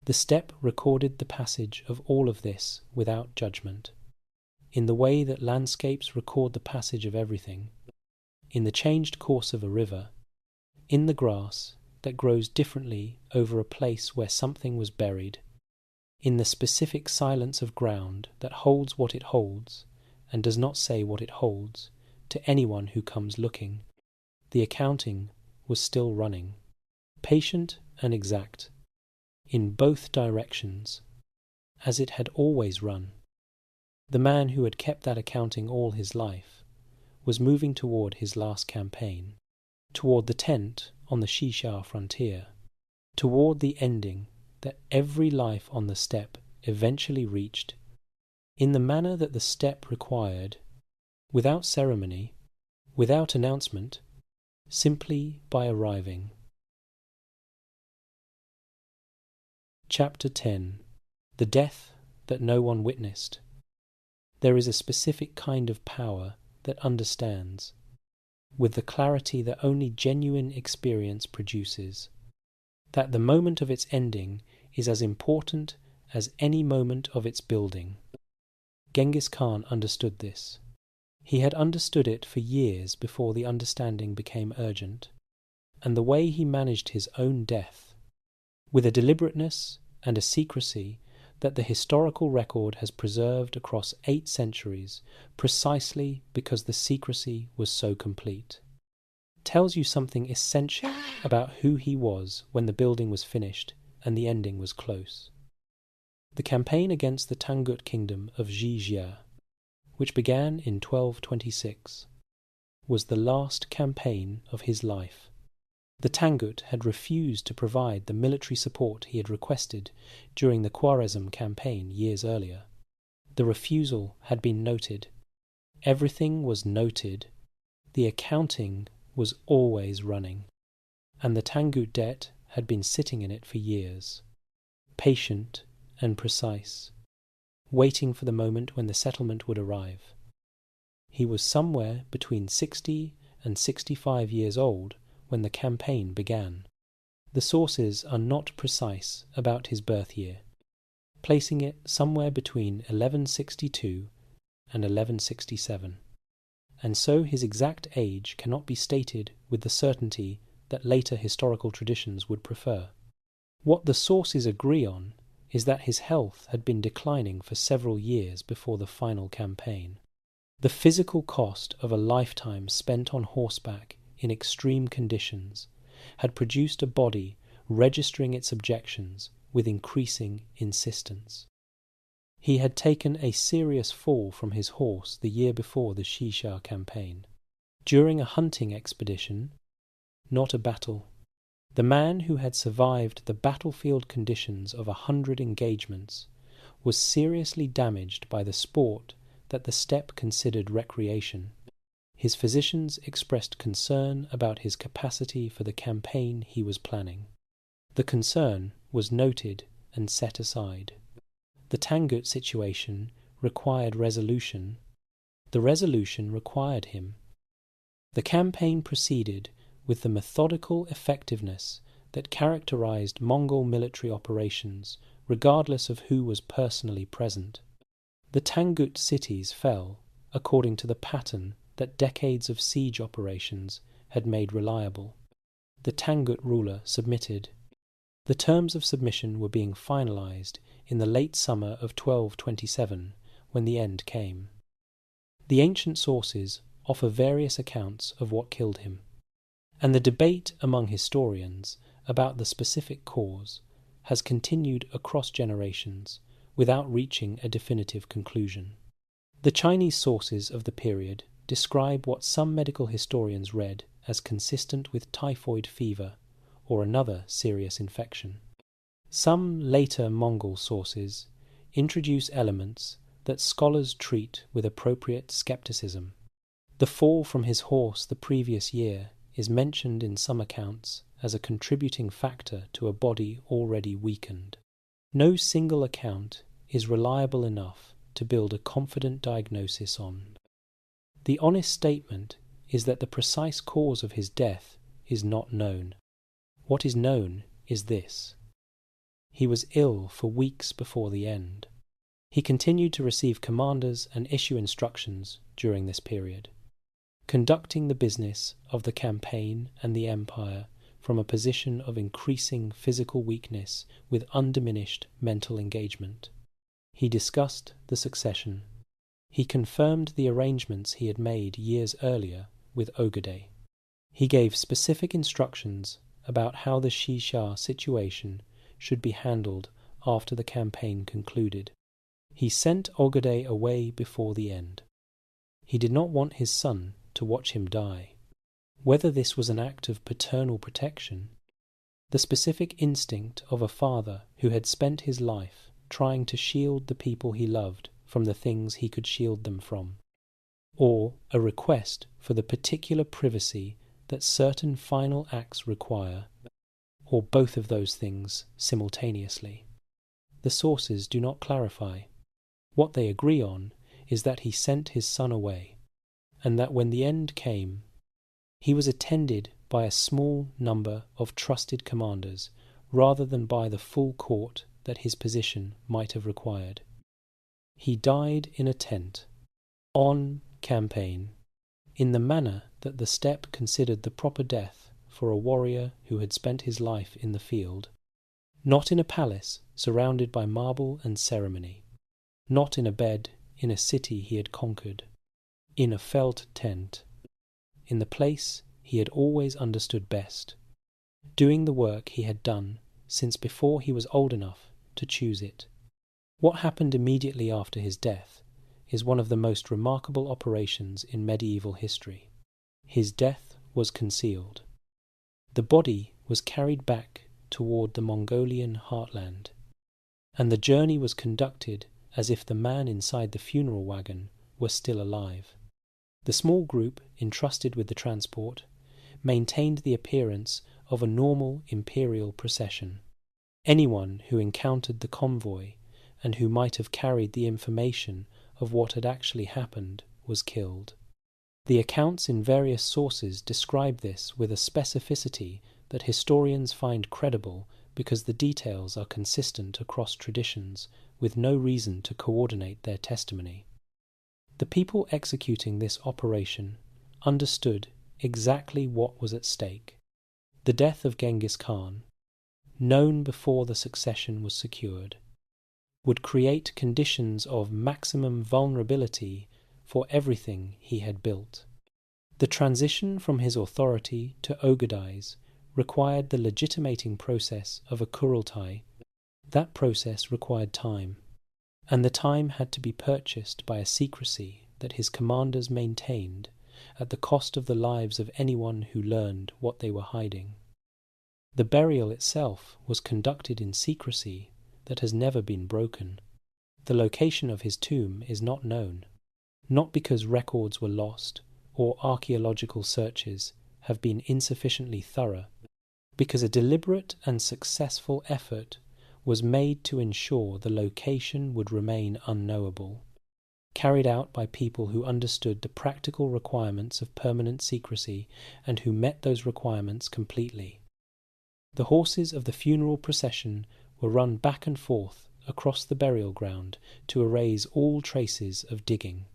The steppe recorded the passage of all of this without judgment, in the way that landscapes record the passage of everything, in the changed course of a river, in the grass that grows differently over a place where something was buried, in the specific silence of ground that holds what it holds and does not say what it holds to anyone who comes looking. The accounting was still running, patient and exact, in both directions, as it had always run. The man who had kept that accounting all his life was moving toward his last campaign, toward the tent on the Shisha frontier, toward the ending that every life on the steppe eventually reached, in the manner that the steppe required, without ceremony, without announcement, simply by arriving. Chapter 10. The Death That No One Witnessed. There is a specific kind of power that understands, with the clarity that only genuine experience produces, that the moment of its ending is as important as any moment of its building. Genghis Khan understood this. He had understood it for years before the understanding became urgent, and the way he managed his own death, with a deliberateness and a secrecy that the historical record has preserved across 8 centuries, precisely because the secrecy was so complete, tells you something essential about who he was when the building was finished and the ending was close. The campaign against the Tangut kingdom of Xijia, which began in 1226, was the last campaign of his life. The Tangut had refused to provide the military support he had requested during the Khwarezm campaign years earlier. The refusal had been noted. Everything was noted. The accounting was always running. And the Tangut debt had been sitting in it for years, patient and precise, waiting for the moment when the settlement would arrive. He was somewhere between 60 and 65 years old when the campaign began. The sources are not precise about his birth year, placing it somewhere between 1162 and 1167, and so his exact age cannot be stated with the certainty that later historical traditions would prefer. What the sources agree on is that his health had been declining for several years before the final campaign. The physical cost of a lifetime spent on horseback in extreme conditions had produced a body registering its objections with increasing insistence. He had taken a serious fall from his horse the year before the Xijia campaign, during a hunting expedition, not a battle. The man who had survived the battlefield conditions of 100 engagements was seriously damaged by the sport that the steppe considered recreation. His physicians expressed concern about his capacity for the campaign he was planning. The concern was noted and set aside. The Tangut situation required resolution. The resolution required him. The campaign proceeded with the methodical effectiveness that characterized Mongol military operations, regardless of who was personally present. The Tangut cities fell according to the pattern that decades of siege operations had made reliable. The Tangut ruler submitted. The terms of submission were being finalized in the late summer of 1227 when the end came. The ancient sources offer various accounts of what killed him, and the debate among historians about the specific cause has continued across generations without reaching a definitive conclusion. The Chinese sources of the period describe what some medical historians read as consistent with typhoid fever or another serious infection. Some later Mongol sources introduce elements that scholars treat with appropriate skepticism. The fall from his horse the previous year is mentioned in some accounts as a contributing factor to a body already weakened. No single account is reliable enough to build a confident diagnosis on. The honest statement is that the precise cause of his death is not known. What is known is this: he was ill for weeks before the end. He continued to receive commanders and issue instructions during this period, conducting the business of the campaign and the empire from a position of increasing physical weakness with undiminished mental engagement. He discussed the succession. He confirmed the arrangements he had made years earlier with Ogedei. He gave specific instructions about how the Xijia situation should be handled after the campaign concluded. He sent Ogedei away before the end. He did not want his son to watch him die. Whether this was an act of paternal protection, the specific instinct of a father who had spent his life trying to shield the people he loved from the things he could shield them from, or a request for the particular privacy that certain final acts require, or both of those things simultaneously. the sources do not clarify. What they agree on is that he sent his son away, and that when the end came, he was attended by a small number of trusted commanders rather than by the full court that his position might have required. He died in a tent, on campaign, in the manner that the steppe considered the proper death for a warrior who had spent his life in the field, not in a palace surrounded by marble and ceremony, not in a bed in a city he had conquered, in a felt tent, in the place he had always understood best, doing the work he had done since before he was old enough to choose it. What happened immediately after his death is one of the most remarkable operations in medieval history. His death was concealed. The body was carried back toward the Mongolian heartland, and the journey was conducted as if the man inside the funeral wagon were still alive. The small group entrusted with the transport maintained the appearance of a normal imperial procession. Anyone who encountered the convoy and who might have carried the information of what had actually happened was killed. The accounts in various sources describe this with a specificity that historians find credible because the details are consistent across traditions with no reason to coordinate their testimony. The people executing this operation understood exactly what was at stake. The death of Genghis Khan, known before the succession was secured, would create conditions of maximum vulnerability for everything he had built. The transition from his authority to Ogadi's required the legitimating process of a Kurultai. That process required time, and the time had to be purchased by a secrecy that his commanders maintained at the cost of the lives of anyone who learned what they were hiding. The burial itself was conducted in secrecy that has never been broken. The location of his tomb is not known, not because records were lost or archaeological searches have been insufficiently thorough, because a deliberate and successful effort was made to ensure the location would remain unknowable, carried out by people who understood the practical requirements of permanent secrecy and who met those requirements completely. The horses of the funeral procession were run back and forth across the burial ground to erase all traces of digging.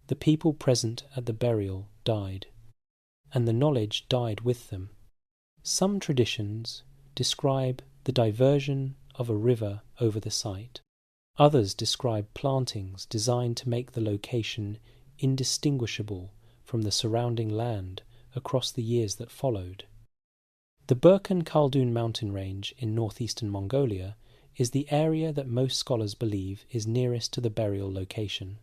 The people present at the burial died, and the knowledge died with them. Some traditions describe the diversion of a river over the site. Others describe plantings designed to make the location indistinguishable from the surrounding land across the years that followed. The Burkan Khaldun mountain range in northeastern Mongolia is the area that most scholars believe is nearest to the burial location.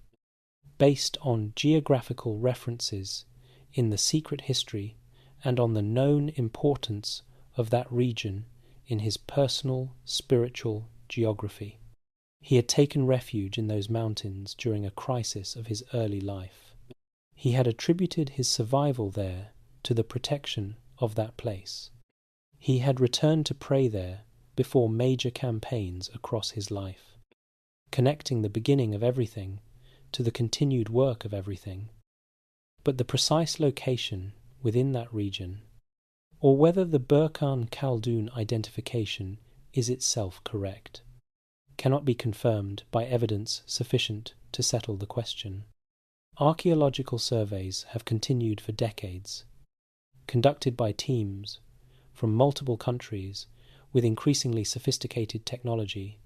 Based on geographical references in the secret history and on the known importance of that region in his personal spiritual geography, he had taken refuge in those mountains during a crisis of his early life. He had attributed his survival there to the protection of that place. He had returned to pray there before major campaigns across his life, connecting the beginning of everything to the continued work of everything. But the precise location within that region, or whether the Burkan Khaldun identification is itself correct, cannot be confirmed by evidence sufficient to settle the question. Archaeological surveys have continued for decades, conducted by teams from multiple countries with increasingly sophisticated technology.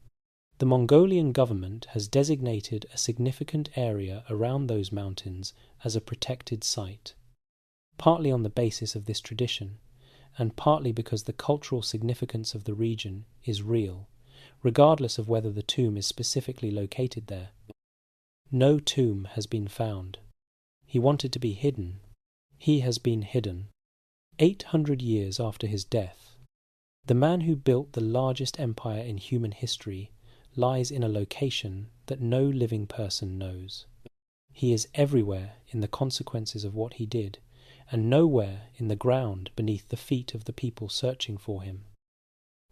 The Mongolian government has designated a significant area around those mountains as a protected site, partly on the basis of this tradition, and partly because the cultural significance of the region is real, regardless of whether the tomb is specifically located there. No tomb has been found. He wanted to be hidden. He has been hidden. 800 years after his death, the man who built the largest empire in human history lies in a location that no living person knows. He is everywhere in the consequences of what he did, and nowhere in the ground beneath the feet of the people searching for him.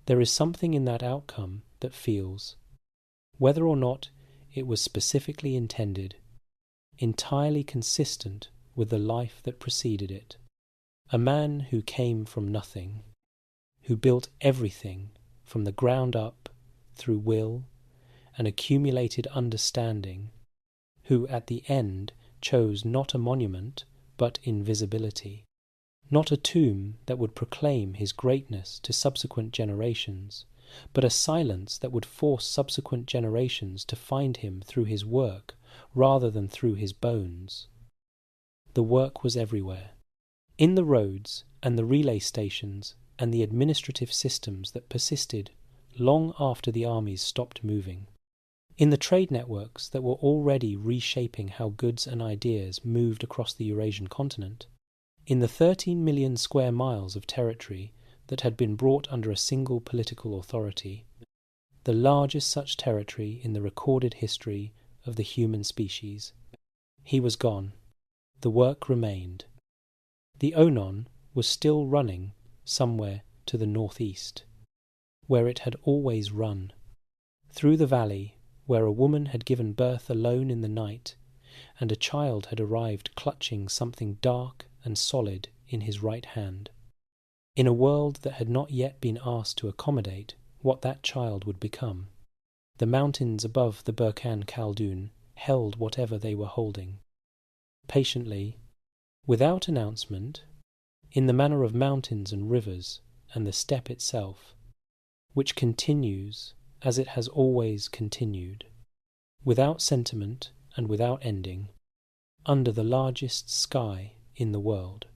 There is something in that outcome that feels whether or not it was specifically intended, entirely consistent with the life that preceded it. A man who came from nothing, who built everything from the ground up through will and accumulated understanding, who at the end chose not a monument but invisibility, not a tomb that would proclaim his greatness to subsequent generations, but a silence that would force subsequent generations to find him through his work rather than through his bones. The work was everywhere, in the roads and the relay stations and the administrative systems that persisted long after the armies stopped moving, in the trade networks that were already reshaping how goods and ideas moved across the Eurasian continent, in the 13 million square miles of territory that had been brought under a single political authority, the largest such territory in the recorded history of the human species. He was gone. The work remained. The Onon was still running somewhere to the northeast, where it had always run, through the valley where a woman had given birth alone in the night, and a child had arrived clutching something dark and solid in his right hand, in a world that had not yet been asked to accommodate what that child would become. The mountains above the Burkhan Khaldun held whatever they were holding. Patiently, without announcement, in the manner of mountains and rivers and the steppe itself, which continues as it has always continued, without sentiment and without ending, under the largest sky in the world.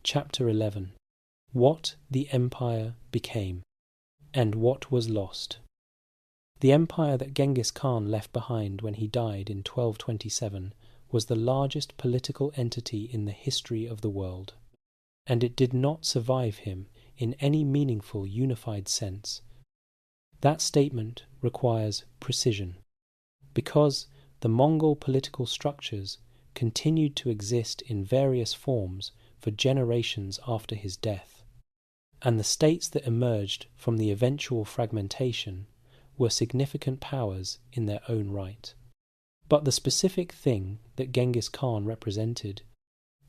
Chapter 11. What the Empire became, and what was lost. The empire that Genghis Khan left behind when he died in 1227 was the largest political entity in the history of the world, and it did not survive him in any meaningful unified sense. That statement requires precision, because the Mongol political structures continued to exist in various forms for generations after his death, and the states that emerged from the eventual fragmentation were significant powers in their own right. But the specific thing that Genghis Khan represented,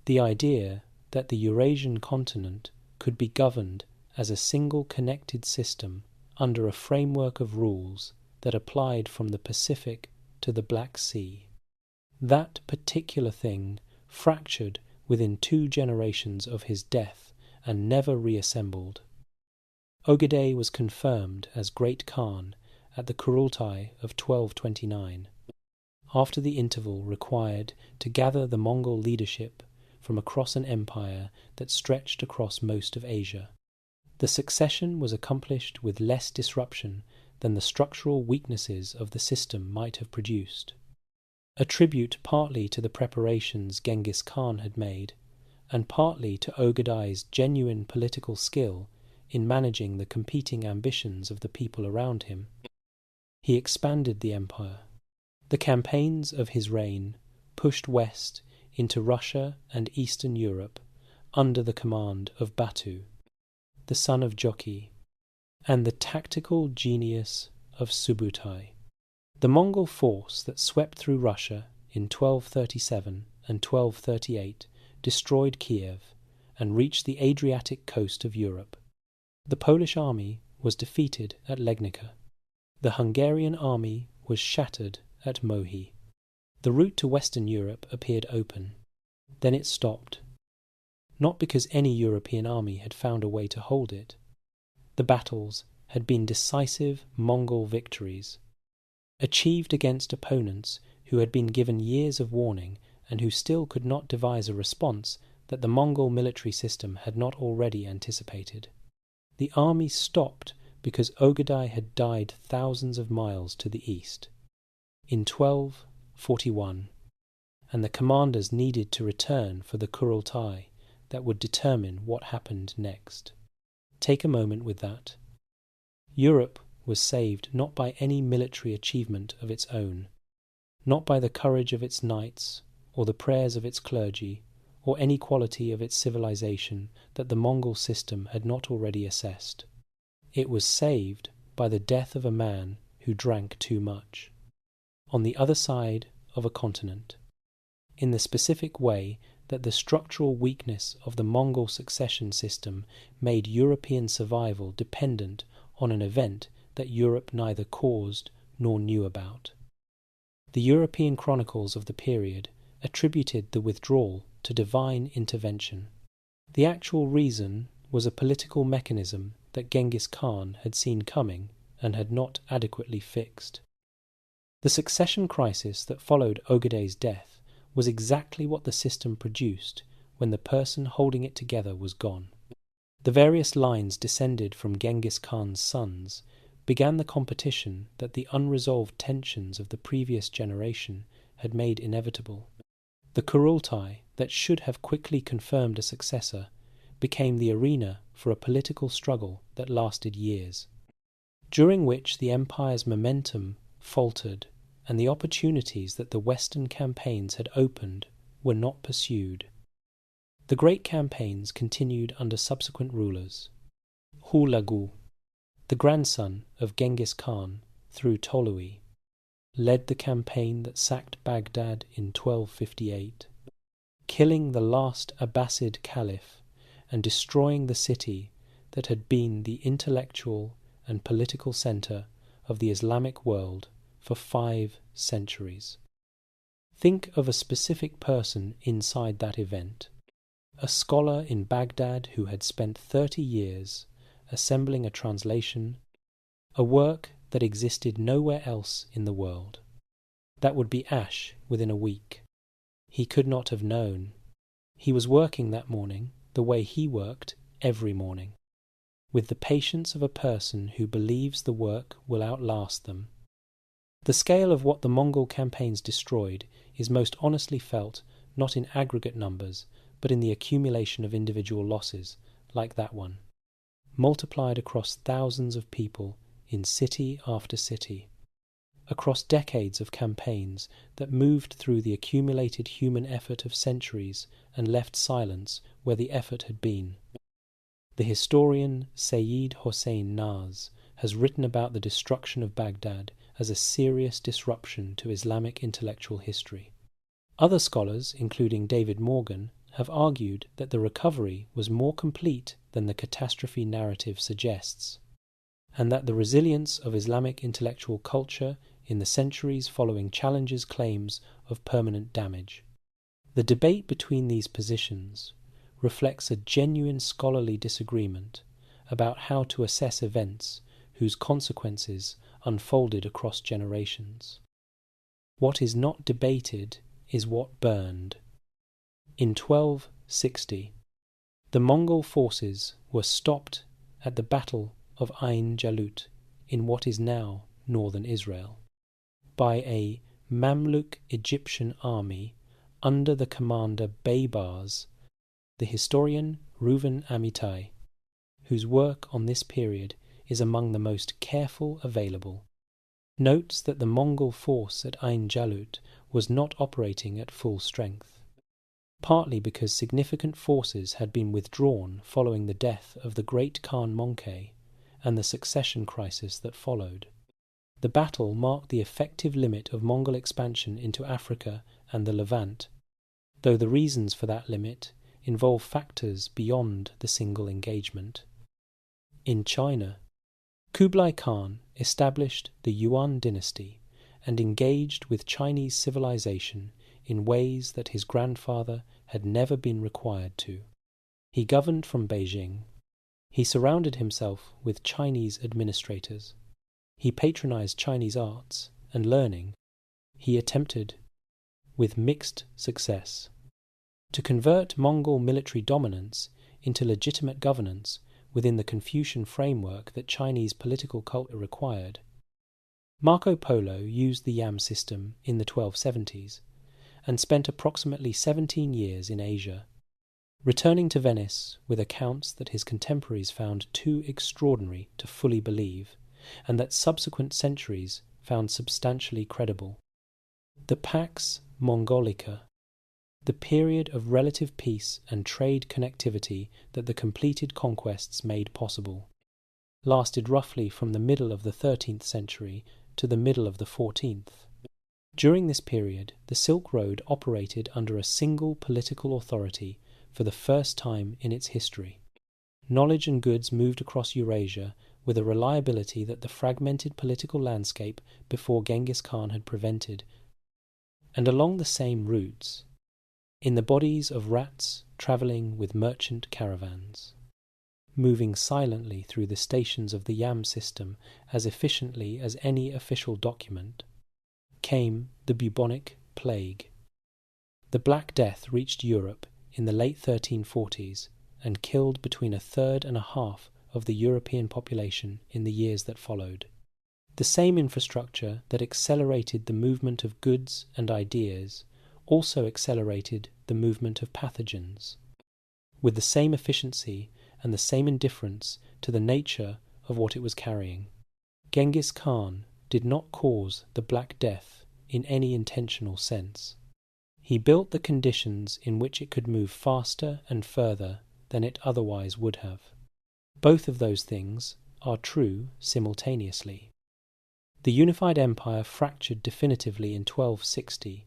the idea that the Eurasian continent could be governed as a single connected system under a framework of rules that applied from the Pacific to the Black Sea, that particular thing fractured within 2 generations of his death and never reassembled. Ogedei was confirmed as Great Khan at the Kurultai of 1229, after the interval required to gather the Mongol leadership from across an empire that stretched across most of Asia. The succession was accomplished with less disruption than the structural weaknesses of the system might have produced, a tribute partly to the preparations Genghis Khan had made, and partly to Ogedai's genuine political skill in managing the competing ambitions of the people around him. He expanded the empire. The campaigns of his reign pushed west into Russia and Eastern Europe under the command of Batu, the son of Jochi, and the tactical genius of Subutai. The Mongol force that swept through Russia in 1237 and 1238 destroyed Kiev and reached the Adriatic coast of Europe. The Polish army was defeated at Legnica. The Hungarian army was shattered at Mohi. The route to Western Europe appeared open. Then it stopped. Not because any European army had found a way to hold it. The battles had been decisive Mongol victories, achieved against opponents who had been given years of warning and who still could not devise a response that the Mongol military system had not already anticipated. The army stopped because Ogedai had died thousands of miles to the east in 1241, and the commanders needed to return for the Kurultai that would determine what happened next. Take a moment with that. Europe was saved not by any military achievement of its own, not by the courage of its knights, or the prayers of its clergy, or any quality of its civilization that the Mongol system had not already assessed. It was saved by the death of a man who drank too much, on the other side of a continent, in the specific way that the structural weakness of the Mongol succession system made European survival dependent on an event that Europe neither caused nor knew about. The European chronicles of the period attributed the withdrawal to divine intervention. The actual reason was a political mechanism that Genghis Khan had seen coming and had not adequately fixed. The succession crisis that followed Ogeday's death was exactly what the system produced when the person holding it together was gone. The various lines descended from Genghis Khan's sons began the competition that the unresolved tensions of the previous generation had made inevitable. The Kurultai that should have quickly confirmed a successor became the arena for a political struggle that lasted years, during which the empire's momentum faltered and the opportunities that the Western campaigns had opened were not pursued. The great campaigns continued under subsequent rulers. Hulagu, the grandson of Genghis Khan through Tolui, led the campaign that sacked Baghdad in 1258, killing the last Abbasid caliph and destroying the city that had been the intellectual and political centre of the Islamic world for 5 centuries. Think of a specific person inside that event, a scholar in Baghdad who had spent 30 years assembling a translation, a work that existed nowhere else in the world. That would be ash within a week. He could not have known. He was working that morning the way he worked every morning, with the patience of a person who believes the work will outlast them. The scale of what the Mongol campaigns destroyed is most honestly felt not in aggregate numbers, but in the accumulation of individual losses, like that one, multiplied across thousands of people in city after city, across decades of campaigns that moved through the accumulated human effort of centuries and left silence where the effort had been. The historian Sayyid Hossein Naz has written about the destruction of Baghdad as a serious disruption to Islamic intellectual history. Other scholars, including David Morgan, have argued that the recovery was more complete than the catastrophe narrative suggests, and that the resilience of Islamic intellectual culture in the centuries following challenges claims of permanent damage. The debate between these positions reflects a genuine scholarly disagreement about how to assess events whose consequences unfolded across generations. What is not debated is what burned. In 1260, the Mongol forces were stopped at the Battle of Ain Jalut in what is now northern Israel by a Mamluk Egyptian army under the commander Baybars. The historian Reuven Amitai, whose work on this period is among the most careful available, notes that the Mongol force at Ain Jalut was not operating at full strength, partly because significant forces had been withdrawn following the death of the great Khan Monkey and the succession crisis that followed. The battle marked the effective limit of Mongol expansion into Africa and the Levant, though the reasons for that limit involve factors beyond the single engagement. In China, Kublai Khan established the Yuan dynasty and engaged with Chinese civilization in ways that his grandfather had never been required to. He governed from Beijing. He surrounded himself with Chinese administrators. He patronized Chinese arts and learning. He attempted, with mixed success, to convert Mongol military dominance into legitimate governance within the Confucian framework that Chinese political culture required. Marco Polo used the Yam system in the 1270s and spent approximately 17 years in Asia, returning to Venice with accounts that his contemporaries found too extraordinary to fully believe, and that subsequent centuries found substantially credible. The Pax Mongolica, the period of relative peace and trade connectivity that the completed conquests made possible, lasted roughly from the middle of the 13th century to the middle of the 14th. During this period, the Silk Road operated under a single political authority for the first time in its history. Knowledge and goods moved across Eurasia with a reliability that the fragmented political landscape before Genghis Khan had prevented, and along the same routes, in the bodies of rats travelling with merchant caravans, moving silently through the stations of the Yam system as efficiently as any official document, came the bubonic plague. The Black Death reached Europe in the late 1340s and killed between a third and a half of the European population in the years that followed. The same infrastructure that accelerated the movement of goods and ideas also accelerated the movement of pathogens, with the same efficiency and the same indifference to the nature of what it was carrying. Genghis Khan did not cause the Black Death in any intentional sense. He built the conditions in which it could move faster and further than it otherwise would have. Both of those things are true simultaneously. The unified empire fractured definitively in 1260,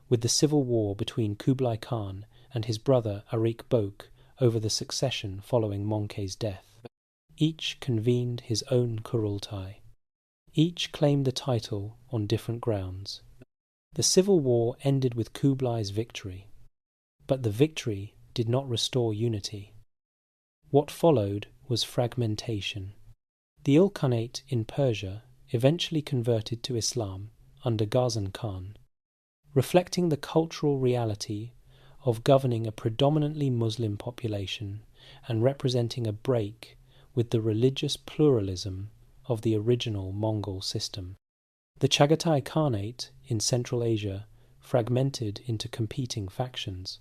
with the civil war between Kublai Khan and his brother Arik Bök over the succession following Möngke's death. Each convened his own Kurultai. Each claimed the title on different grounds. The civil war ended with Kublai's victory, but the victory did not restore unity. What followed was fragmentation. The Ilkhanate in Persia eventually converted to Islam under Ghazan Khan, reflecting the cultural reality of governing a predominantly Muslim population and representing a break with the religious pluralism of the original Mongol system. The Chagatai Khanate in Central Asia fragmented into competing factions.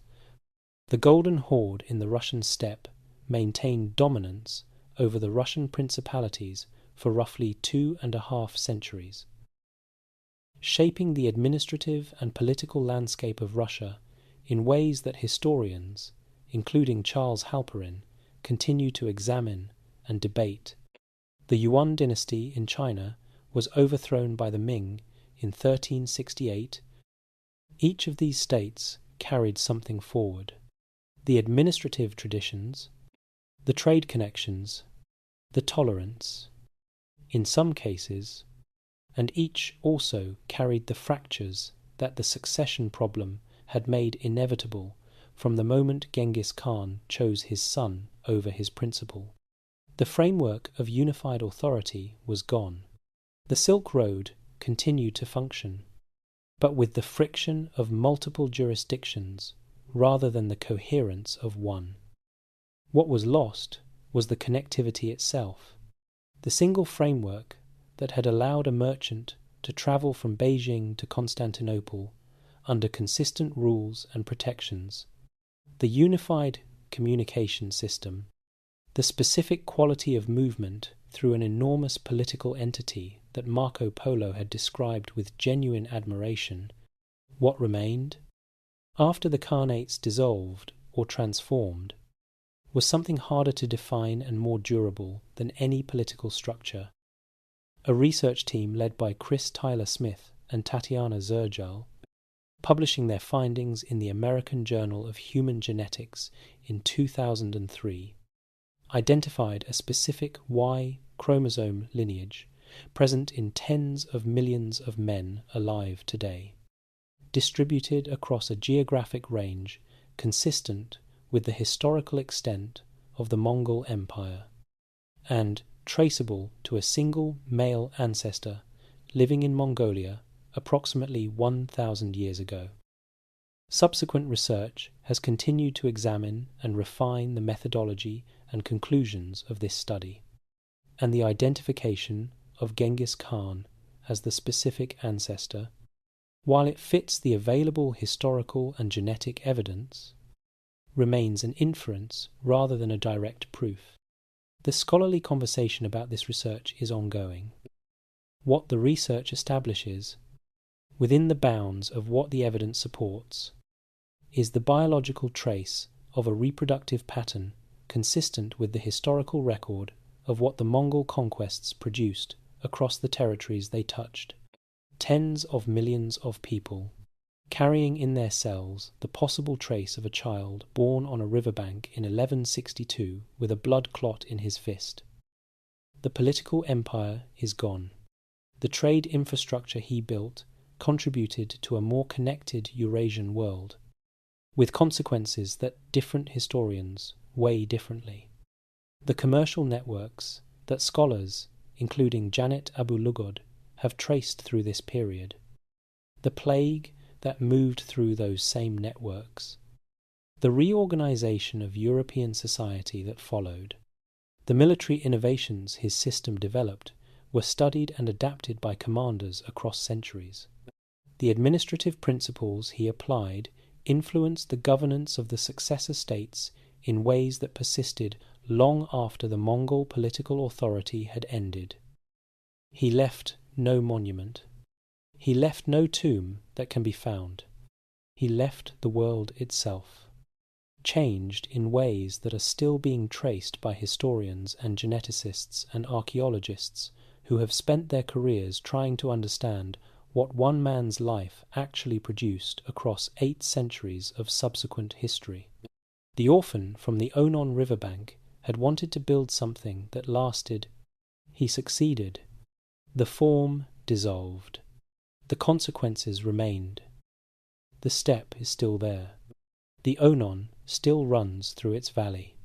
The Golden Horde in the Russian steppe maintained dominance over the Russian principalities for roughly 2.5 centuries, shaping the administrative and political landscape of Russia in ways that historians, including Charles Halperin, continue to examine and debate. The Yuan dynasty in China was overthrown by the Ming in 1368. Each of these states carried something forward: the administrative traditions, the trade connections, the tolerance, in some cases, and each also carried the fractures that the succession problem had made inevitable from the moment Genghis Khan chose his son over his principal. The framework of unified authority was gone. The Silk Road continued to function, but with the friction of multiple jurisdictions rather than the coherence of one. What was lost was the connectivity itself, the single framework that had allowed a merchant to travel from Beijing to Constantinople under consistent rules and protections, the unified communication system, the specific quality of movement through an enormous political entity that Marco Polo had described with genuine admiration. What remained, after the Khanates dissolved or transformed, was something harder to define and more durable than any political structure. A research team led by Chris Tyler Smith and Tatiana Zerjal, publishing their findings in the American Journal of Human Genetics in 2003, identified a specific Y chromosome lineage present in tens of millions of men alive today, distributed across a geographic range consistent with the historical extent of the Mongol Empire, and traceable to a single male ancestor living in Mongolia approximately 1,000 years ago. Subsequent research has continued to examine and refine the methodology and conclusions of this study, and the identification of Genghis Khan as the specific ancestor, while it fits the available historical and genetic evidence, remains an inference rather than a direct proof. The scholarly conversation about this research is ongoing. What the research establishes, within the bounds of what the evidence supports, is the biological trace of a reproductive pattern consistent with the historical record of what the Mongol conquests produced across the territories they touched. Tens of millions of people, carrying in their cells the possible trace of a child born on a riverbank in 1162 with a blood clot in his fist. The political empire is gone. The trade infrastructure he built contributed to a more connected Eurasian world, with consequences that different historians weigh differently. The commercial networks that scholars, including Janet Abu-Lughod, have traced through this period. The plague that moved through those same networks. The reorganization of European society that followed. The military innovations his system developed were studied and adapted by commanders across centuries. The administrative principles he applied influenced the governance of the successor states in ways that persisted long after the Mongol political authority had ended. He left no monument. He left no tomb that can be found. He left the world itself, changed in ways that are still being traced by historians and geneticists and archaeologists who have spent their careers trying to understand what one man's life actually produced across 8 centuries of subsequent history. The orphan from the Onon riverbank had wanted to build something that lasted. He succeeded. The form dissolved. The consequences remained. The steppe is still there. The Onon still runs through its valley.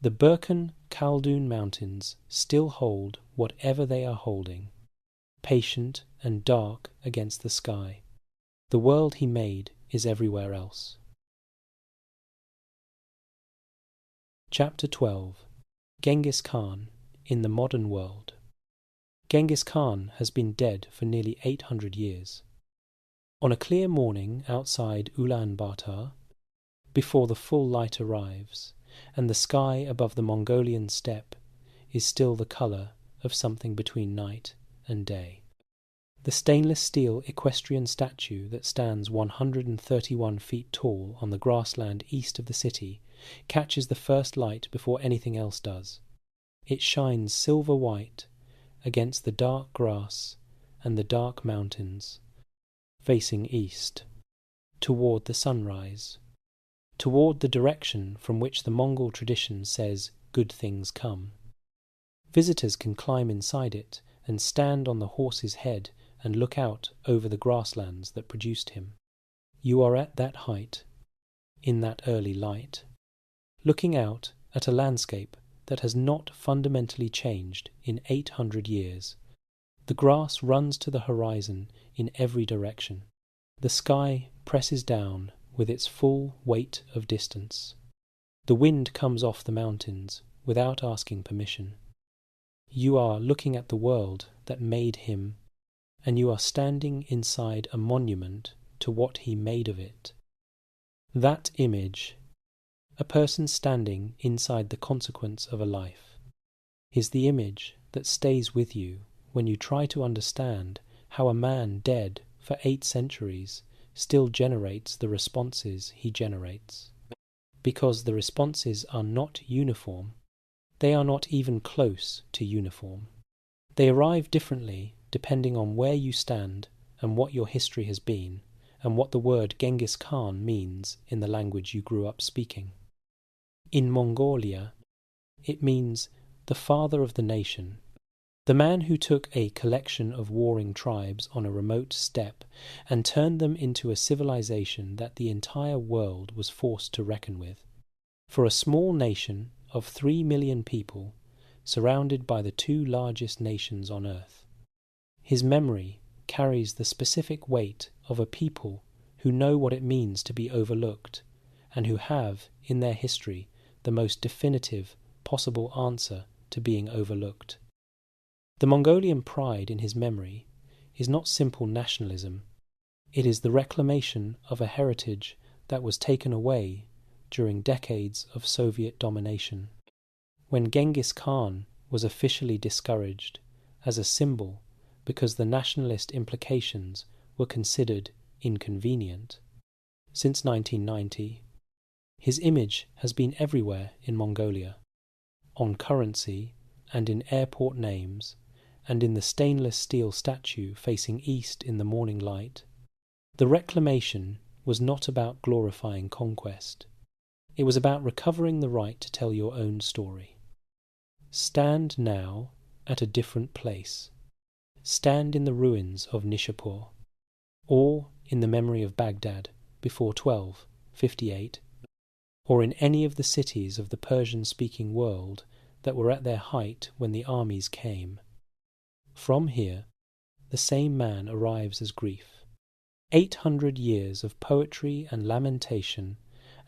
The Burkan Khaldun mountains still hold whatever they are holding, patient and dark against the sky. The world he made is everywhere else. Chapter 12. Genghis Khan in the Modern World. Genghis Khan has been dead for nearly 800 years. On a clear morning outside Ulaanbaatar, before the full light arrives, and the sky above the Mongolian steppe is still the colour of something between night and day. The stainless steel equestrian statue that stands 131 feet tall on the grassland east of the city catches the first light before anything else does. It shines silver white against the dark grass and the dark mountains, facing east, toward the sunrise, toward the direction from which the Mongol tradition says good things come. Visitors can climb inside it and stand on the horse's head and look out over the grasslands that produced him. You are at that height, in that early light, looking out at a landscape that has not fundamentally changed in 800 years. The grass runs to the horizon in every direction. The sky presses down with its full weight of distance. The wind comes off the mountains without asking permission. You are looking at the world that made him, and you are standing inside a monument to what he made of it. That image, a person standing inside the consequence of a life, is the image that stays with you when you try to understand how a man dead for 8 centuries still generates the responses he generates. Because the responses are not uniform, they are not even close to uniform. They arrive differently depending on where you stand and what your history has been, and what the word Genghis Khan means in the language you grew up speaking. In Mongolia, it means the father of the nation, the man who took a collection of warring tribes on a remote steppe and turned them into a civilization that the entire world was forced to reckon with. For a small nation of 3 million people, surrounded by the 2 largest nations on earth, his memory carries the specific weight of a people who know what it means to be overlooked, and who have, in their history, the most definitive possible answer to being overlooked. The Mongolian pride in his memory is not simple nationalism. It is the reclamation of a heritage that was taken away during decades of Soviet domination. When Genghis Khan was officially discouraged as a symbol because the nationalist implications were considered inconvenient, since 1990, his image has been everywhere in Mongolia, on currency and in airport names, and in the stainless steel statue facing east in the morning light, the reclamation was not about glorifying conquest. It was about recovering the right to tell your own story. Stand now at a different place. Stand in the ruins of Nishapur, or in the memory of Baghdad before 1258, or in any of the cities of the Persian-speaking world that were at their height when the armies came. From here, the same man arrives as grief. 800 years of poetry and lamentation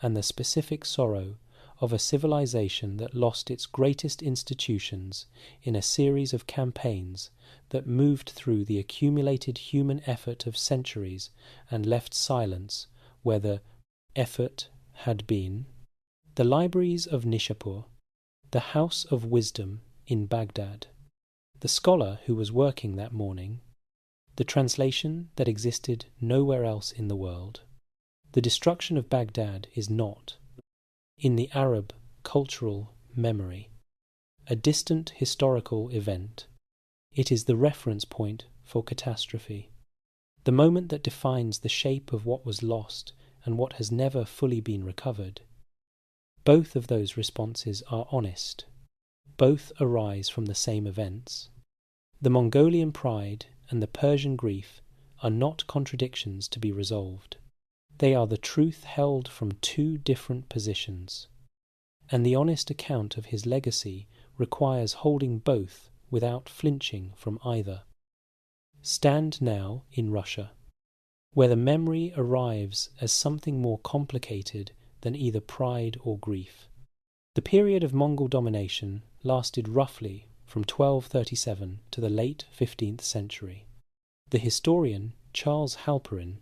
and the specific sorrow of a civilization that lost its greatest institutions in a series of campaigns that moved through the accumulated human effort of centuries and left silence where the effort had been. The libraries of Nishapur, the house of wisdom in Baghdad, the scholar who was working that morning, the translation that existed nowhere else in the world. The destruction of Baghdad is not, in the Arab cultural memory, a distant historical event. It is the reference point for catastrophe, the moment that defines the shape of what was lost and what has never fully been recovered. Both of those responses are honest. Both arise from the same events. The Mongolian pride and the Persian grief are not contradictions to be resolved. They are the truth held from two different positions, and the honest account of his legacy requires holding both without flinching from either. Stand now in Russia, where the memory arrives as something more complicated than either pride or grief. The period of Mongol domination lasted roughly from 1237 to the late 15th century. The historian Charles Halperin,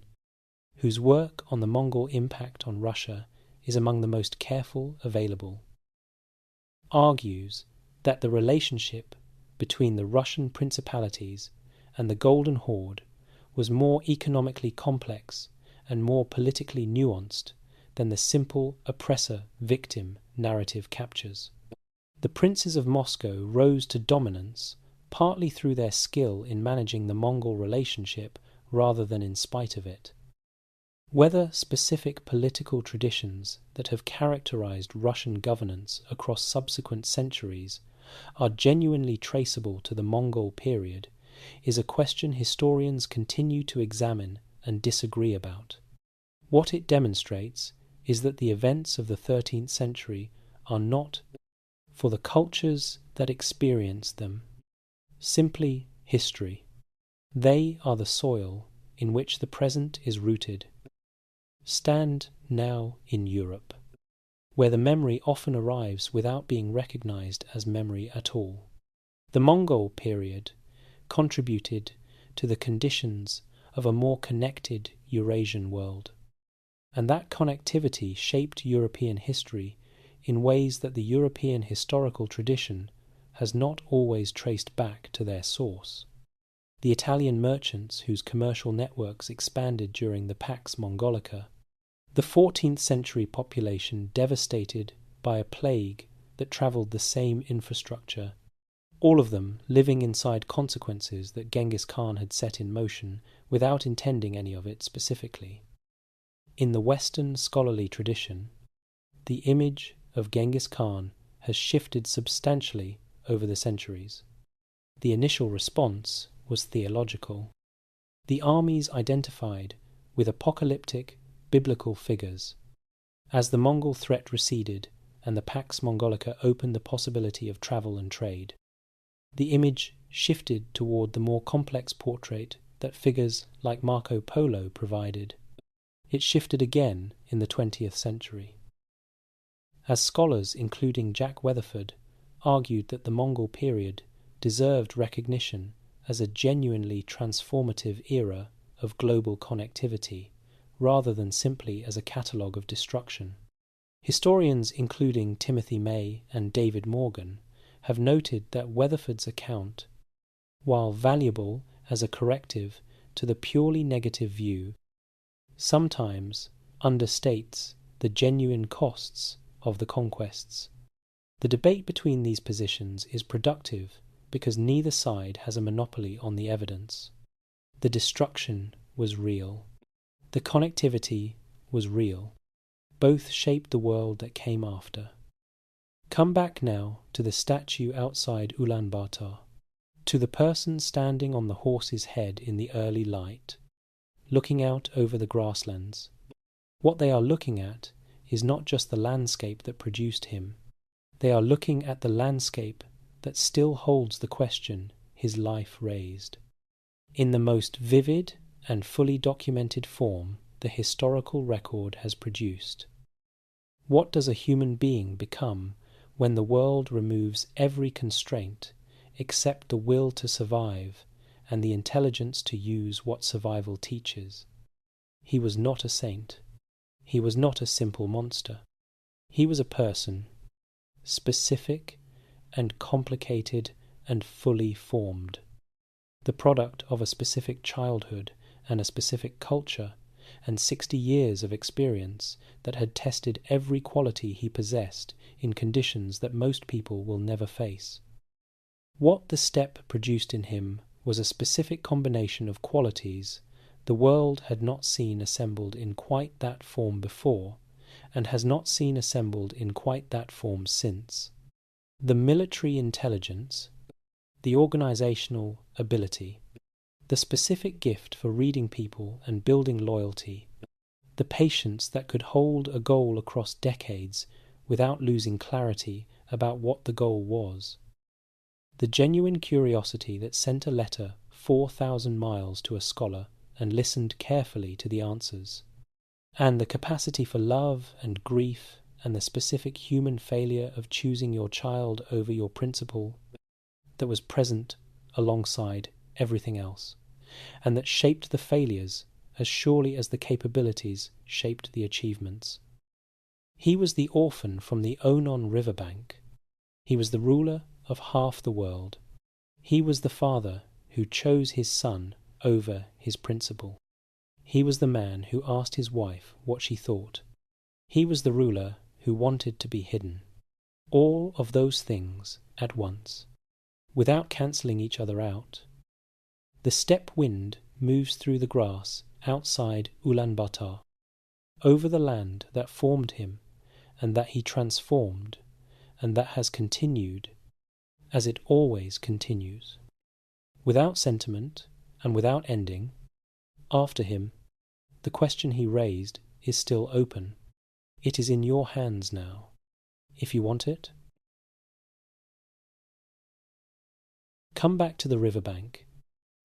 whose work on the Mongol impact on Russia is among the most careful available, argues that the relationship between the Russian principalities and the Golden Horde was more economically complex and more politically nuanced than the simple oppressor-victim narrative captures. The princes of Moscow rose to dominance partly through their skill in managing the Mongol relationship rather than in spite of it. Whether specific political traditions that have characterized Russian governance across subsequent centuries are genuinely traceable to the Mongol period is a question historians continue to examine and disagree about. What it demonstrates is that the events of the 13th century are not, for the cultures that experienced them, simply history. They are the soil in which the present is rooted. Stand now in Europe, where the memory often arrives without being recognized as memory at all. The Mongol period contributed to the conditions of a more connected Eurasian world, and that connectivity shaped European history in ways that the European historical tradition has not always traced back to their source. The Italian merchants whose commercial networks expanded during the Pax Mongolica, the 14th century population devastated by a plague that travelled the same infrastructure, all of them living inside consequences that Genghis Khan had set in motion without intending any of it specifically. In the Western scholarly tradition, the image of Genghis Khan has shifted substantially over the centuries. The initial response was theological. The armies identified with apocalyptic biblical figures. As the Mongol threat receded and the Pax Mongolica opened the possibility of travel and trade, the image shifted toward the more complex portrait that figures like Marco Polo provided. It shifted again in the 20th century. As scholars, including Jack Weatherford, argued that the Mongol period deserved recognition as a genuinely transformative era of global connectivity, rather than simply as a catalogue of destruction. Historians, including Timothy May and David Morgan, have noted that Weatherford's account, while valuable as a corrective to the purely negative view, sometimes understates the genuine costs of the conquests. The The debate between these positions is productive because neither side has a monopoly on the evidence. The destruction was real. The connectivity was real. Both shaped the world that came after. Come back now to the statue outside Ulaanbaatar, to the person standing on the horse's head in the early light, looking out over the grasslands. What they are looking at is not just the landscape that produced him. They are looking at the landscape that still holds the question his life raised. In the most vivid and fully documented form the historical record has produced. What does a human being become when the world removes every constraint except the will to survive and the intelligence to use what survival teaches? He was not a saint. He was not a simple monster. He was a person, specific and complicated and fully formed, the product of a specific childhood and a specific culture and 60 years of experience that had tested every quality he possessed in conditions that most people will never face. What the steppe produced in him was a specific combination of qualities the world had not seen assembled in quite that form before, and has not seen assembled in quite that form since. The military intelligence, the organizational ability, the specific gift for reading people and building loyalty, the patience that could hold a goal across decades without losing clarity about what the goal was, the genuine curiosity that sent a letter 4,000 miles to a scholar and listened carefully to the answers, and the capacity for love and grief and the specific human failure of choosing your child over your principle that was present alongside everything else, and that shaped the failures as surely as the capabilities shaped the achievements. He was the orphan from the Onon riverbank. He was the ruler of half the world. He was the father who chose his son over his principle. He was the man who asked his wife what she thought. He was the ruler who wanted to be hidden. All of those things at once, without cancelling each other out. The steppe wind moves through the grass outside Ulaanbaatar, over the land that formed him and that he transformed and that has continued, as it always continues. Without sentiment and without ending, after him, the question he raised is still open. It is in your hands now, if you want it. Come back to the riverbank.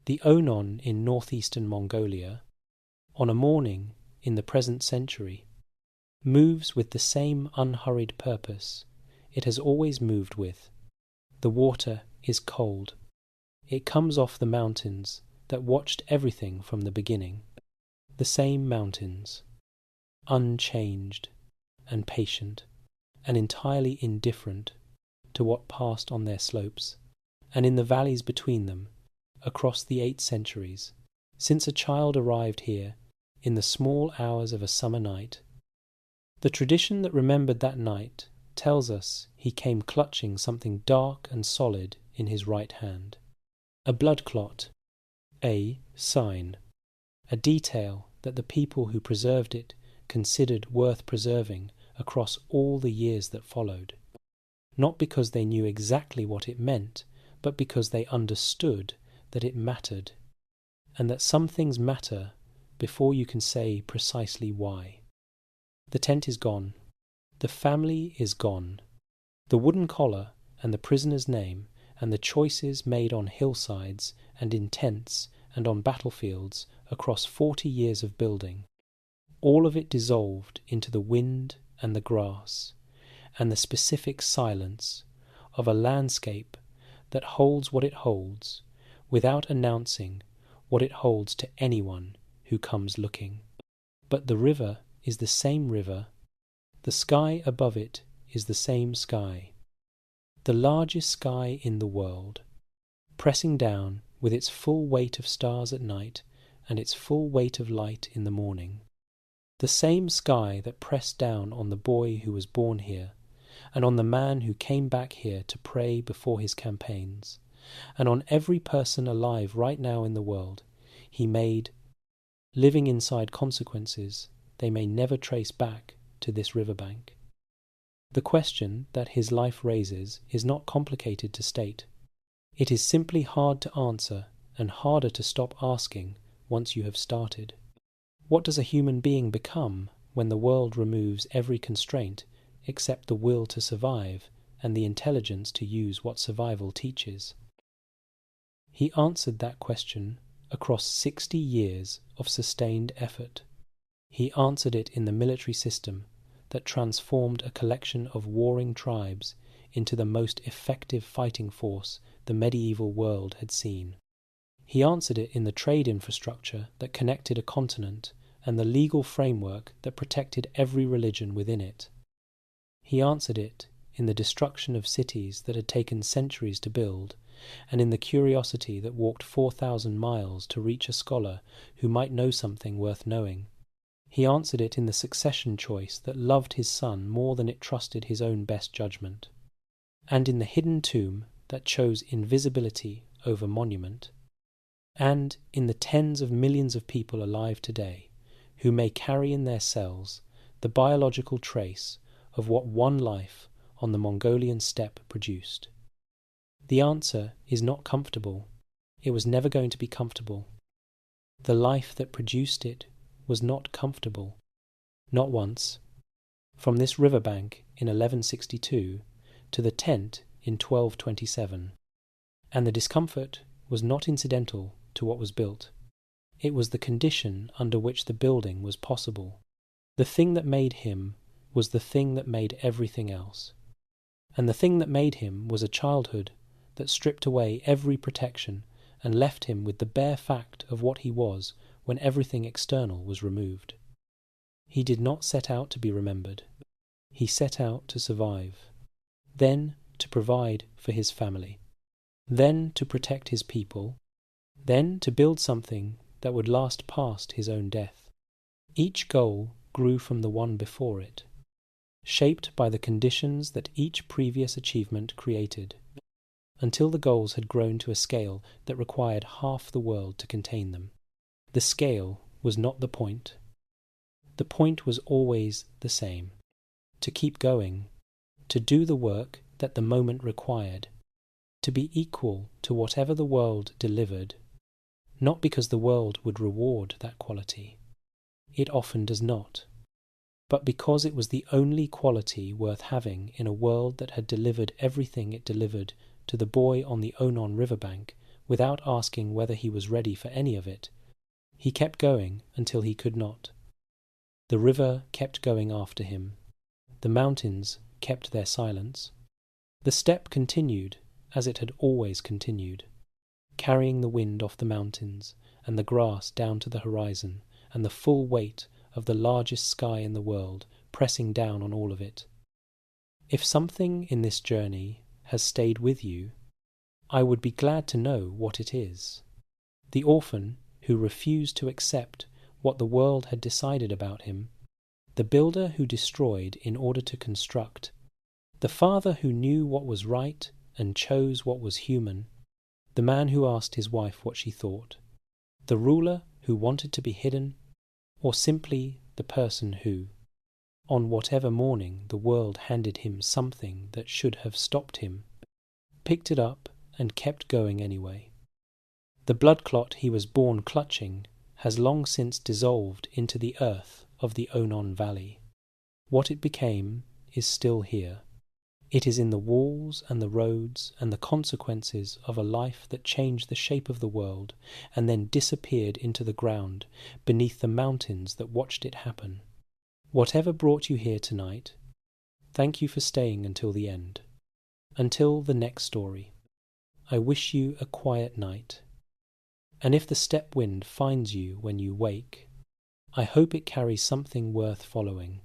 The Onon in northeastern Mongolia, on a morning in the present century, moves with the same unhurried purpose it has always moved with. The water is cold. It comes off the mountains that watched everything from the beginning. The same mountains, unchanged and patient and entirely indifferent to what passed on their slopes and in the valleys between them across the 8 centuries, since a child arrived here in the small hours of a summer night. The tradition that remembered that night tells us he came clutching something dark and solid in his right hand. A blood clot, a sign, a detail that the people who preserved it considered worth preserving across all the years that followed, not because they knew exactly what it meant, but because they understood that it mattered, and that some things matter before you can say precisely why. The tent is gone. The family is gone. The wooden collar and the prisoner's name and the choices made on hillsides and in tents and on battlefields across 40 years of building, all of it dissolved into the wind and the grass and the specific silence of a landscape that holds what it holds without announcing what it holds to anyone who comes looking. But the river is the same river. The sky above it is the same sky. The largest sky in the world, pressing down with its full weight of stars at night and its full weight of light in the morning. The same sky that pressed down on the boy who was born here and on the man who came back here to pray before his campaigns, and on every person alive right now in the world, he made, living inside consequences they may never trace back to this riverbank. The question that his life raises is not complicated to state. It is simply hard to answer and harder to stop asking once you have started. What does a human being become when the world removes every constraint except the will to survive and the intelligence to use what survival teaches? He answered that question across 60 years of sustained effort. He answered it in the military system that transformed a collection of warring tribes into the most effective fighting force the medieval world had seen. He answered it in the trade infrastructure that connected a continent and the legal framework that protected every religion within it. He answered it in the destruction of cities that had taken centuries to build, and in the curiosity that walked 4,000 miles to reach a scholar who might know something worth knowing. He answered it in the succession choice that loved his son more than it trusted his own best judgment, and in the hidden tomb that chose invisibility over monument, and in the tens of millions of people alive today who may carry in their cells the biological trace of what one life on the Mongolian steppe produced. The answer is not comfortable. It was never going to be comfortable. The life that produced it was not comfortable. Not once. From this riverbank in 1162 to the tent in 1227. And the discomfort was not incidental to what was built. It was the condition under which the building was possible. The thing that made him was the thing that made everything else. And the thing that made him was a childhood that stripped away every protection and left him with the bare fact of what he was when everything external was removed. He did not set out to be remembered. He set out to survive, then to provide for his family, then to protect his people, then to build something that would last past his own death. Each goal grew from the one before it, shaped by the conditions that each previous achievement created, until the goals had grown to a scale that required half the world to contain them. The scale was not the point. The point was always the same: to keep going, to do the work that the moment required, to be equal to whatever the world delivered, not because the world would reward that quality. It often does not. But because it was the only quality worth having in a world that had delivered everything it delivered to the boy on the Onon riverbank without asking whether he was ready for any of it, he kept going until he could not. The river kept going after him. The mountains kept their silence. The steppe continued as it had always continued, carrying the wind off the mountains and the grass down to the horizon, and the full weight of the largest sky in the world pressing down on all of it. If something in this journey has stayed with you, I would be glad to know what it is. The orphan who refused to accept what the world had decided about him, the builder who destroyed in order to construct, the father who knew what was right and chose what was human, the man who asked his wife what she thought, the ruler who wanted to be hidden, or simply the person who, on whatever morning the world handed him something that should have stopped him, picked it up and kept going anyway. The blood clot he was born clutching has long since dissolved into the earth of the Onon Valley. What it became is still here. It is in the walls and the roads and the consequences of a life that changed the shape of the world and then disappeared into the ground beneath the mountains that watched it happen. Whatever brought you here tonight, thank you for staying until the end. Until the next story. I wish you a quiet night. And if the steppe wind finds you when you wake, I hope it carries something worth following.